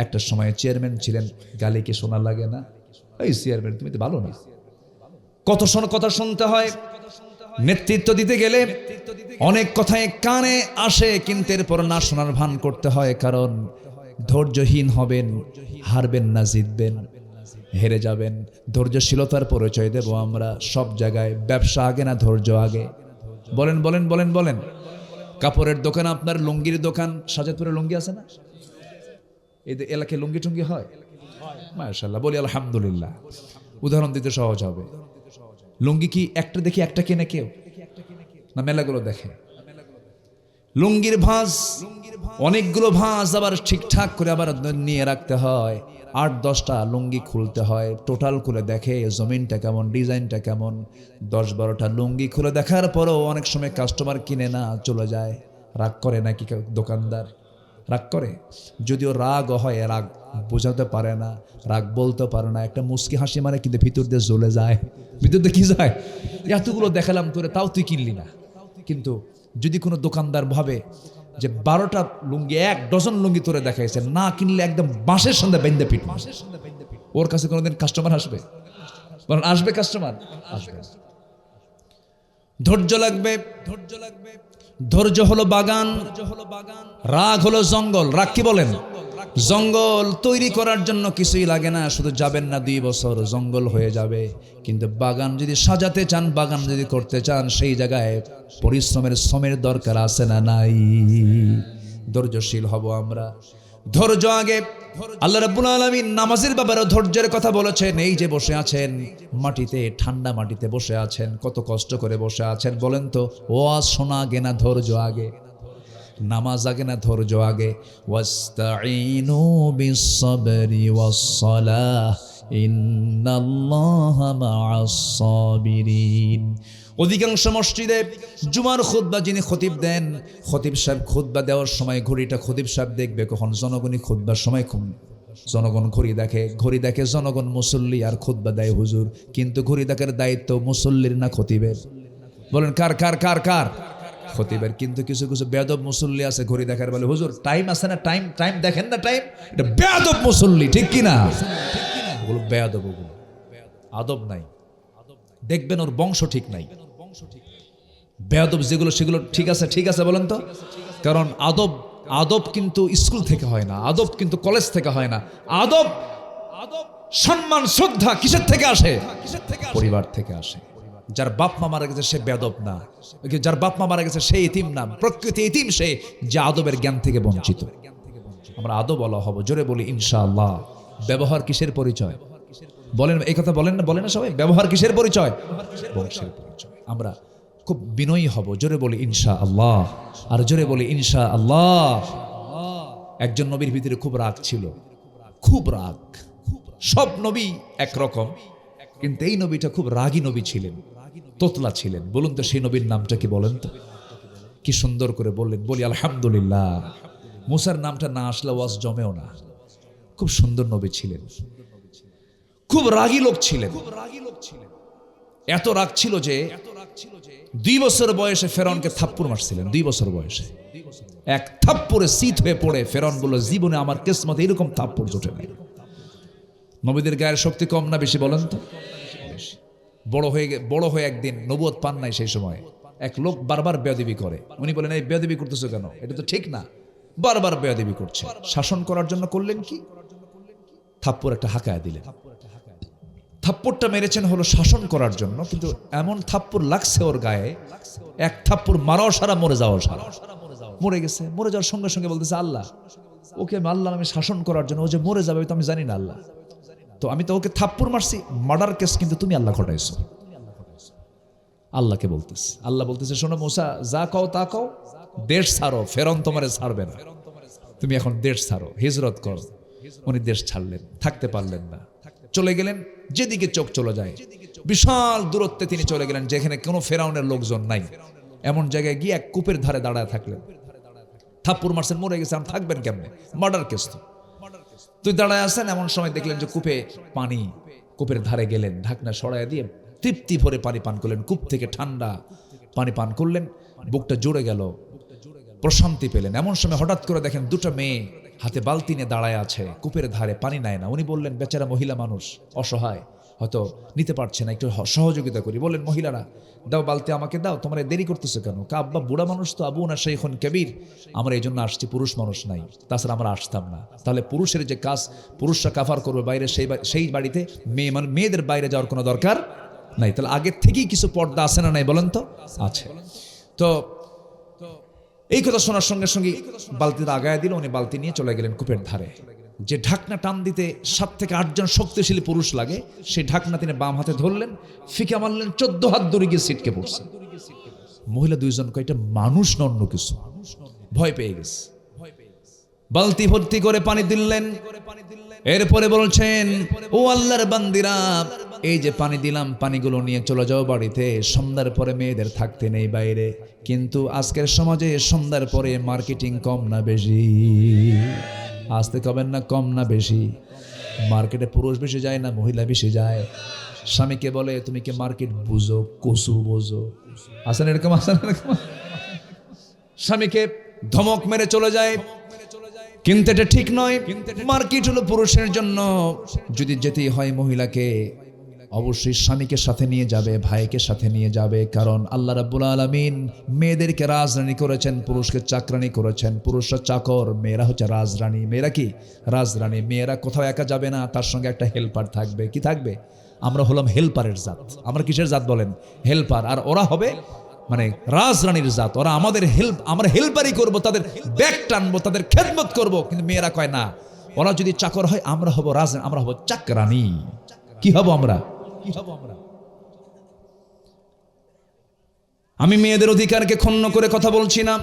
একটা সময় চেয়ারম্যান ছিলেন, গালি কি শোনা লাগে না? এই চেয়ারম্যান তুমি তো ভালো না। কত কথা শুনতে হয়। নেতৃত্ব দিতে গেলে অনেক কথাই কানে আসে, কিন্তু এরপর না শোনার ভান করতে হয়। কারণ ধৈর্যহীন হবেন, হারবেন না, জিতবেন, হেরে যাবেন। ধৈর্যশীলতার পরিচয় দেব আমরা সব জায়গায়। ব্যবসা আগে না ধৈর্য আগে? বলেন। কাপড়ের দোকান, আপনার লুঙ্গির দোকান, সাজাদপুরে লুঙ্গি আছে না? এই এলাকায় লুঙ্গি টুঙ্গি হয়? মাশাআল্লাহ, বলি আলহামদুলিল্লাহ। উদাহরণ দিতে সহজ হবে। লুঙ্গি কি একটা দেখি একটা কেনে কেউ, না মেলাগুলো দেখে? লুঙ্গির ভাঁজ, অনেকগুলো ভাঁজ আবার ঠিকঠাক করে আবার নিয়ে রাখতে হয়। 8-10টা লুঙ্গি খুলতে হয়, টোটাল খুলে দেখে জমিনটা কেমন, ডিজাইনটা কেমন। 10-12টা লুঙ্গি খুলে দেখার পরও অনেক সময় কাস্টমার কিনে না, চলে যায়। রাগ করে নাকি দোকানদার? রাগ করে। যদিও রাগ হয়, রাগ বোঝাতে পারে না, রাগ বলতে পারে না, একটা মুচকি হাসি মারে, কিন্তু ভিতর দিয়ে জ্বলে যায়। ভিতর দিয়ে কি যায়? এতগুলো দেখালাম তোরে, তাও তুই কিনলি না। কিন্তু যদি কোনো দোকানদার ভাবে যে 12টা লুঙ্গি, 1 ডজন লুঙ্গি তোরে দেখাইছে, না কিনলে একদম বাঁশের সঙ্গে বেঁধে পিট, ওর কাছে কোনোদিন কাস্টমার আসবে? বলেন আসবে কাস্টমার? আসবে। ধৈর্য লাগবে। ধৈর্য হলো বাগান, রাগ হলো জঙ্গল। রাগ কি বলেন? জঙ্গল তৈরি করার জন্য কিছুই লাগে না, শুধু যাবেন না 2 বছর জঙ্গল হয়ে যাবে। কিন্তু বাগান যদি সাজাতে চান, বাগান যদি করতে চান, সেই জায়গায় পরিশ্রমের শ্রমের দরকার আছে না নাই? ধৈর্যশীল হব আমরা। ধৈর্য আগে। আল্লাহ রাব্বুল আলামিন নামাজের ব্যাপারে ধৈর্যের কথা বলেছেন। এই যে বসে আছেন মাটিতে, ঠান্ডা মাটিতে বসে আছেন, কত কষ্ট করে বসে আছেন বলেন তো? ওয়াজ শোনা আগে না ধৈর্য আগে? নামাজ আগে না ধৈর্য আগে? ওয়াস্তাঈনু বিস-সাবরি ওয়াস-সালাহ ইন্নাল্লাহা মা'আস সাবিরিন। অধিকাংশ মসজিদে জুমার খুতবা যিনি খতিব দেন, খতিব সাহেব খুতবা দেওয়ার সময় ঘড়িটা খতিব সাহেব দেখবে কখন? জনগণই খুতবার সময় জনগণ ঘড়ি দেখে জনগণ মুসল্লি, আর খুতবা দেয় হুজুর। কিন্তু ঘড়ি দেখার দায়িত্ব মুসল্লির না খতিবের? বলেন কার? খতিবের। কিন্তু কিছু বেয়াদব মুসল্লি আছে, ঘড়ি দেখার বলে হুজুর টাইম আছে না, টাইম দেখেন না, টাইম। এটা বেয়াদব মুসল্লি, ঠিক কিনা? ওগুলো বেয়াদব, ওগুলো আদব নাই। দেখবেন ওর বংশ ঠিক নাই। বেয়াদব যেগুলো সেগুলো ঠিক আছে বলেন তো? কারণ আদব কিন্তু স্কুল থেকে হয় না, আদব কিন্তু কলেজ থেকে হয় না। আদব, সম্মান, শ্রদ্ধা কিসের থেকে আসে? পরিবার থেকে আসে। যার বাপ মা মারা গেছে সে বেয়াদব না, যার বাপ মা মারা গেছে সে ইতিম না, প্রকৃতি ইতিম সে, যে আদবের জ্ঞান থেকে বঞ্চিত। আমরা আদব বলা হব। জোরে বলি ইনশাআল্লাহ। ব্যবহার কিসের পরিচয়? বলেন এই কথা, বলেন না সবাই? ব্যবহার কিসের পরিচয়? বংশের পরিচয়। আমরা খুব বিনয়ী হব। জোরে বলি ইনশাআল্লাহ। আর জোরে বলি ইনশাআল্লাহ। একজন নবীর ভিতরে খুব রাগ ছিল, খুব রাগ। সব নবী একরকম, কিন্তু এই নবীটা খুব রাগী নবী ছিলেন, তোতলা ছিলেন। বলুন তো সেই নবীর নামটা কি? বলেন তো। কি সুন্দর করে বললেন, বলি আলহামদুলিল্লাহ। মুসার নামটা না আসলে ওয়াজ জমেও না। খুব সুন্দর নবী ছিলেন, খুব রাগী লোক ছিলেন। এত রাগ ছিল যে 2 বছর বয়সে ফেরাউনকে থাপ্পড় মারছিলেন। 2 বছর বয়সে এক থাপ্পড়ে শীত হয়ে পড়ে ফেরাউন বলল, জীবনে আমার কিসমতে এরকম থাপ্পড় জোটে নাই। নবীদের গায়ের শক্তি কম না বেশি বলেন তো? বড় হয়ে একদিন নবুয়ত পান নাই, সেই সময় এক লোক বারবার বেয়াদবি করে। উনি বলেন, এই বেয়াদবি করতেছো কেন? এটা তো ঠিক না। বারবার বেয়াদবি করছে। শাসন করার জন্য করলেন কি? থাপ্পড় একটা হাঁকায় দিলেন। থাপ্পড়টা মেরেছেন হলো শাসন করার জন্য, কিন্তু এমন থাপ্পড় লাগছে ওর গায়ে, এক থাপ্পড় মারাও সারা, মরে যাওয়াও সারা। মরে গেছে। মরে যাওয়ার সঙ্গে সঙ্গে বলতেছে, আল্লাহ ওকে আল্লাহ আমি শাসন করার জন্য, ও যে মরে যাবে তো আমি জানি না আল্লাহ, তো আমি তো ওকে থাপ্পড় মারছি, মার্ডার কেস কিন্তু তুমি আল্লাহ ঘটাইছো। আল্লাহকে বলতেছে, আল্লাহ বলতেছে, শোনো মুসা, যা কও তা কও, দেশ ছাড়ো, ফেরাউন তোমারে ছাড়বে না, তুমি এখন দেশ ছাড়ো, হিজরত করো। উনি দেশ ছাড়লেন, থাকতে পারলেন না, চলে গেলেন যেদিকে চোখ চলে যায়। বিশাল দূরত্বে তিনি চলে গেলেন, যেখানে কোনো ফেরাউনের লোকজন নাই। এমন জায়গায় গিয়ে এক কূপের ধারে দাঁড়ায় থাকলেন। থাপ্পড় মারছেন, মরে গেছে, আমি থাকবেন কেমনে? মার্ডার কেস তো। তুই দাঁড়ায় আছেন, এমন সময় দেখলেন যে কূপে পানি। কূপের ধারে গেলেন, ঢাকনা সরাইয়া দিয়ে তৃপ্তি ভরে পানি পান করলেন। কূপ থেকে ঠান্ডা পানি পান করলেন, বুকটা জুড়ে গেল, প্রশান্তি পেলেন। এমন সময় হঠাৎ করে দেখেন 2টা মেয়ে হাতে বালতি নিয়ে দাঁড়ায় আছে, কূপের ধারে পানি নেয় না। উনি বললেন, বেচারা মহিলা মানুষ, অসহায়, হয়তো নিতে পারছে না, একটু সহযোগিতা করি। বললেন, মহিলারা দাও বালতি, আমাকে দাও, তোমরা দেরি করতেছো কেন? আব্বা বুড়া মানুষ তো, আবু না শাইখুন কবির, আমরা এই জন্য আসছি, পুরুষ মানুষ নাই, তাছাড়া আমরা আসতাম না। তাহলে পুরুষের যে কাজ, পুরুষরা কাফার করবে বাইরে, সেই বাড়িতে মেয়েদের বাইরে যাওয়ার কোনো দরকার নাই। তাহলে আগের থেকেই কিছু পর্দা আছে না নাই বলেন তো? আছে। তো এই কথা শোনার সঙ্গে সঙ্গে বালতিটা আগায় দিল, উনি বালতি নিয়ে চলে গেলেন কূপের ধারে। যে ঢাকনা টান দিতে 7 থেকে 8 জন শক্তিশালী পুরুষ লাগে, সেই ঢাকনা তিনি বাম হাতে ধরলেন, ফিকে মারলেন, 14 হাত দূরে গিয়ে ছিটকে পড়ছে। মহিলা 2 জন কয়টা মানুষ না অন্য কিছু, ভয় পেয়ে গেছে। বালতি ভর্তি করে পানি দিলেন। এরপরে বলছেন, ও আল্লাহর বান্দিরা, এই যে পানি দিলাম, পানিগুলো নিয়ে চলে যাও বাড়িতে, সন্ধ্যার পরে মেয়েদের থাকতে নেই বাইরে। কিন্তু আজকের সমাজে সন্ধ্যার পরে মার্কেটিং কম না বেশি? আসতে কবেন না, কম না বেশি? মার্কেটে পুরুষ বেশি যায় না মহিলা বেশি যায়? স্বামীকে বলে, তুমি কি মার্কেট বুঝো, কসু বোঝো? আসেন এরকম, আসেন এরকম। স্বামীকে ধমক মেরে চলে যায়, কিন্তু এটা ঠিক নয়। মার্কেট হলো পুরুষের জন্য। যদি যেতেই হয় মহিলাকে, অবশ্যই স্বামীকে সাথে নিয়ে যাবে, ভাইকে সাথে নিয়ে যাবে। কারণ আল্লাহ রাব্বুল আলামিন মেয়েদেরকে রাজরানী করেছেন, পুরুষকে চাকরানী করেছেন। পুরুষরা চাকর, মেয়েরা হচ্ছে রাজরানী। মেয়েরা কি? রাজরানী। মেয়েরা কোথাও একা যাবে না, তার সঙ্গে একটা হেল্পার থাকবে। কি থাকবে? আমরা হলাম হেল্পারের জাত। আমরা কিসের জাত বলেন? হেল্পার। আর ওরা হবে মানে রাজরানীর জাত। ওরা আমাদের আমরা হেল্পারই করব, তাদের ব্যাগ টানবো, তাদের খেদমত করব। কিন্তু মেয়েরা কয় না, ওরা যদি চাকর হয় আমরা হব রাজরানী, আমরা হব চাকরানী। কি হব আমরা? আমি মেয়েদের অধিকারকে ক্ষুণ্ণ করে কথা বলছি না।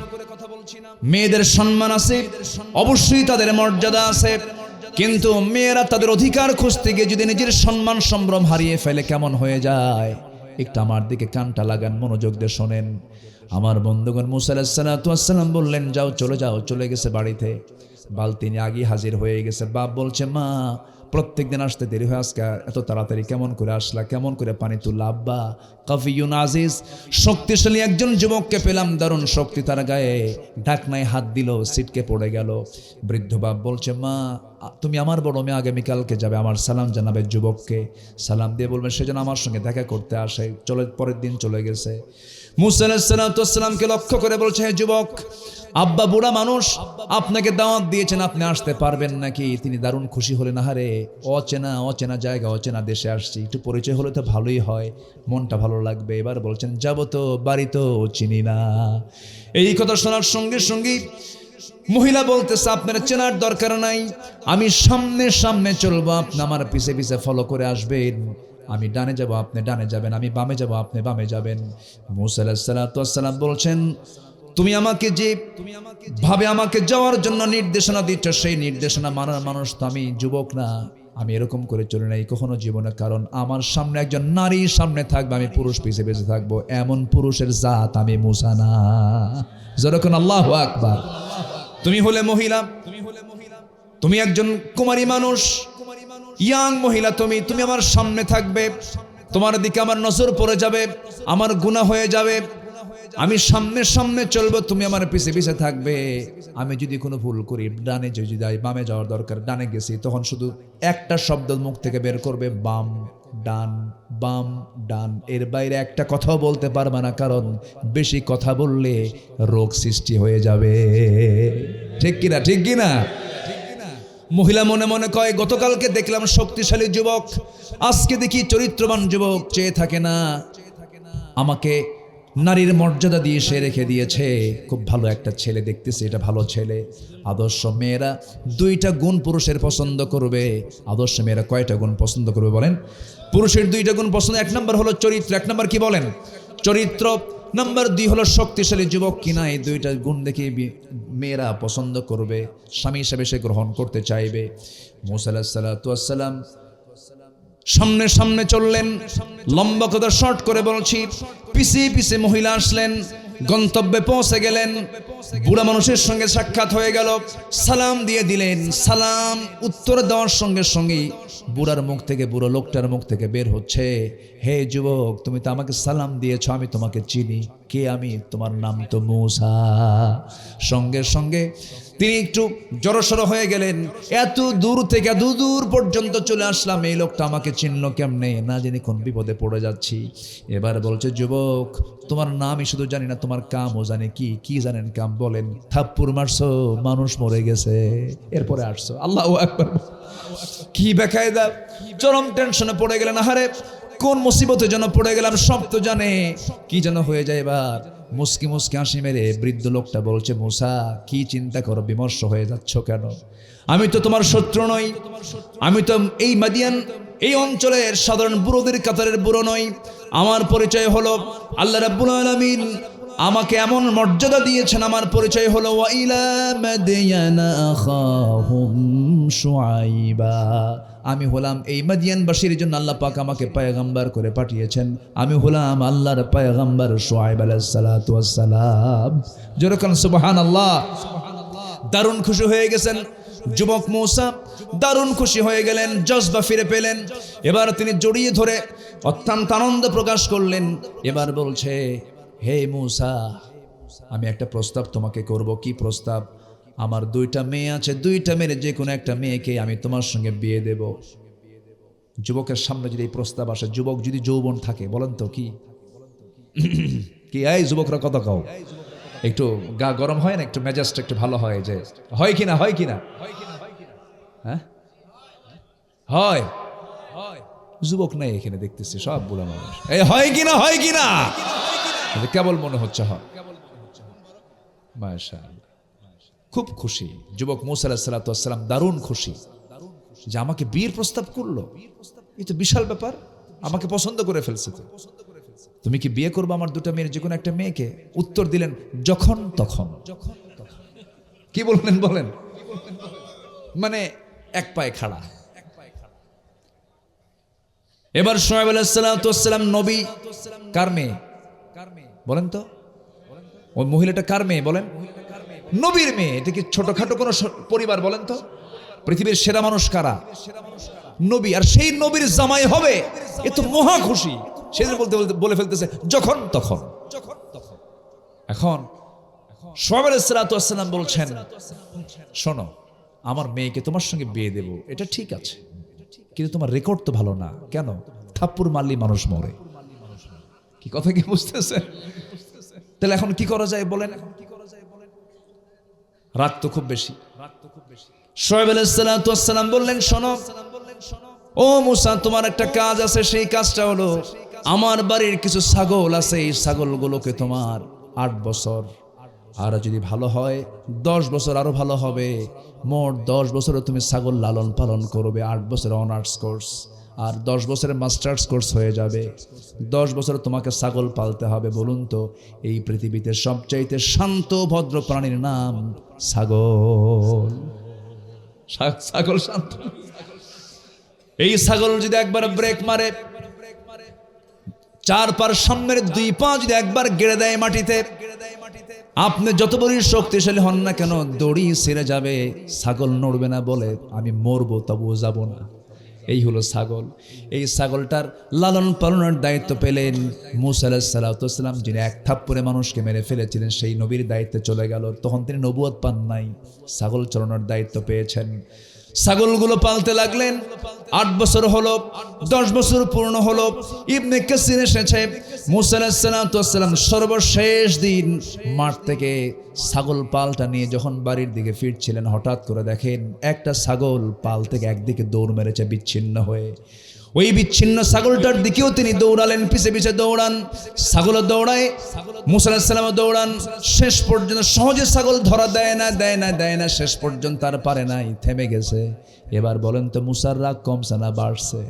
মেয়েদের সম্মান আছে, অবশ্যই তাদের মর্যাদা আছে। কিন্তু মেয়েরা তাদের অধিকার খুঁজতে গিয়ে যদি নিজের সম্মান সম্ভ্রম হারিয়ে ফেলে, কেমন হয়ে যায়? একটু আমার দিকে কানটা লাগান, মনোযোগ দিয়ে শোনেন। আমার বন্ধুগণ, মুসা আলাইহিস সালাম বললেন, যাও, চলে যাও। চলে গেছে বাড়িতে, বালতি নিয়ে আগে হাজির হয়ে গেছে। বাপ বলছে, মা প্রত্যেক দিন আসতে দেরি হয়, আজকে এত তাড়াতাড়ি কেমন করে আসলা, কেমন করে পানি তুললা? আব্বা, কাফিয়ুন আজিজ, শক্তিশালী একজন যুবককে পেলাম, দারুণ শক্তি তার গায়ে। ঢাকনায় হাত দিল, ছিটকে পড়ে গেল। বৃদ্ধ বাপ বলছে, মা তুমি আমার বড় মেয়ে, আগামীকালকে যাবে, আমার সালাম জানাবে যুবককে। সালাম দিয়ে বলবেন সে যেন আমার সঙ্গে দেখা করতে আসে। পরের দিন চলে গেছে। মুসা আলাইহিস সালামকে লক্ষ্য করে বলছে, হে যুবক, আব্বা বুড়া মানুষ, আপনাকে দাওয়াত দিয়েছেন, আপনি আসতে পারবেন নাকি? তিনি দারুণ খুশি হলেন। আহারে, অচেনা জায়গা, অচেনা দেশে আসছি, একটু পরিচয় হলে তো ভালোই হয়, মনটা ভালো লাগবে। এবার বলছেন, যাবো তো, বাড়ি তো চিনি না। এই কথা শোনার সঙ্গে সঙ্গে মহিলা বলতেছে, আপনার চেনার দরকার নাই, আমি সামনে সামনে চলবো, আপনি আমার পিছে পিছে ফলো করে আসবেন। আমি ডানে যাব, আপনি ডানে যাবেন, আমি বামে যাব, আপনি বামে যাবেন। মুসা আলাইহিস সালাম বলছেন, তুমি আমাকে যে ভাবে আমাকে যাওয়ার জন্য নির্দেশনা দিচ্ছ, সেই নির্দেশনা মানার মানুষ তো আমি যুবক না। আমি এরকম করে চলে নাই কখনো জীবনে। কারণ আমার সামনে একজন নারী সামনে থাকবে, আমি পুরুষ পিছে পিছে থাকবো। এমন পুরুষের জাত আমি মুসা না। যেরকম আল্লাহু আকবার। তুমি হলে মহিলা, তুমি একজন কুমারী মানুষ, ইয়াং মহিলা, তুমি আমার সামনে থাকবে, তোমার দিকে আমার নজর পড়ে যাবে, আমার গুনাহ হয়ে যাবে, আমি সামনে সামনে চলবো, তুমি আমার পিছে পিছে থাকবে। আমি যদি কোনো ভুল করি, ডানে যদি যাই, বামে যাওয়ার দরকার, ডানে গেছি, তখন শুধু একটা শব্দ মুখ থেকে বের করবে, বাম ডান, বাম ডান, এর বাইরে একটা কথাও বলতে পারবে না, কারণ বেশি কথা বললে রোগ সৃষ্টি হয়ে যাবে। ঠিক কিনা, ঠিক কিনা? মহিলা মনে মনে কয়, গতকালকে দেখলাম শক্তিশালী যুবক, আজকে দেখি চরিত্রবান যুবক, চেয়ে থাকে না, আমাকে নারীর মর্যাদা দিয়ে সে রেখে দিয়েছে, খুব ভালো একটা ছেলে দেখতেছে, এটা ভালো ছেলে। আদর্শ মেয়েরা দুইটা গুণ পুরুষের পছন্দ করবে। আদর্শ মেয়েরা কয়টা গুণ পছন্দ করবে বলেন? পুরুষের দুইটা গুণ পছন্দ। এক নম্বর হলো চরিত্র, এক নম্বর কি বলেন? চরিত্র। নাম্বার 2 হলো শক্তিশালী যুবক কিনা। এই দুইটা গুণ দেখে মেয়েরা পছন্দ করবে, স্বামী হিসেবে সে গ্রহণ করতে চাইবে। মুসা আলাইহিস সালাতু ওয়াস সালাম সামনে সামনে চললেন, লম্বা কথা শর্ট করে বলছি, পিছে পিছে মহিলা আসলেন, গন্তব্যে পৌঁছে গেলেন। বুড়া মানুষের সঙ্গে সাক্ষাৎ হয়ে গেল, সালাম দিয়ে দিলেন। সালাম উত্তর দেওয়ার সঙ্গে সঙ্গেই বুড়ার মুখ থেকে, বুড়ো লোকটার মুখ থেকে বের হচ্ছে, হে যুবক, তুমি তো আমাকে সালাম দিয়েছো, আমি তোমাকে চিনি। কে আমি? তোমার নাম তো মুসা। সঙ্গে সঙ্গে তিনি একটু জড়সড় হয়ে গেলেন, এত দূর থেকে দূর পর্যন্ত চলে আসলাম, এই লোকটা আমাকে চিনলো কেমনে? না জানি কোন বিপদে পড়ে যাচ্ছি। এবার বলছে, যুবক, তোমার নামই শুধু জানি না, তোমার কামও জানি। কি জানেন কাম? বলেন। থাপ্পড় মারছো, মানুষ মরে গেছে, এরপরে আসছো। আল্লাহু আকবার। কি বেকায়দা! চরম টেনশনে পড়ে গেলেন। আহারে, কোন মুসিবতে যেন পড়ে গেলাম, সব তো জানে, কি যেন হয়ে যায়। এবার মুস্কি মুস্কি হাসি মেরে বৃদ্ধ লোকটা বলছে, মুসা, কি চিন্তা করো, বিমর্ষ হয়ে যাচ্ছ কেন? আমি তো তোমার শত্রু নই, আমি তো এই মাদিয়ান, এই অঞ্চলের সাধারণ বুড়োদের কাতারের বুড়ো নই। আমার পরিচয় হলো, আল্লাহ রাব্বুল আলামিন আমাকে এমন মর্যাদা দিয়েছেন, আমার পরিচয় হলো ওয়াইলা মাদিয়ানা আখাহুম শুআইবা। আমি হলাম এই মাদিয়ানবাসীর জন্য আল্লাহ পাক আমাকে পয়গম্বর করে পাঠিয়েছেন। আমি হলাম আল্লাহর পয়গম্বর শুআইব আলাইহিস সালাতু ওয়াস সালাম। যেরকম সুবহানাল্লাহ। দারুণ খুশি হয়ে গেছেন যুবক মুসা, দারুণ খুশি হয়ে গেলেন, জজবা ফিরে পেলেন। এবার তিনি জড়িয়ে ধরে অত্যন্ত আনন্দ প্রকাশ করলেন। এবার বলছে, হে মুসা, আমি একটা প্রস্তাব তোমাকে করব। কি প্রস্তাব? আমার 2টা মেয়ে আছে, 2টা মেয়ের যে কোনো একটা মেয়েকে আমি তোমার সঙ্গে বিয়ে দেব। যুবকের সামনে যদি এই প্রস্তাব আসে, যুবক যদি যৌবন থাকে, বলেন তো কি কি এই যুবকরা কথা কও, একটু গা গরম হয় না, একটু মেজাজটা একটু ভালো হয়, যে হয় কিনা, হয় কিনা? হ্যাঁ, হয়। যুবক নাই এখানে, দেখতেছি সব বুড়া মানুষ। এই হয় কিনা, হয় কিনা? কেবল মনে হচ্ছে হয়। মাশাআল্লাহ, খুব খুশি যুবক মুসা আলাইহিস সালাতু ওয়াস সালাম, দারুণ খুশি যে আমাকে বিয়ের প্রস্তাব করলো। এই তো বিশাল ব্যাপার, আমাকে পছন্দ করে ফেলছে। তো তুমি কি বিয়ে করবে আমার 2টা মেয়ের যে কোনো একটা মেয়েকে? উত্তর দিলেন, যখন তখন। কি বললেন বলেন? মানে এক পায়ে খাড়া। এবার শুআয়ব আলাইহিস সালাতু ওয়াস সালাম নবী, কার মেয়ে বলেন তো? ওই মহিলাটা কার মেয়ে বলেন? নবীর মেয়ে। এটা কি ছোটখাটো কোনো পরিবার বলেন তো? পৃথিবীর সেরা মানুষ কারা? নবী। আর সেই নবীর জামাই হবে, এ তো মহা খুশি। সেদিন বলে ফেলতেছে যখন তখন। এখন শুআয়ব আলাইহিস সালাতু ওয়াস সালাম বলছেন, শোনো, আমার মেয়েকে তোমার সঙ্গে বিয়ে দেব, এটা ঠিক আছে, কিন্তু তোমার রেকর্ড তো ভালো না। কেন? থাপ্পড় মারলি মানুষ মরে। কি কথা কি বুঝতেছে? তাহলে এখন কি করা যায় বলেন? রাত তো খুব বেশি। শুআয়ব আলাইহিস সালাতু ওয়াস সালাম বললেন, শোনো ও মুসা, তোমার একটা কাজ আছে। সেই কাজটা হলো, আমার বাড়ির কিছু ছাগল আছে, এই ছাগলগুলোকে তোমার 8 বছর, আর যদি ভালো হয় 10 বছর আরো ভালো হবে, মোট 10 বছরে তুমি ছাগল লালন পালন করবে। 8 বছর অনার্স কোর্স, আর 10 বছরের মাস্টার্স কোর্স হয়ে যাবে। 10 বছরে তোমাকে ছাগল পালতে হবে। বলুন তো, এই পৃথিবীতে সবচাইতে শান্ত ভদ্র প্রাণীর নাম ছাগল। ছাগল শান্ত। এই ছাগল যদি একবার ব্রেক মারে, 4 পার সামনের 2 পা যদি একবার গেড়ে দেয় মাটিতে, আপনি যত বড়ই শক্তিশালী হন না কেন, দড়ি ছিঁড়ে যাবে, ছাগল নড়বে না বলে আমি মরবো তবুও যাব না। এই হলো ছাগল। এই ছাগলটার লালন পালনের দায়িত্ব পেলেন মূসা আলাইহিস সালাম, যিনি এক থাপ্পড়ে মানুষকে মেরে ফেলেছিলেন। সেই নবীর দায়িত্বে চলে গেল। তখন তিনি নবুয়ত পান নাই, ছাগল চড়ানোর দায়িত্ব পেয়েছেন। ছাগলগুলো পালতে লাগলেন। 8 বছর হলো, 10 বছর পূর্ণ হলো। ইবনে কাসির এসেছে, মূসা আলাইহিস সালাম সর্বশেষ দিন মাঠ থেকে ছাগল পালটা নিয়ে যখন বাড়ির দিকে ফিরছিলেন, হঠাৎ করে দেখেন একটা ছাগল পাল থেকে একদিকে দৌড় মেরেছে বিচ্ছিন্ন হয়ে। ওই বিচ্ছিন্ন ছাগলটার দিকেও তিনি দৌড়ালেন, পিছে পিছে দৌড়ান। ছাগলও দৌড়ায়, মূসা আলাইহিস সালামও দৌড়ান। শেষ পর্যন্ত সহজে ছাগল ধরা দেয় না, শেষ পর্যন্ত আর পারে নাই, থেমে গেছে। এবার বলেন তো মূসার রাগ কমছে না বাড়ছে?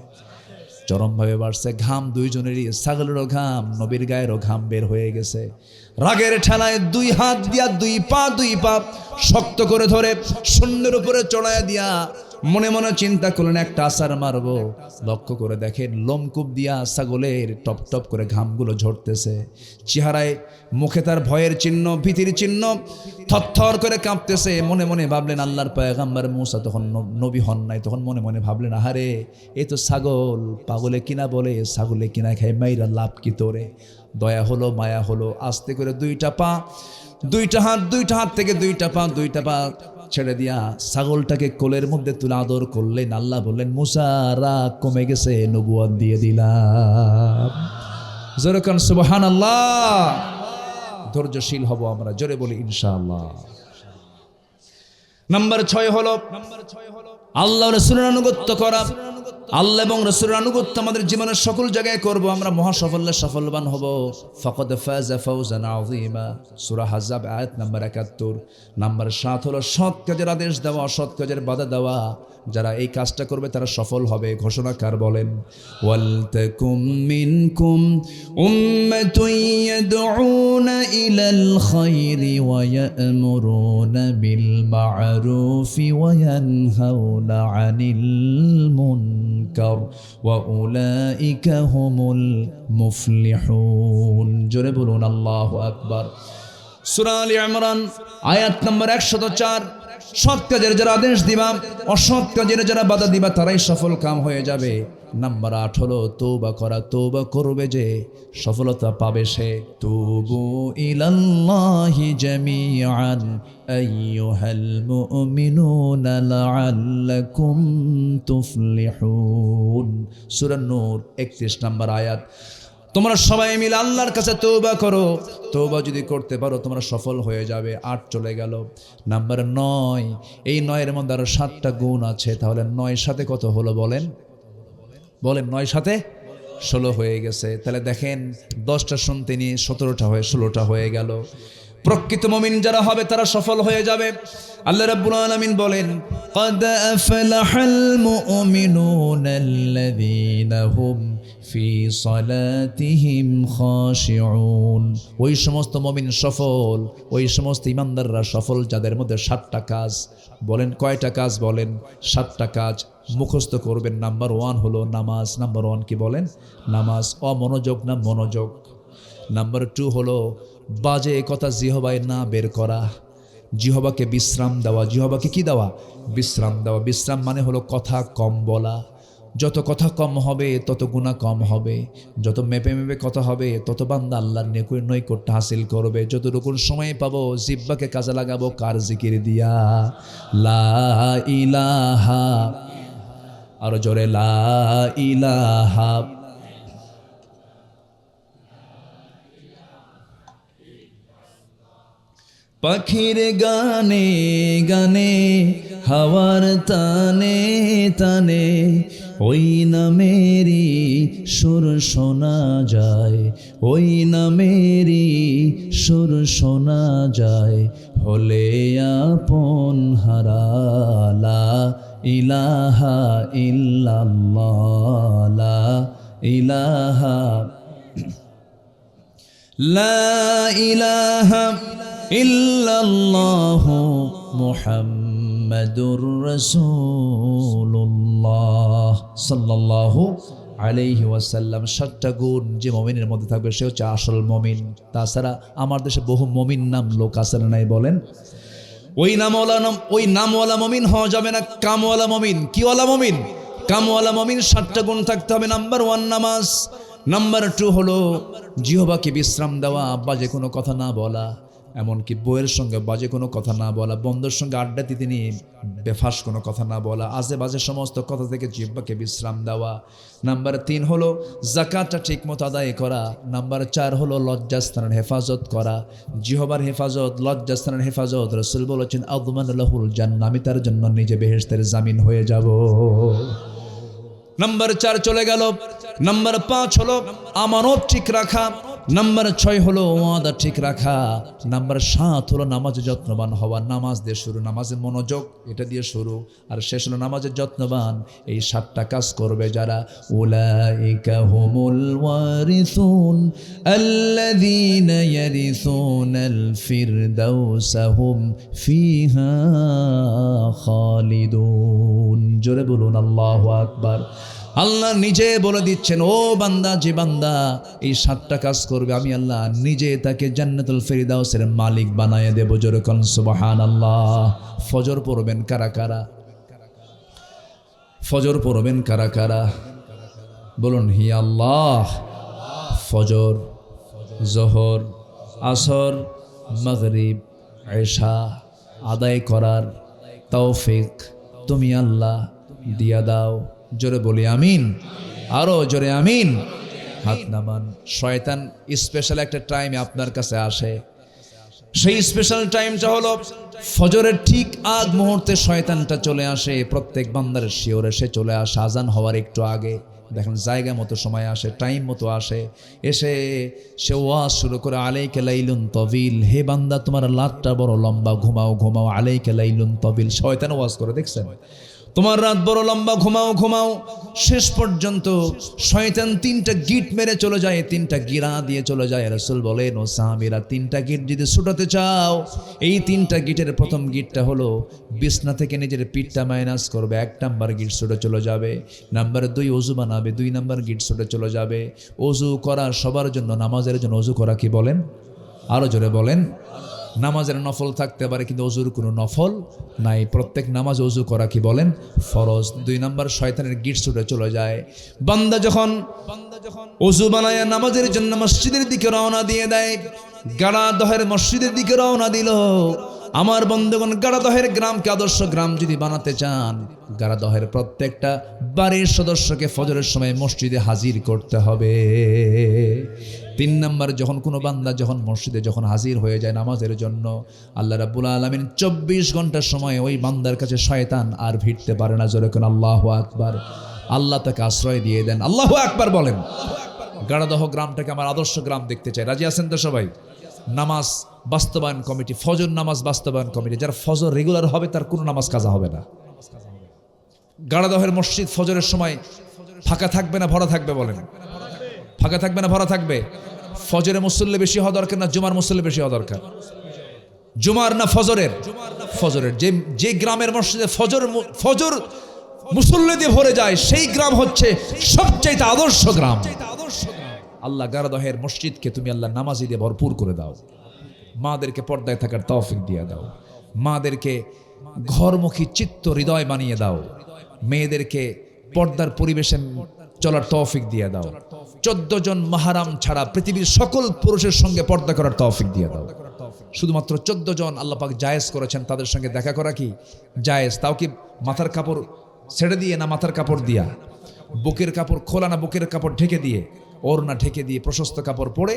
চরমভাবে বাড়ছে। ঘাম দুইজনেরই, ছাগলেরও ঘাম, নবীর গায়েরও ঘাম বের হয়ে গেছে। রাগের ঠেলায় 2 হাত দিয়া 2 পা শক্ত করে ধরে শূন্যের উপরে চড়াইয়া দিয়া মনে মনে চিন্তা করলেন একটা আছাড় মারবো। লক্ষ্য করে দেখেন লোমকূপ দিয়া ছাগলের টপ টপ করে ঘামগুলো ঝরতেছে। চেহারায় মুখে তার ভয়ের চিহ্ন, ভীতির চিহ্ন, থরথর করে কাঁপতেছে। মনে মনে ভাবলেন আল্লাহর পয়গম্বর মূসা তখন নবী হন নাই, তখন মনে মনে ভাবলেন আহারে এ তো ছাগল, পাগলে কিনা বলে ছাগলে কিনা খাই, মাইরা লাভ কি তোরে। দয়া হলো, মায়া হলো, আস্তে করে 2টা পা, 2টা হাত থেকে 2টা পা ছেড়ে দিয়া ছাগলটাকে কোলের মধ্যে তুলে আদর করলেন। আল্লাহ বললেন মূসা রাগ কমে গেছে, নবুয়ত দিয়ে দিলাম। জোরে কান সুবহানাল্লাহ। ধৈর্যশীল হব আমরা, জোরে বলি ইনশাআল্লাহ। নাম্বার 6 হলো আল্লাহ রাসূলের আনুগত্য করা। আল্লাহ এবং রাসূলের আনুগত্য আমাদের জীবনের সকল জায়গায় করব, আমরা মহা সাফল্যে সফলবান হব। ফাকাদ ফাযা ফাওজান আযীমা, সূরা আহজাব আয়াত নাম্বার 71। নাম্বার 7 হলো সৎ কাজের আদেশ দেওয়া, অসৎ কাজের বাধা দেওয়া। যারা এই কাজটা করবে তারা সফল হবে। ঘোষণাকার বলেন ওয়াল তাকুম মিনকুম উম্মাতুন ইয়াদউনা ইলাল খায়রি ওয়া ইয়া'মুরুনা বিল মা'রুফি ওয়া ইয়ানহাউনা আনিল মুনকার ওয়া উলাইকা হুমুল মুফলিহুন। জোরে বলুন আল্লাহু আকবার। সূরা আলে ইমরান আয়াত নাম্বার 104। সৎ কাজের যারা আদেশ দিবা, অসৎ কাজের যারা বাধা দিবা, তারাই সফল কাম হয়ে যাবে। নাম্বার 8 হলো তওবা করা। তওবা করবে যে সফলতা পাবে সে। তুবু ইলাল্লাহি জামিআন আইয়ুহাল মুমিনুনা লাআল্লাকুম তুফলিহুন। সূরা নূর 31 নম্বর আয়াত। তোমরা সবাই মিলে আল্লাহর কাছে তওবা করো। তওবা যদি করতে পারো তোমরা সফল হয়ে যাবে। 8 চলে গেল। নাম্বার 9। এই 9 এর মধ্যে আরো 7টা গুণ আছে। তাহলে 9 সাথে কত হলো বলেন? 9 সাথে 16 হয়ে গেছে। তাহলে দেখেন 10টা শুনতে নিয়ে 17টা হয়ে 16টা হয়ে গেল। প্রকৃত মুমিন যারা হবে তারা সফল হয়ে যাবে। আল্লাহ রাব্বুল আলামিন বলেন قد أفلح المؤمنون الذين هم في صلاتهم خاشعون। ওই সমস্ত মুমিন সফল, ওই সমস্ত ইমানদাররা সফল যাদের মধ্যে 7টা কাজ। বলেন কয়টা কাজ? বলেন 7টা কাজ মুখস্থ করবেন। নাম্বার 1 হলো নামাজ। নাম্বার 1 কি বলেন? নামাজ। অমনোযোগ না মনোযোগ। নাম্বার 2 হলো বাজে কথা জিহবায় না বের করা, জিহবাকে বিশ্রাম দেওয়া। জিহবাকে কি দেওয়া? বিশ্রাম দেওয়া। বিশ্রাম মানে হলো কথা কম বলা। যত কথা কম হবে তত গুনাহ কম হবে। যত মেপে মেপে কথা হবে তত বান্দা আল্লাহর নৈকট্য হাসিল করবে। যতটুকু সময় পাবো জিহ্বাকে কাজে লাগাবো কার জিকির দিয়া? লা ইলাহা, আরো জোরে লা ইলাহা। পাখির গানে গানে, হাওয়ার তানে তানে, ওই নামেরই সুর শোনা যায়, ওই নামেরই সুর শোনা যায়। হলে আপন হারা লা ইলাহা ইল্লাল্লাহ, লা ইলাহা, লা ইলাহা ইল্লাল্লাহু মুহাম্মাদুর রাসূলুল্লাহ সাল্লাল্লাহু আলাইহি ওয়াসাল্লাম। 7টা গুণ যে মুমিনের মধ্যে থাকবে সে হচ্ছে আসল মুমিন। তাছাড়া আমার দেশে বহু মুমিন নাম লোক আছে না নাই বলেন? ওই নামওয়ালা মুমিন হওয়া যাবে না, কামওয়ালা মুমিন। কিওয়ালা মুমিন? কামওয়ালা মুমিন। 7টা গুণ থাকতে হবে। নাম্বার 1 নামাজ। নাম্বার 2 হলো জিহ্বাকে বিশ্রাম দেওয়া, বাজে কোনো কথা না বলা, এমনকি বউয়ের সঙ্গে বাজে কোনো কথা না বলা, বন্ধুর সঙ্গে আড্ডা দিতে নিয়ে বেফাস কোনো কথা না বলা, আজে বাজে সমস্ত কথা থেকে জিহ্বাকে বিশ্রাম দেওয়া। নাম্বার 3 হলো যাকাতটা ঠিকমতো আদায় করা। নাম্বার 4 হলো লজ্জাস্থানের হেফাজত করা। জিহ্বার হেফাজত, লজ্জাস্থানের হেফাজত। রাসূল বলেছেন আযমান লাহুল জান্নাহ, আমি তার জন্য নিজে বেহেশতের জামিন হয়ে যাব। নাম্বার 4 চলে গেল। নাম্বার 5 হলো আমানত ঠিক রাখা। নাম্বার 6 হলো ওয়াদা ঠিক রাখা। নাম্বার 7 হলো নামাজে যত্নবান হওয়া। নামাজ দিয়ে শুরু, নামাজে মনোযোগ, এটা দিয়ে শুরু। আর শেষ হলো নামাজে যত্নবান। এই 7টা কাজ করবে যারা, উলাইকা হুমুল ওয়ারিসুন আল্লাযীনা ইয়ারিসুনাল ফিরদাউসা হুম ফিহা খালিদুন। জোরে বলুন আল্লাহু আকবার। আল্লাহ নিজে বলে দিচ্ছেন, ও বান্দা, যে বান্দা এই 7টা কাজ করবে আমি আল্লাহ নিজে তাকে জান্নাতুল ফিরদাউসের মালিক বানায় দেব। জোরে কোন সুবহানাল্লাহ। ফজর পড়বেন কারা কারা? ফজর পড়বেন কারা কারা? বলুন হি আল্লাহ। ফজর, জোহর, আসর, মাগরিব, এশা আদায় করার তৌফিক তুমি আল্লাহ দিয়া দাও। জোরে বলি আমিন। আরো জোরে আমিন। হাত নামান। শয়তান স্পেশাল একটা টাইমে আপনার কাছে আসে। সেই স্পেশাল টাইমটা হলো ফজরের ঠিক আগ মুহূর্তে শয়তানটা চলে আসে। প্রত্যেক বান্দার শিওরে সে চলে আসে আজান হওয়ার একটু আগে। দেখেন জায়গা মতো সময় আসে, টাইম মতো আসে। এসে সে ওয়াজ শুরু করে, আলাইকা লাইলুন তবিল, হে বান্দা তোমার রাতটা বড় লম্বা, ঘুমাও ঘুমাও। আলাইকা লাইলুন তবিল, শয়তান ওয়াজ করে, দেখছেন? তোমার রাত বড় লম্বা, ঘুমাও ঘুমাও। শেষ পর্যন্ত শয়তান 3টা গিট মেরে চলে যায়, 3টা গিরা দিয়ে চলে যায়। রাসূল বলেন, ও সাহাবীরা, 3টা গিট যদি ছুটাতে চাও, এই 3টা গিটের প্রথম গিটটা হলো বিছনা থেকে নিজের পিঠটা মাইনাস করবে, 1 নাম্বার গিট ছুটে চলে যাবে। নাম্বার 2 ওযু বানাবে, 2 নাম্বার গিট ছুটে চলে যাবে। ওযু করা সবার জন্য, নামাজের জন্য ওযু করা কি বলেন? আরো জোরে বলেন। নামাজের নফল থাকতে পারে কিন্তু ওযুর কোনো নফল নাই। প্রত্যেক নামাজ ওযু করা কি বলেন? ফরজ। 2 নাম্বার শয়তানের গিট ছুটে চলে যায়। বান্দা যখন ওযু বানায় নামাজের জন্য মসজিদের দিকে রওনা দিয়ে দেয়, গাড়াদহের মসজিদের দিকে রওনা দিল। আমার বন্ধুগণ, গাড়াদহের গ্রামকে আদর্শ গ্রাম যদি বানাতে চান, গাড়াদহের প্রত্যেকটা বাড়ির সদস্যকে ফজরের সময় মসজিদে হাজির করতে হবে। 3 নাম্বার, যখন কোনো বান্দা যখন মসজিদে যখন হাজির হয়ে যায় নামাজের জন্য, আল্লাহ রাব্বুল আলামিন 24 ঘন্টার সময় ওই বান্দার কাছে শয়তান আর ভিড়তে পারে না। জোরে কোন আল্লাহু আকবার। আল্লাহ তাকে আশ্রয় দিয়ে দেন। আল্লাহু আকবার বলেন। গাড়াদহ গ্রামটাকে আমার আদর্শ গ্রাম দেখতে চাই। রাজি আছেন তো সবাই? নামাজ বাস্তবায়ন কমিটি, ফজর নামাজ বাস্তবায়ন কমিটি, যার ফজর রেগুলার হবে তার কোনো নামাজ কাজা হবে না। গাড়াদহের মসজিদ ফজরের সময় ফাঁকা থাকবে না ভরা থাকবে? বলেন, ফাঁকা থাকবে না ভরা থাকবে? ফজরের মুসল্লি বেশি হওয়া দরকার না জুমার মুসল্লি বেশি হওয়া দরকার? জুমার না ফজরের? ফজরের। যে গ্রামের মসজিদে ফজর মুসল্লি দিয়ে ভরে যায় সেই গ্রাম হচ্ছে সবচেয়ে আদর্শ গ্রাম। আল্লাহ গাড়াদহের মসজিদকে তুমি আল্লাহ নামাজি দিয়ে ভরপুর করে দাও। মাদেরকে পর্দায় থাকার তৌফিক দিয়ে দাও। মাদেরকে ঘরমুখী চিত্ত হৃদয় বানিয়ে দাও। মেয়েদেরকে পর্দার পরিবেশে চলার তৌফিক দিয়ে দাও। 14 জন মাহারাম ছাড়া পৃথিবীর সকল পুরুষের সঙ্গে পর্দা করার তৌফিক দিয়ে দাও। শুধুমাত্র 14 জন আল্লাহ পাক জায়েজ করেছেন, তাদের সঙ্গে দেখা করা কি জায়েজ? তাও কি মাথার কাপড় ছেড়ে দিয়ে না মাথার কাপড় দিয়া? বুকের কাপড় খোলা না বুকের কাপড় ঢেকে দিয়ে? ওড়না ঢেকে দিয়ে প্রশস্ত কাপড় পরে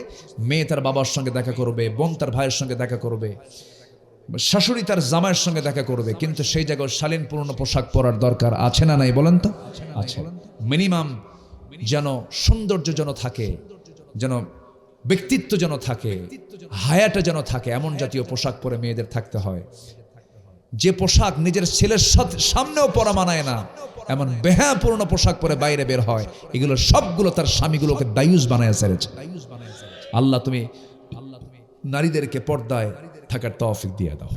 মেয়ে তার বাবার সঙ্গে দেখা করবে, বোন তার ভাইয়ের সঙ্গে দেখা করবে, শাশুড়ি তার জামাইয়ের সঙ্গে দেখা করবে, কিন্তু সেই জায়গায় শালীন পুরনো পোশাক পরার দরকার আছে না নাই বলেন তো? আছে। মিনিমাম যেন সৌন্দর্য যেন থাকে, যেন ব্যক্তিত্ব যেন থাকে, হায়াটা যেন থাকে, এমন জাতীয় পোশাক পরে মেয়েদের থাকতে হয়। যে পোশাক নিজের ছেলের সামনেও পরা মানায় না, এমন বেহাপূর্ণ পোশাক পরে বাইরে বের হয়, এগুলো সবগুলো তার স্বামীগুলোকে দায়ুস বানায় ছেড়েছে। আল্লাহ তুমি নারীদেরকে পর্দায় থাকার তৌফিক দিয়ে দাও।